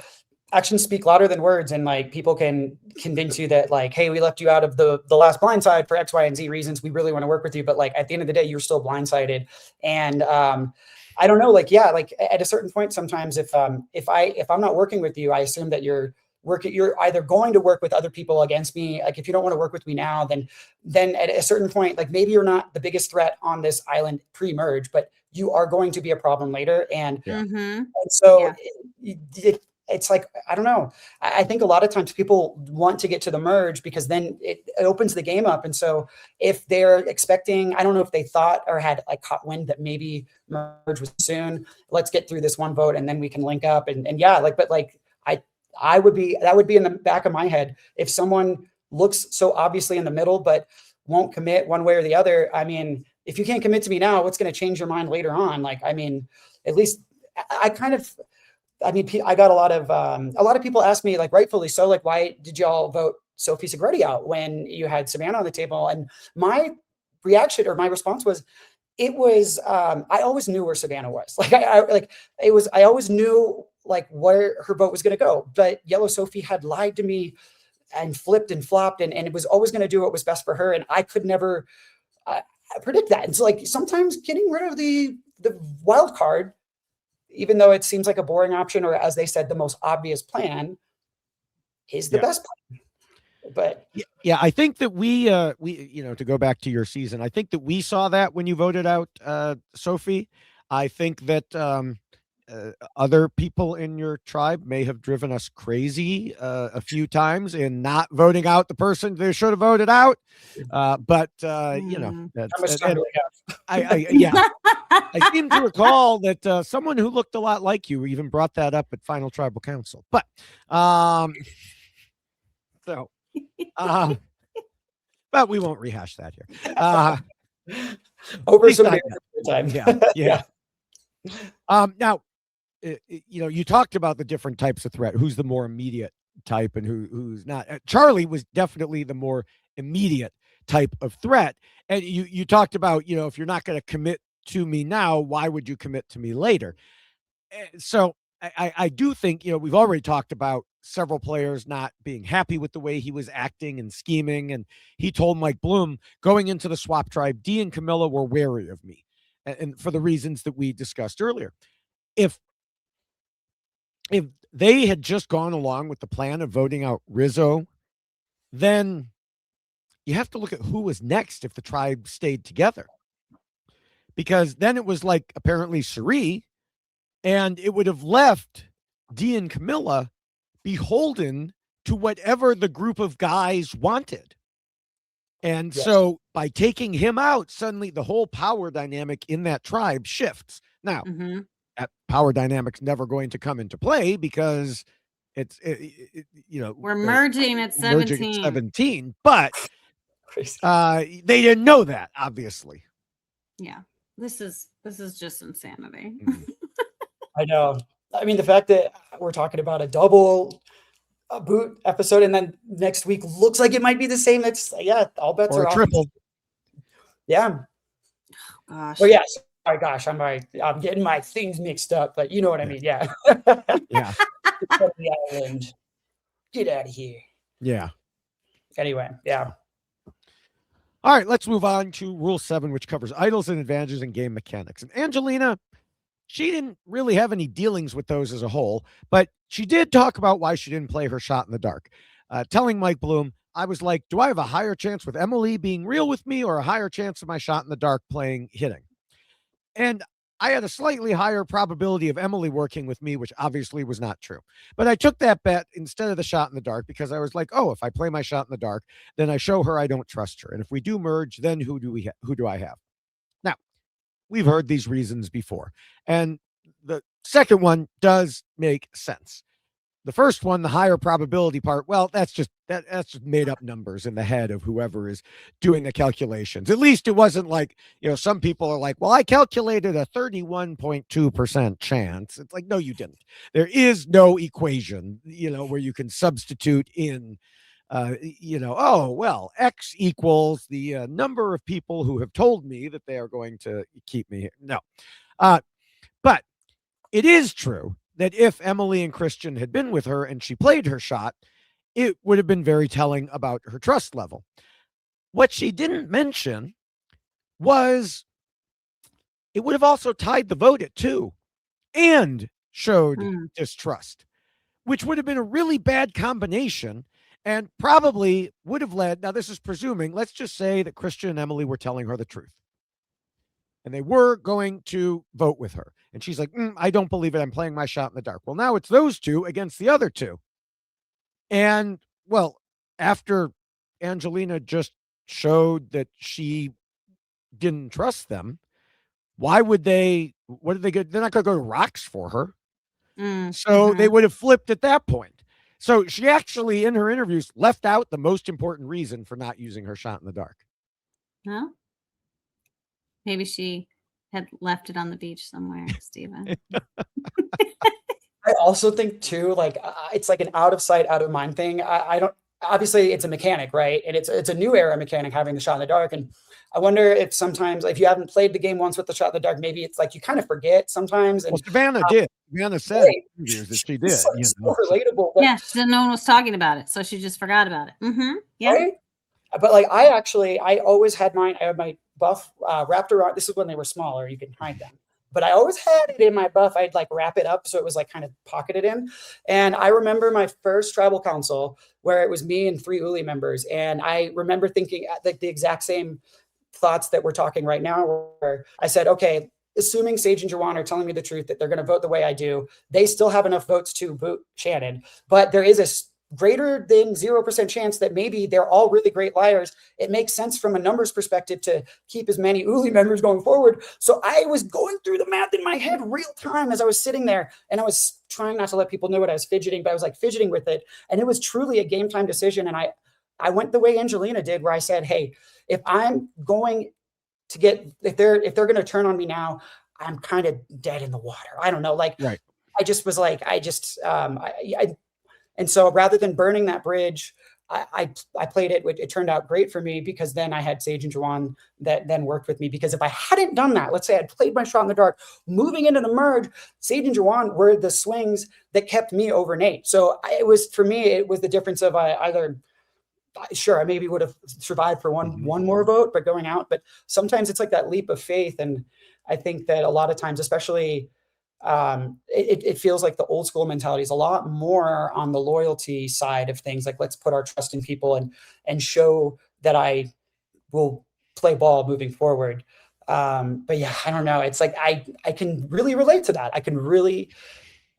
actions speak louder than words, and like people can convince you that like, hey, we left you out of the last blindside for X, Y, and Z reasons. We really want to work with you, but like at the end of the day, you're still blindsided. And I don't know, like at a certain point, sometimes if I'm not working with you, I assume that you're either going to work with other people against me. Like if you don't want to work with me now, then at a certain point, like maybe you're not the biggest threat on this island pre-merge, but you are going to be a problem later. And, and so it's like, I don't know. I think a lot of times people want to get to the merge because then it opens the game up. And so if they're expecting, I don't know if they thought or had like caught wind that maybe merge was soon, let's get through this one vote and then we can link up. That would be in the back of my head. If someone looks so obviously in the middle, but won't commit one way or the other. I mean, if you can't commit to me now, what's going to change your mind later on? Like, I mean, at least I got a lot of people ask me, like, rightfully so, like, why did y'all vote Sophie Segretti out when you had Savannah on the table? And my reaction or my response was, it was, I always knew where Savannah was. Like, I always knew like where her vote was going to go, but Yellow Sophie had lied to me and flipped and flopped, and it was always going to do what was best for her. And I could never predict that. And so like sometimes getting rid of the wild card, even though it seems like a boring option, or as they said, the most obvious plan, is the best plan. But I think that we to go back to your season, I think that we saw that when you voted out Sophie. I think that other people in your tribe may have driven us crazy a few times in not voting out the person they should have voted out. But I seem to recall that someone who looked a lot like you even brought that up at Final Tribal Council. But but we won't rehash that here. Over some time. Yeah. Now, you talked about the different types of threat. Who's the more immediate type and who's not? Charlie was definitely the more immediate type of threat. And you talked about, if you're not going to commit to me now, why would you commit to me later? So I do think, we've already talked about several players not being happy with the way he was acting and scheming. And he told Mike Bloom, going into the swap tribe, Dee and Kamilla were wary of me. And for the reasons that we discussed earlier. if they had just gone along with the plan of voting out Rizo, then you have to look at who was next if the tribe stayed together. Because then it was like apparently Cherie, and it would have left Dee and Kamilla beholden to whatever the group of guys wanted. And so by taking him out, suddenly the whole power dynamic in that tribe shifts. Now, that power dynamic's never going to come into play because we're merging at 17. But they didn't know that, obviously. Yeah, this is just insanity. I know. I mean, the fact that we're talking about a double boot episode, and then next week looks like it might be the same. That's all bets are off. Triple. Yeah. Oh, gosh. Well, yeah. Sorry, gosh, I'm getting my things mixed up, but you know what I mean. Yeah. Yeah. The island. Get out of here. Yeah. Anyway, yeah. All right, let's move on to Rule 7, which covers idols and advantages in game mechanics. And Angelina, she didn't really have any dealings with those as a whole, but she did talk about why she didn't play her shot in the dark. Telling Mike Bloom, I was like, do I have a higher chance with Emily being real with me or a higher chance of my shot in the dark hitting? And I had a slightly higher probability of Emily working with me, which obviously was not true. But I took that bet instead of the shot in the dark because I was like, oh, if I play my shot in the dark, then I show her I don't trust her. And if we do merge, then who do I have? Now, we've heard these reasons before. And the second one does make sense. The first one, the higher probability part, well, that's just made up numbers in the head of whoever is doing the calculations. At least it wasn't like, some people are like, well, I calculated a 31.2% chance. It's like, no, you didn't. There is no equation, where you can substitute in, X equals the number of people who have told me that they are going to keep me here. No. But it is true that if Emily and Christian had been with her and she played her shot, it would have been very telling about her trust level. What she didn't mention was it would have also tied the vote at 2 and showed distrust, which would have been a really bad combination and probably would have led, now this is presuming, let's just say that Christian and Emily were telling her the truth. And they were going to vote with her. And she's like, I don't believe it. I'm playing my shot in the dark. Well, now it's those two against the other two. And, well, after Angelina just showed that she didn't trust them, what did they get? They're not going to go to rocks for her. So they would have flipped at that point. So she actually, in her interviews, left out the most important reason for not using her shot in the dark. No? Maybe she had left it on the beach somewhere, Stephen. I also think too, it's like an out of sight, out of mind thing. I don't, obviously it's a mechanic, right? And it's a new era mechanic having the shot in the dark. And I wonder if sometimes, if you haven't played the game once with the shot in the dark, maybe it's like you kind of forget sometimes. And Savannah did. Savannah said that she did. So relatable. But, she didn't know one was talking about it, so she just forgot about it. Yeah. Right? But I always had mine. I had my buff wrapped around. This is when they were smaller. You can hide them. But I always had it in my buff. I'd wrap it up so it was kind of pocketed in. And I remember my first tribal council where it was me and 3 Uli members. And I remember thinking the exact same thoughts that we're talking right now, where I said, okay, assuming Sage and Jawan are telling me the truth, that they're going to vote the way I do, they still have enough votes to boot Shannon. But there is a greater than 0% chance that maybe they're all really great liars. It makes sense from a numbers perspective to keep as many Uli members going forward. So I was going through the math in my head real time as I was sitting there, and I was trying not to let people know what I was fidgeting, but I was fidgeting with it. And it was truly a game time decision. And I went the way Angelina did, where I said, hey, if I'm going to if they're going to turn on me now, I'm kind of dead in the water. I don't know. Right. I just was and so rather than burning that bridge, I played it. It turned out great for me because then I had Sage and Jawan that then worked with me. Because if I hadn't done that, let's say I'd played my shot in the dark, moving into the merge, Sage and Jawan were the swings that kept me over Nate. So it was the difference of either, sure, I maybe would have survived for one more vote, but going out. But sometimes it's like that leap of faith. And I think that a lot of times, especially it feels like the old school mentality is a lot more on the loyalty side of things. Like, let's put our trust in people and show that I will play ball moving forward. But yeah, I don't know. It's like, I can really relate to that. I can really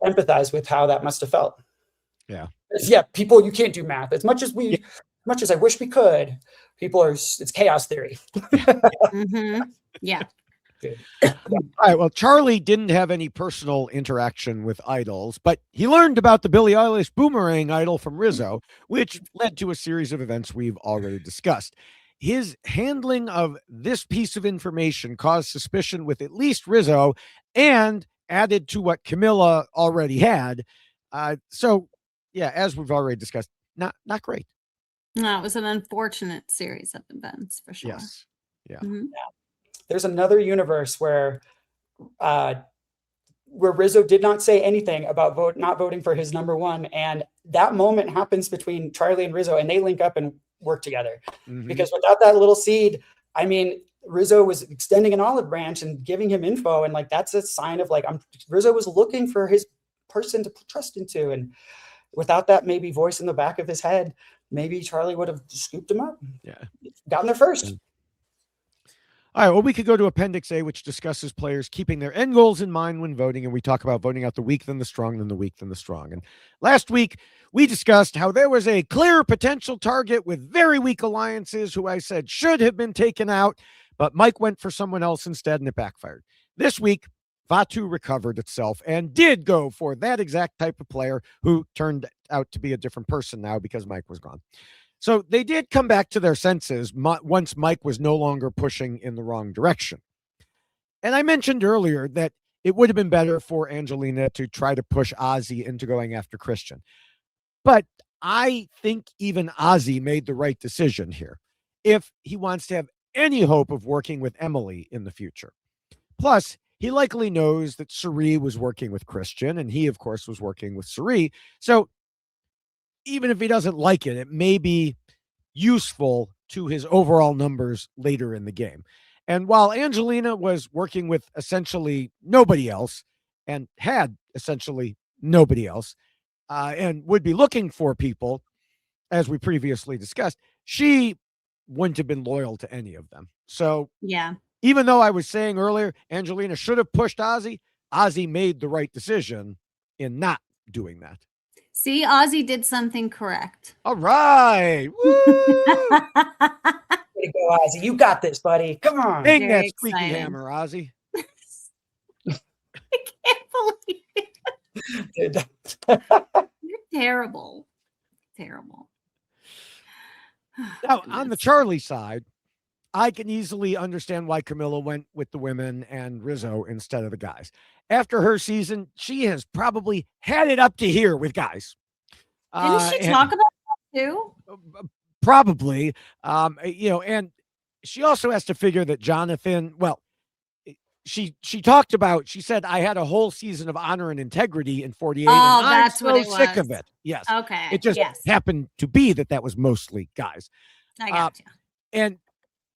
empathize with how that must've felt. Yeah. Yeah. People, you can't do math as much as I wish we could. It's chaos theory. Yeah. All right. Well, Charlie didn't have any personal interaction with idols, but he learned about the Billie Eilish boomerang idol from Rizo, which led to a series of events we've already discussed. His handling of this piece of information caused suspicion with at least Rizo and added to what Kamilla already had. So, yeah, as we've already discussed, not great. No, it was an unfortunate series of events for sure. Yes. Yeah. There's another universe where Rizo did not say anything about not voting for his number one, and that moment happens between Charlie and Rizo, and they link up and work together. Because without that little seed, I mean, Rizo was extending an olive branch and giving him info, and like that's a sign of like Rizo was looking for his person to put trust into, and without that maybe voice in the back of his head, maybe Charlie would have scooped him up. Yeah, gotten there first. All right, well, we could go to Appendix A, which discusses players keeping their end goals in mind when voting, and we talk about voting out the weak, then the strong, then the weak, then the strong. And last week, we discussed how there was a clear potential target with very weak alliances who I said should have been taken out, but Mike went for someone else instead, and it backfired. This week, Vatu recovered itself and did go for that exact type of player who turned out to be a different person now because Mike was gone. So they did come back to their senses once Mike was no longer pushing in the wrong direction. And I mentioned earlier that it would have been better for Angelina to try to push Ozzy into going after Christian. But I think even Ozzy made the right decision here if he wants to have any hope of working with Emily in the future. Plus, he likely knows that Suri was working with Christian, and he, of course, was working with Suri. So even if he doesn't like it, it may be useful to his overall numbers later in the game. And while Angelina was working with essentially nobody else and had essentially nobody else and would be looking for people, as we previously discussed, she wouldn't have been loyal to any of them. So yeah, even though I was saying earlier, Angelina should have pushed Ozzy, Ozzy made the right decision in not doing that. See, Ozzy did something correct. All right. Woo! Way to go, Ozzy. You got this, buddy. Come on. Bang that squeaky hammer, Ozzy. I can't believe it. You're terrible. Terrible. Now, on the Charlie side, I can easily understand why Kamilla went with the women and Rizo instead of the guys. After her season, she has probably had it up to here with guys. Didn't she talk about that too? Probably. And she also has to figure that Jonathan, well, she talked about, she said, I had a whole season of honor and integrity in 48. Oh, and that's I'm what it so sick was. of it. Yes. Okay. It just happened to be that was mostly guys. I got you.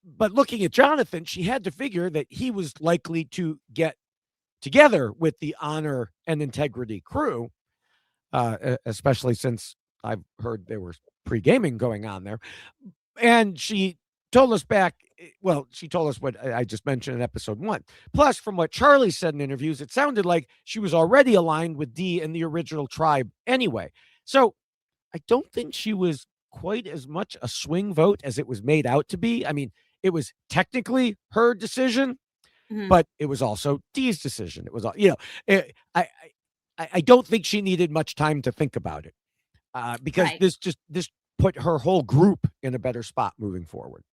But looking at Jonathan, she had to figure that he was likely to get together with the honor and integrity crew, especially since I've heard there was pre-gaming going on there. And she told us she told us what I just mentioned in episode 1. Plus, from what Charlie said in interviews, it sounded like she was already aligned with Dee and the original tribe anyway. So I don't think she was quite as much a swing vote as it was made out to be. I mean, it was technically her decision, but it was also Dee's decision. It was, I don't think she needed much time to think about it because this put her whole group in a better spot moving forward.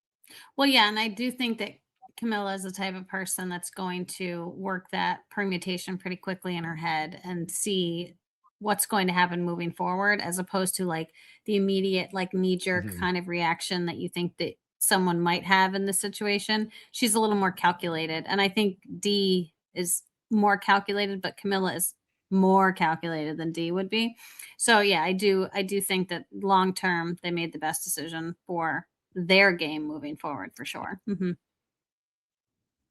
Well, yeah, and I do think that Kamilla is the type of person that's going to work that permutation pretty quickly in her head and see what's going to happen moving forward, as opposed to like the immediate, like knee-jerk kind of reaction that you think that someone might have in this situation. She's a little more calculated. And I think Dee is more calculated, but Kamilla is more calculated than Dee would be. So yeah, I do think that long term they made the best decision for their game moving forward for sure.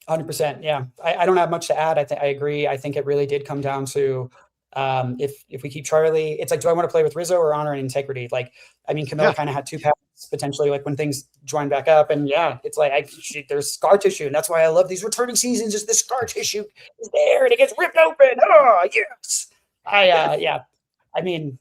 100%. Yeah. I don't have much to add. I agree. I think it really did come down to, if we keep Charlie, it's like, do I want to play with Rizo or honor and integrity? Like, I mean, Kamilla kind of had two paths potentially, like when things join back up, and yeah, it's like, there's scar tissue. And that's why I love these returning seasons. Just the scar tissue is there and it gets ripped open. Oh yes. Yeah. I mean,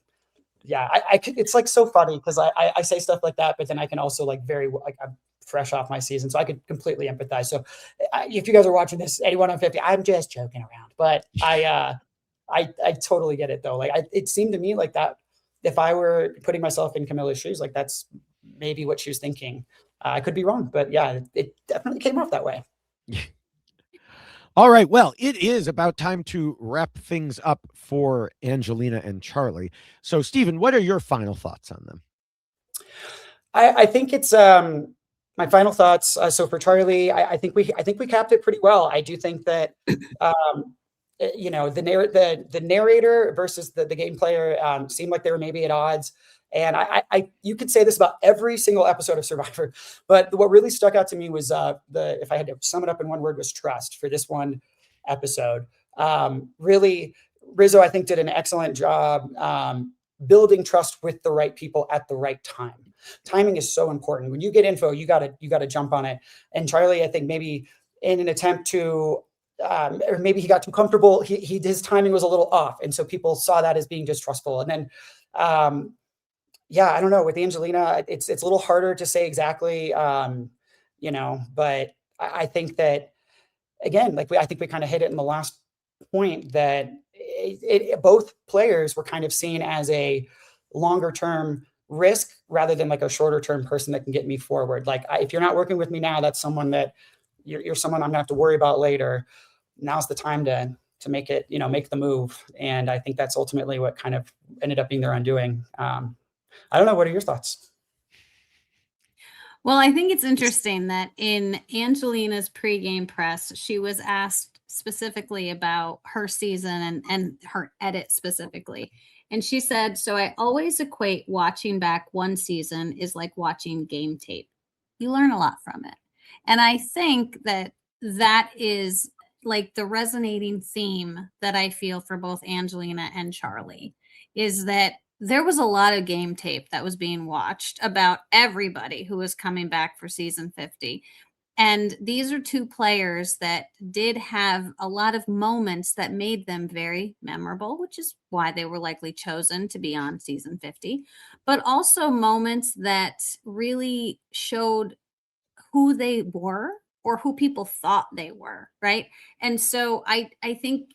yeah, I could, it's like so funny because I say stuff like that, but then I can also like I'm fresh off my season, so I could completely empathize. So if you guys are watching this, anyone on 50, I'm just joking around, but I totally get it though. Like it seemed to me like that if I were putting myself in Kamilla's shoes, like that's maybe what she was thinking. I could be wrong, but yeah, it definitely came off that way. All right. Well, it is about time to wrap things up for Angelina and Charlie. So, Stephen, what are your final thoughts on them? I think it's my final thoughts. So for Charlie, I think we capped it pretty well. I do think that the narrator versus the game player seemed like they were maybe at odds. And you could say this about every single episode of Survivor, but what really stuck out to me was if I had to sum it up in one word, was trust for this one episode. Really, Rizo, I think, did an excellent job building trust with the right people at the right time. Timing is so important. When you get info, you gotta jump on it. And Charlie, I think maybe in an attempt to or maybe he got too comfortable, his timing was a little off, and so people saw that as being distrustful. And then I don't know, with Angelina, it's a little harder to say exactly, but I think that, again, I think we kind of hit it in the last point, that both players were kind of seen as a longer term risk rather than like a shorter term person that can get me forward. Like if you're not working with me now, that's someone that you're someone I'm gonna have to worry about later. Now's the time to make it, make the move. And I think that's ultimately what kind of ended up being their undoing. I don't know. What are your thoughts? Well, I think it's interesting that in Angelina's pregame press, she was asked specifically about her season and her edit specifically. And she said, so I always equate watching back one season is like watching game tape. You learn a lot from it. And I think that is like the resonating theme that I feel for both Angelina and Charlie, is that there was a lot of game tape that was being watched about everybody who was coming back for season 50. And these are two players that did have a lot of moments that made them very memorable, which is why they were likely chosen to be on season 50, but also moments that really showed who they were or who people thought they were, right? And so I think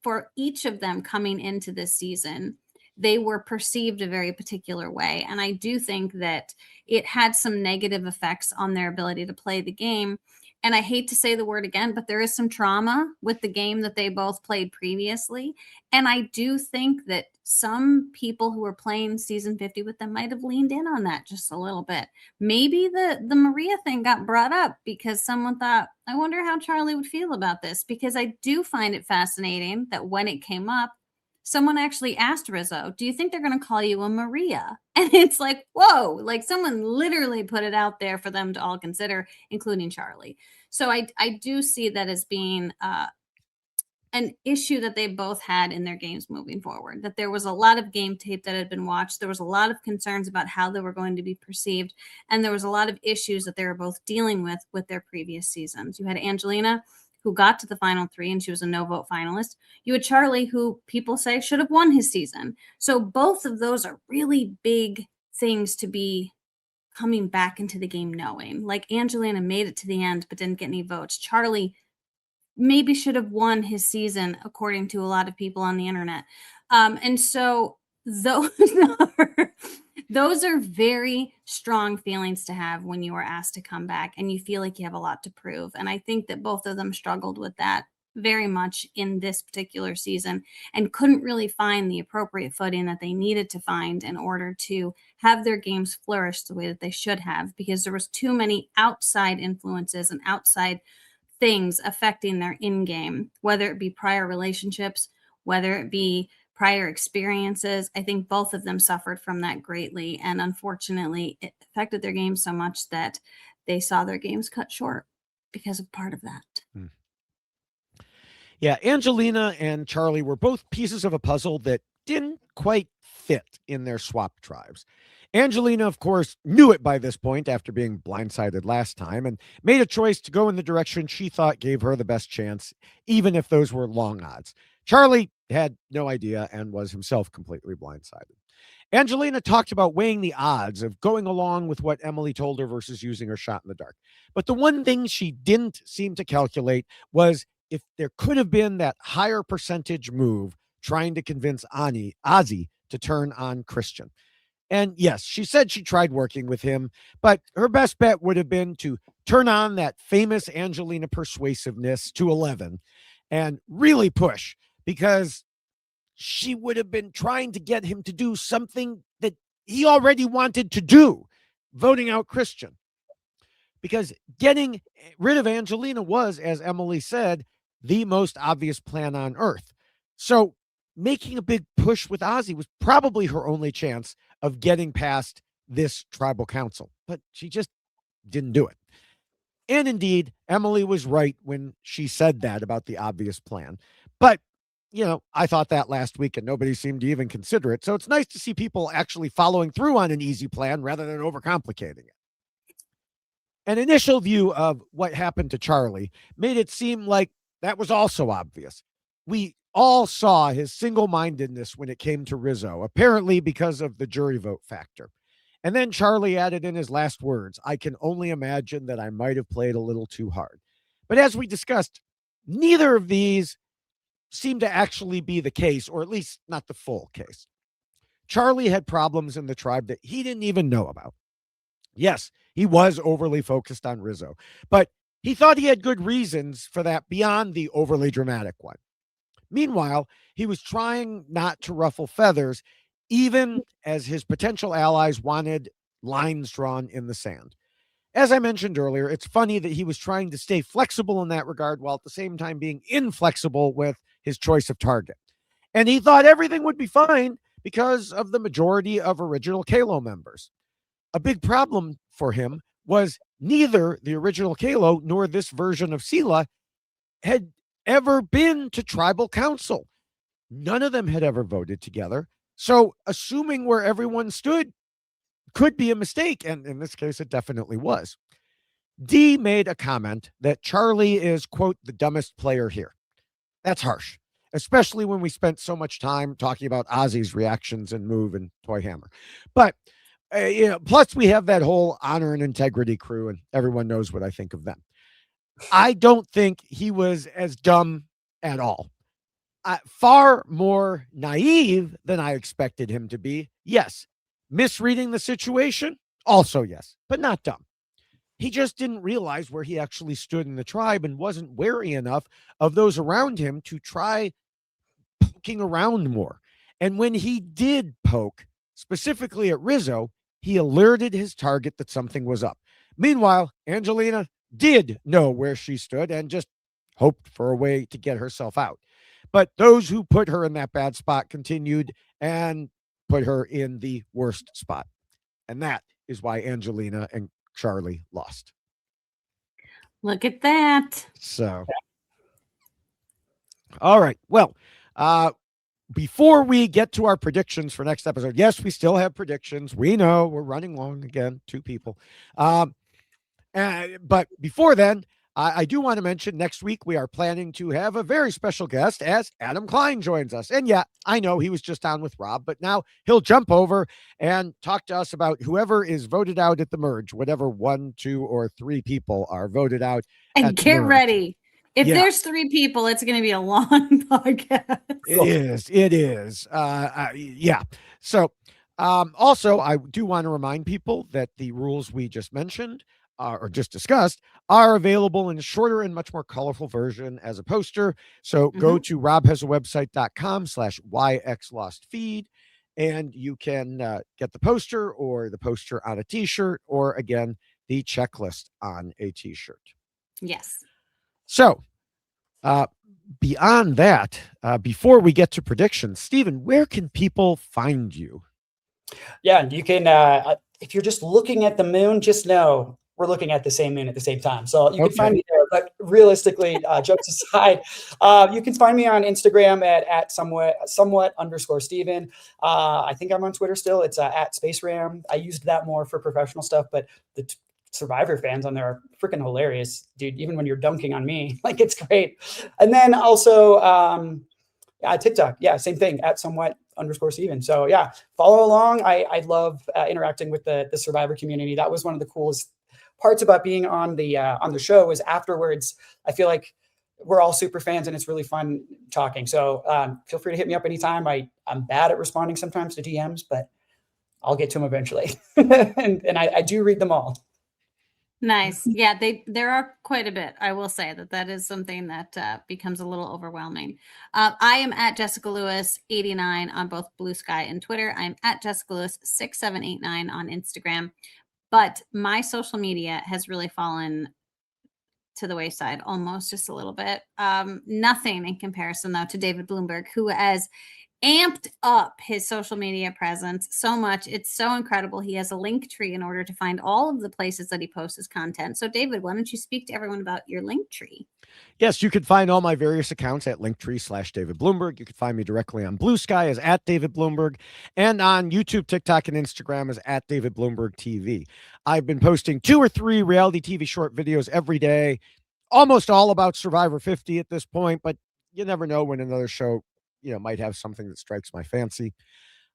for each of them coming into this season, they were perceived a very particular way. And I do think that it had some negative effects on their ability to play the game. And I hate to say the word again, but there is some trauma with the game that they both played previously. And I do think that some people who were playing season 50 with them might have leaned in on that just a little bit. Maybe the Maria thing got brought up because someone thought, I wonder how Charlie would feel about this, because I do find it fascinating that when it came up, someone actually asked Rizo, do you think they're going to call you a Maria? And it's like, whoa, like someone literally put it out there for them to all consider, including Charlie. So I do see that as being an issue that they both had in their games moving forward, that there was a lot of game tape that had been watched. There was a lot of concerns about how they were going to be perceived. And there was a lot of issues that they were both dealing with their previous seasons. You had Angelina, who got to the final three and she was a no vote finalist. You had Charlie, who people say should have won his season. So both of those are really big things to be coming back into the game knowing. Like Angelina made it to the end, but didn't get any votes. Charlie maybe should have won his season, according to a lot of people on the internet. And so those are very strong feelings to have when you are asked to come back and you feel like you have a lot to prove. And I think that both of them struggled with that very much in this particular season and couldn't really find the appropriate footing that they needed to find in order to have their games flourish the way that they should have, because there was too many outside influences and outside things affecting their in-game, whether it be prior relationships, whether it be prior experiences. I think both of them suffered from that greatly. And unfortunately, it affected their game so much that they saw their games cut short because of part of that. Yeah, Angelina and Charlie were both pieces of a puzzle that didn't quite fit in their swap tribes. Angelina, of course, knew it by this point after being blindsided last time and made a choice to go in the direction she thought gave her the best chance, even if those were long odds. Charlie had no idea and was himself completely blindsided. Angelina talked about weighing the odds of going along with what Emily told her versus using her shot in the dark. But the one thing she didn't seem to calculate was if there could have been that higher percentage move trying to convince Ozzy to turn on Christian. And yes, she said she tried working with him, but her best bet would have been to turn on that famous Angelina persuasiveness to 11 and really push, because she would have been trying to get him to do something that he already wanted to do, voting out Christian. Because getting rid of Angelina was, as Emily said, the most obvious plan on earth. So making a big push with Ozzy was probably her only chance of getting past this tribal council, but she just didn't do it. And indeed, Emily was right when she said that about the obvious plan. But, I thought that last week and nobody seemed to even consider it. So it's nice to see people actually following through on an easy plan rather than overcomplicating it. An initial view of what happened to Charlie made it seem like that was also obvious. We all saw his single-mindedness when it came to Rizo, apparently because of the jury vote factor. And then Charlie added in his last words, "I can only imagine that I might have played a little too hard." But as we discussed, neither of these seemed to actually be the case, or at least not the full case. Charlie had problems in the tribe that he didn't even know about. Yes, he was overly focused on Rizo, but he thought he had good reasons for that beyond the overly dramatic one. Meanwhile, he was trying not to ruffle feathers, even as his potential allies wanted lines drawn in the sand. As I mentioned earlier, it's funny that he was trying to stay flexible in that regard while at the same time being inflexible with his choice of target. And he thought everything would be fine because of the majority of original Kalo members. A big problem for him was neither the original Kalo nor this version of Sela had ever been to tribal council. None of them had ever voted together. So assuming where everyone stood could be a mistake. And in this case, it definitely was. Dee made a comment that Charlie is, quote, the dumbest player here. That's harsh, especially when we spent so much time talking about Ozzy's reactions and move and Toy Hammer. But, plus we have that whole honor and integrity crew, and everyone knows what I think of them. I don't think he was as dumb at all. Far more naive than I expected him to be. Yes. Misreading the situation? Also yes, but not dumb. He just didn't realize where he actually stood in the tribe and wasn't wary enough of those around him to try poking around more. And when he did poke, specifically at Rizo, he alerted his target that something was up. Meanwhile, Angelina did know where she stood and just hoped for a way to get herself out. But those who put her in that bad spot continued and put her in the worst spot. And that is why Angelina and Charlie lost. Look at that. So, all right. Well, before we get to our predictions for next episode, yes, we still have predictions. We know we're running long again, 2 people. But before then, I do want to mention next week we are planning to have a very special guest as Adam Klein joins us. And yeah, I know he was just on with Rob, but now he'll jump over and talk to us about whoever is voted out at the merge, whatever 1, 2, or 3 people are voted out. And get ready. If there's 3 people, it's going to be a long podcast. It is. Yeah. So also, I do want to remind people that the rules we just mentioned or just discussed are available in a shorter and much more colorful version as a poster. So go to robhasawebsite.com/yxlostfeed and you can get the poster or the poster on a t-shirt or again, the checklist on a t-shirt. Yes. So beyond that, before we get to predictions, Stephen, where can people find you? Yeah, you can, if you're just looking at the moon, just know we're looking at the same moon at the same time. So you can find me there But realistically, jokes aside, you can find me on Instagram at somewhat_Steven. I think I'm on Twitter still. It's at Space Ram. I used that more for professional stuff, but the Survivor fans on there are freaking hilarious, dude. Even when you're dunking on me, like it's great. And then also TikTok, yeah, same thing at somewhat_Steven. So yeah, follow along. I love interacting with the Survivor community. That was one of the coolest parts about being on the show. Is afterwards, I feel like we're all super fans and it's really fun talking. So feel free to hit me up anytime. I'm bad at responding sometimes to DMs, but I'll get to them eventually. and I do read them all. Nice. Yeah, there are quite a bit. I will say that is something that becomes a little overwhelming. I am at Jessica Lewis 89 on both Blue Sky and Twitter. I'm at Jessica Lewis 6789 on Instagram. But my social media has really fallen to the wayside, almost just a little bit. Nothing in comparison, though, to David Bloomberg, who has amped up his social media presence so much. It's so incredible. He has a link tree in order to find all of the places that he posts his content. So, David, why don't you speak to everyone about your link tree? Yes, you can find all my various accounts at linktree/David Bloomberg. You can find me directly on Blue Sky as at David Bloomberg, and on YouTube, TikTok, and Instagram as at David Bloomberg TV. I've been posting 2 or 3 reality TV short videos every day, almost all about Survivor 50 at this point, but you never know when another show might have something that strikes my fancy.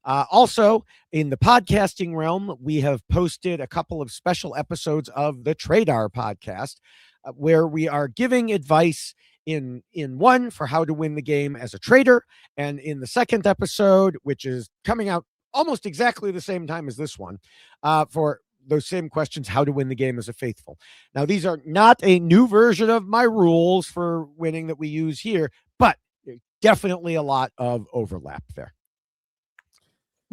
Also, in the podcasting realm, we have posted a couple of special episodes of the Tradar podcast, where we are giving advice in one for how to win the game as a trader, and in the second episode, which is coming out almost exactly the same time as this one, for those same questions, how to win the game as a faithful. Now, these are not a new version of my rules for winning that we use here, but definitely a lot of overlap there.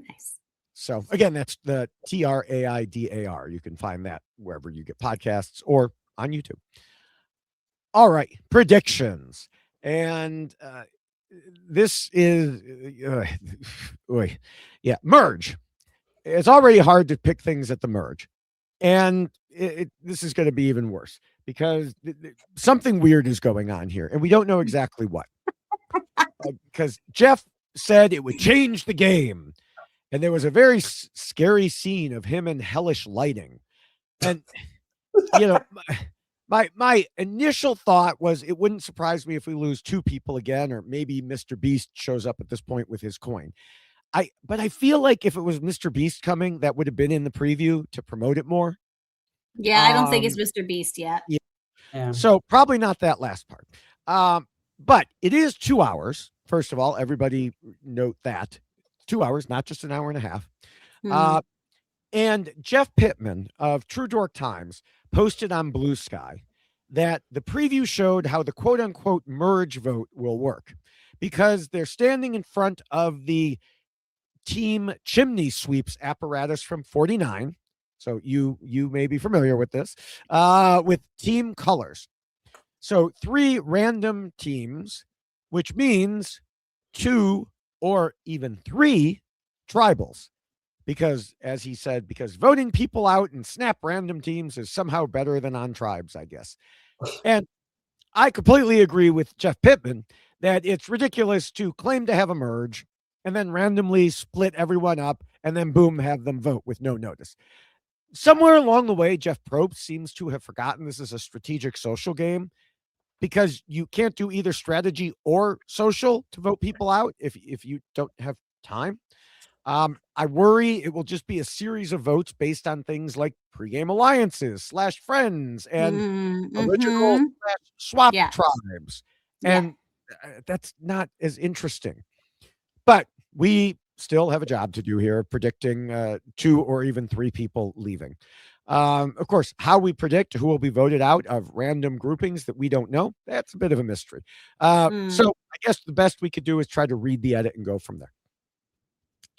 Nice. So again, that's the TRAIDAR. You can find that wherever you get podcasts or on YouTube. All right, predictions. And this is, merge. It's already hard to pick things at the merge. And this is going to be even worse because something weird is going on here, and we don't know exactly what. Because Jeff said it would change the game. And there was a very scary scene of him in hellish lighting. And, my initial thought was it wouldn't surprise me if we lose 2 people again, or maybe Mr. Beast shows up at this point with his coin. But I feel like if it was Mr. Beast coming, that would have been in the preview to promote it more. Yeah, I don't think it's Mr. Beast yet. Yeah. So probably not that last part. But it is 2 hours. First of all, everybody note that 2 hours, not just an hour and a half. And Jeff Pittman of True Dork Times posted on Blue Sky that the preview showed how the quote unquote merge vote will work, because they're standing in front of the team chimney sweeps apparatus from 49. So you may be familiar with this, with team colors. So 3 random teams, which means 2 or even 3 tribals. Because, as he said, because voting people out and snap random teams is somehow better than on tribes, I guess. And I completely agree with Jeff Pittman that it's ridiculous to claim to have a merge and then randomly split everyone up and then, boom, have them vote with no notice. Somewhere along the way, Jeff Probst seems to have forgotten this is a strategic social game, because you can't do either strategy or social to vote people out if you don't have time. I worry it will just be a series of votes based on things like pregame alliances / friends and original / swap tribes. And that's not as interesting. But we still have a job to do here, predicting 2 or even 3 people leaving. Of course, how we predict who will be voted out of random groupings that we don't know, that's a bit of a mystery. So I guess the best we could do is try to read the edit and go from there.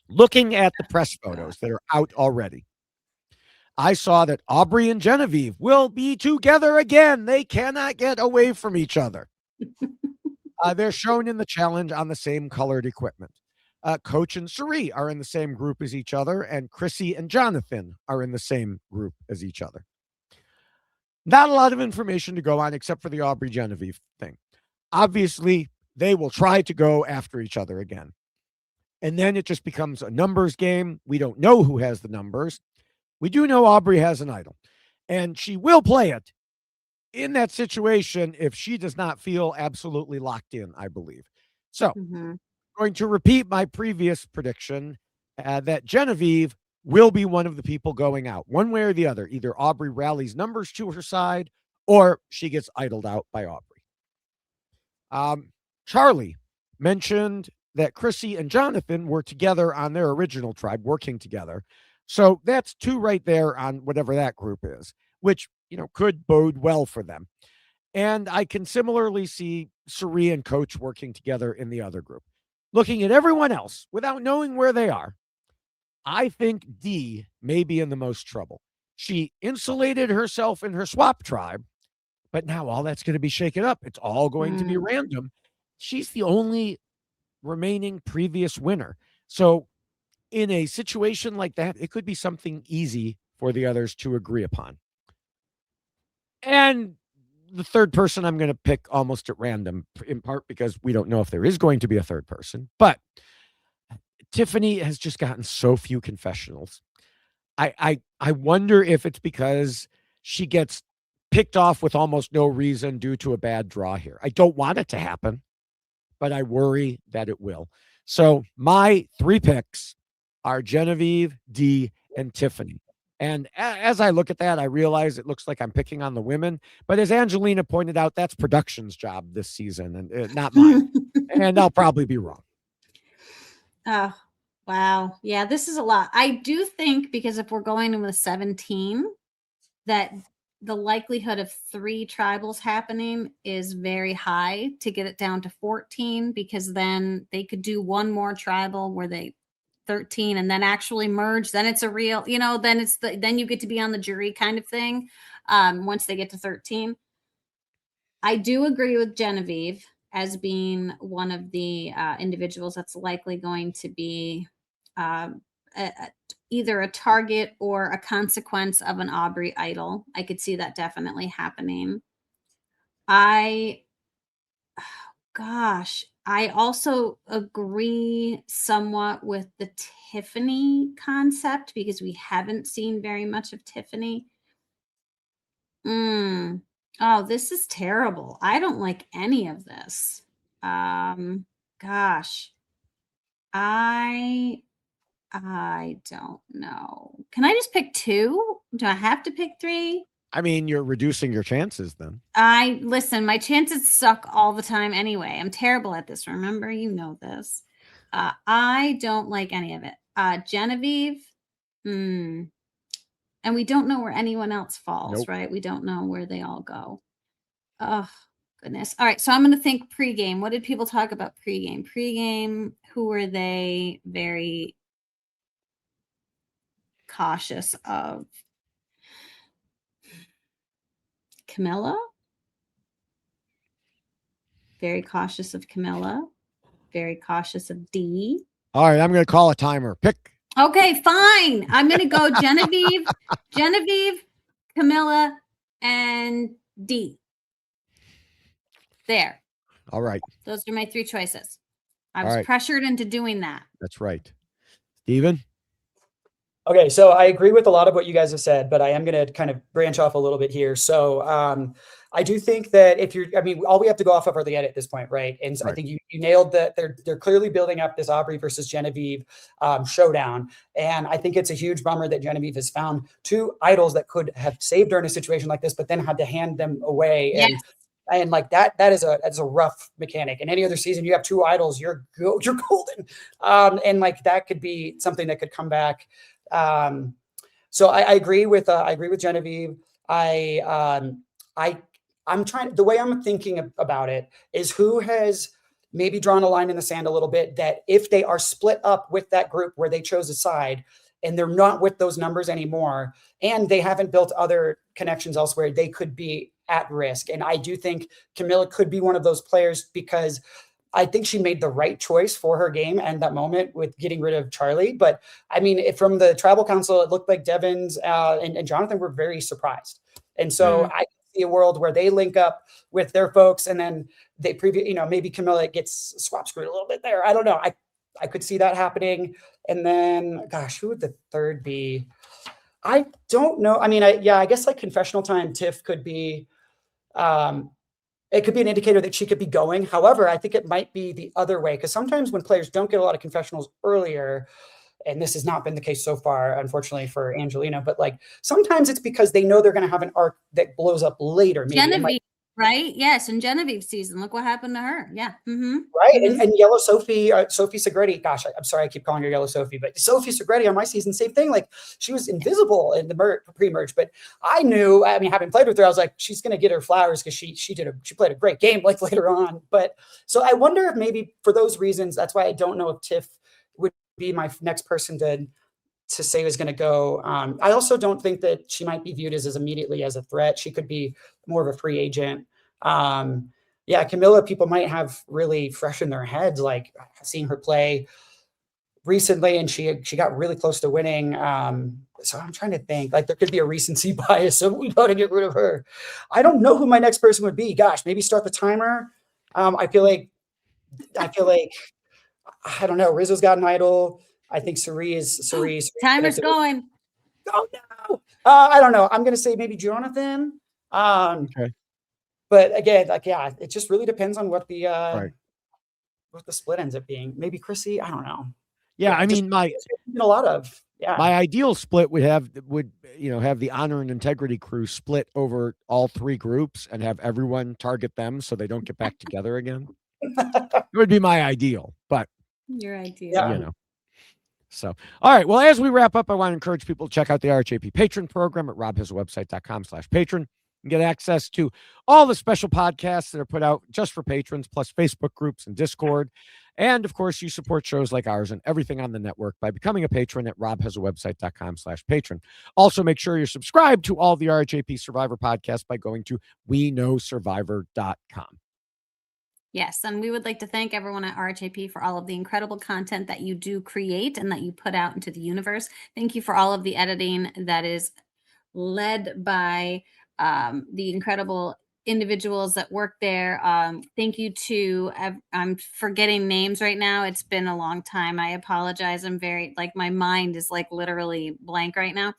Looking at the press photos that are out already, I saw that Aubrey and Genevieve will be together again. They cannot get away from each other. They're shown in the challenge on the same colored equipment. Coach and Suri are in the same group as each other, and Chrissy and Jonathan are in the same group as each other. Not a lot of information to go on except for the Aubrey Genevieve thing. Obviously, they will try to go after each other again. And then it just becomes a numbers game. We don't know who has the numbers. We do know Aubrey has an idol, and she will play it in that situation if she does not feel absolutely locked in, I believe. So, going to repeat my previous prediction that Genevieve will be one of the people going out, one way or the other. Either Aubrey rallies numbers to her side or she gets idled out by Aubrey. Charlie mentioned that Chrissy and Jonathan were together on their original tribe, working together. So that's 2 right there on whatever that group is, which, could bode well for them. And I can similarly see Suri and Coach working together in the other group. Looking at everyone else without knowing where they are, I think D may be in the most trouble. She insulated herself in her swap tribe, but now all that's going to be shaken up. It's all going to be random. She's the only remaining previous winner. So in a situation like that, it could be something easy for the others to agree upon. And the third person I'm going to pick almost at random, in part because we don't know if there is going to be a third person, but Tiffany has just gotten so few confessionals. I wonder if it's because she gets picked off with almost no reason due to a bad draw here. I don't want it to happen, but I worry that it will. So my 3 picks are Genevieve, D, and Tiffany. And as I look at that, I realize it looks like I'm picking on the women. But as Angelina pointed out, that's production's job this season and not mine. And I'll probably be wrong. Oh, wow. Yeah, this is a lot. I do think because if we're going in with 17, that the likelihood of 3 tribals happening is very high to get it down to 14, because then they could do one more tribal where they 13 and then actually merge. Then it's a real, then you get to be on the jury kind of thing. Once they get to 13. I do agree with Genevieve as being one of the individuals that's likely going to be either a target or a consequence of an Aubrey idol. I could see that definitely happening. I also agree somewhat with the Tiffany concept because we haven't seen very much of Tiffany. Oh, this is terrible. I don't like any of this. Gosh. I don't know. Can I just pick 2? Do I have to pick 3? I mean, you're reducing your chances then. Listen, my chances suck all the time anyway. I'm terrible at this. Remember, you know this. I don't like any of it. Genevieve. And we don't know where anyone else falls, right? We don't know where they all go. Oh, goodness. All right. So I'm going to think pregame. What did people talk about pregame? Pregame, who were they very cautious of? Kamilla? Very cautious of Kamilla. Very cautious of D. All right. I'm going to call a timer. Pick. Okay, fine. I'm going to go Genevieve, Kamilla, and D. There. All right. Those are my 3 choices. I was pressured into doing that. That's right. Steven? Okay, so I agree with a lot of what you guys have said, but I am going to kind of branch off a little bit here. So I do think that all we have to go off of are the edit at this point, right? And so I think you nailed that. They're clearly building up this Aubrey versus Genevieve showdown. And I think it's a huge bummer that Genevieve has found 2 idols that could have saved her in a situation like this, but then had to hand them away. Yes. And like that is a rough mechanic. In any other season, you have 2 idols, you're golden. And like that could be something that could come back. So I agree with Genevieve. I'm trying, the way I'm thinking about it is who has maybe drawn a line in the sand a little bit, that if they are split up with that group where they chose a side and they're not with those numbers anymore, and they haven't built other connections elsewhere, they could be at risk. And I do think Kamilla could be one of those players, because I think she made the right choice for her game and that moment with getting rid of Charlie. But I mean, from the tribal council, it looked like Devins and Jonathan were very surprised. And so I see a world where they link up with their folks and then they maybe Kamilla gets swap screwed a little bit there. I don't know. I could see that happening. And then, gosh, who would the third be? I don't know. I mean, I guess like confessional time, Tiff could be, it could be an indicator that she could be going. However, I think it might be the other way, because sometimes when players don't get a lot of confessionals earlier, and this has not been the case so far, unfortunately for Angelina, but like sometimes it's because they know they're going to have an arc that blows up later. Maybe Genevieve, right? Yes, in Genevieve's season, look what happened to her. Yeah. Right. And Yellow Sophie, Sophie Segretti, gosh, I'm sorry, I keep calling her Yellow Sophie, but Sophie Segretti on my season, same thing. Like she was invisible in the pre-merge, but I knew, I mean, having played with her, I was like, she's going to get her flowers because she played a great game like later on. But so I wonder if maybe for those reasons, that's why I don't know if Tiff would be my next person to say was going to go. I also don't think that she might be viewed as immediately as a threat. She could be more of a free agent. Kamilla, people might have really fresh in their heads, like seeing her play recently, and she got really close to winning. So I'm trying to think, like there could be a recency bias, so we got to get rid of her. I don't know who my next person would be. Gosh, maybe start the timer. I feel like I don't know. Rizzo's got an idol. I think Cerise. Timer's going. Oh no. I don't know. I'm gonna say maybe Jonathan. Okay. But again, like it just really depends on what the what the split ends up being. Maybe Chrissy. I don't know. Yeah, I mean my ideal split would have the honor and integrity crew split over all three groups and have everyone target them so they don't get back together again. It would be my ideal, but your idea. So, all right. Well, as we wrap up, I want to encourage people to check out the RHAP patron program at robhasawebsite.com/patron and get access to all the special podcasts that are put out just for patrons, plus Facebook groups and Discord. And of course, you support shows like ours and everything on the network by becoming a patron at robhasawebsite.com/patron. Also, make sure you're subscribed to all the RHAP Survivor podcasts by going to weknowsurvivor.com. Yes, and we would like to thank everyone at RHAP for all of the incredible content that you do create and that you put out into the universe. Thank you for all of the editing that is led by the incredible individuals that work there. Thank you to, I'm forgetting names right now. It's been a long time. I apologize. I'm very, my mind is literally blank right now.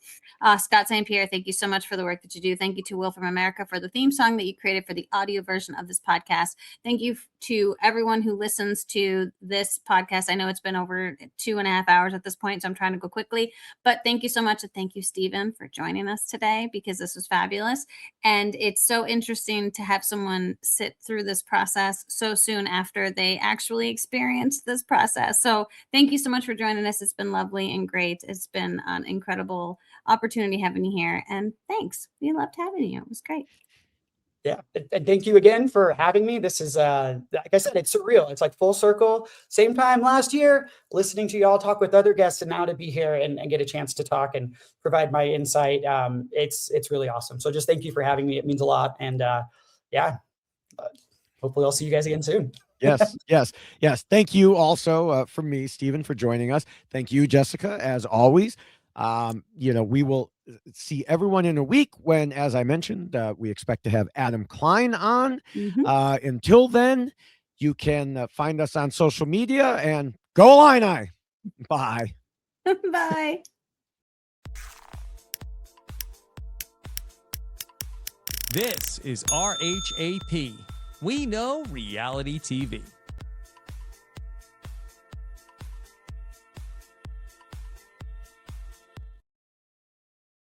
Scott St. Pierre, thank you so much for the work that you do. Thank you to Will from America for the theme song that you created for the audio version of this podcast. Thank you to everyone who listens to this podcast. I know it's been over 2.5 hours at this point, so I'm trying to go quickly, but thank you so much. And thank you, Stephen, for joining us today, because this was fabulous. And it's so interesting to have someone sit through this process so soon after they actually experienced this process. So thank you so much for joining us. It's been lovely and great. It's been an incredible opportunity having you here. And thanks. We loved having you. It was great. Yeah. And thank you again for having me. This is, like I said, it's surreal. It's like full circle. Same time last year, listening to y'all talk with other guests, and now to be here and get a chance to talk and provide my insight. It's really awesome. So just thank you for having me. It means a lot. And hopefully I'll see you guys again soon. Yes. Thank you also from me, Stephen, for joining us. Thank you, Jessica, as always. We will see everyone in a week when, as I mentioned, we expect to have Adam Klein on. Until then, you can find us on social media, and go Illini. Bye. Bye. This is RHAP. We know reality TV.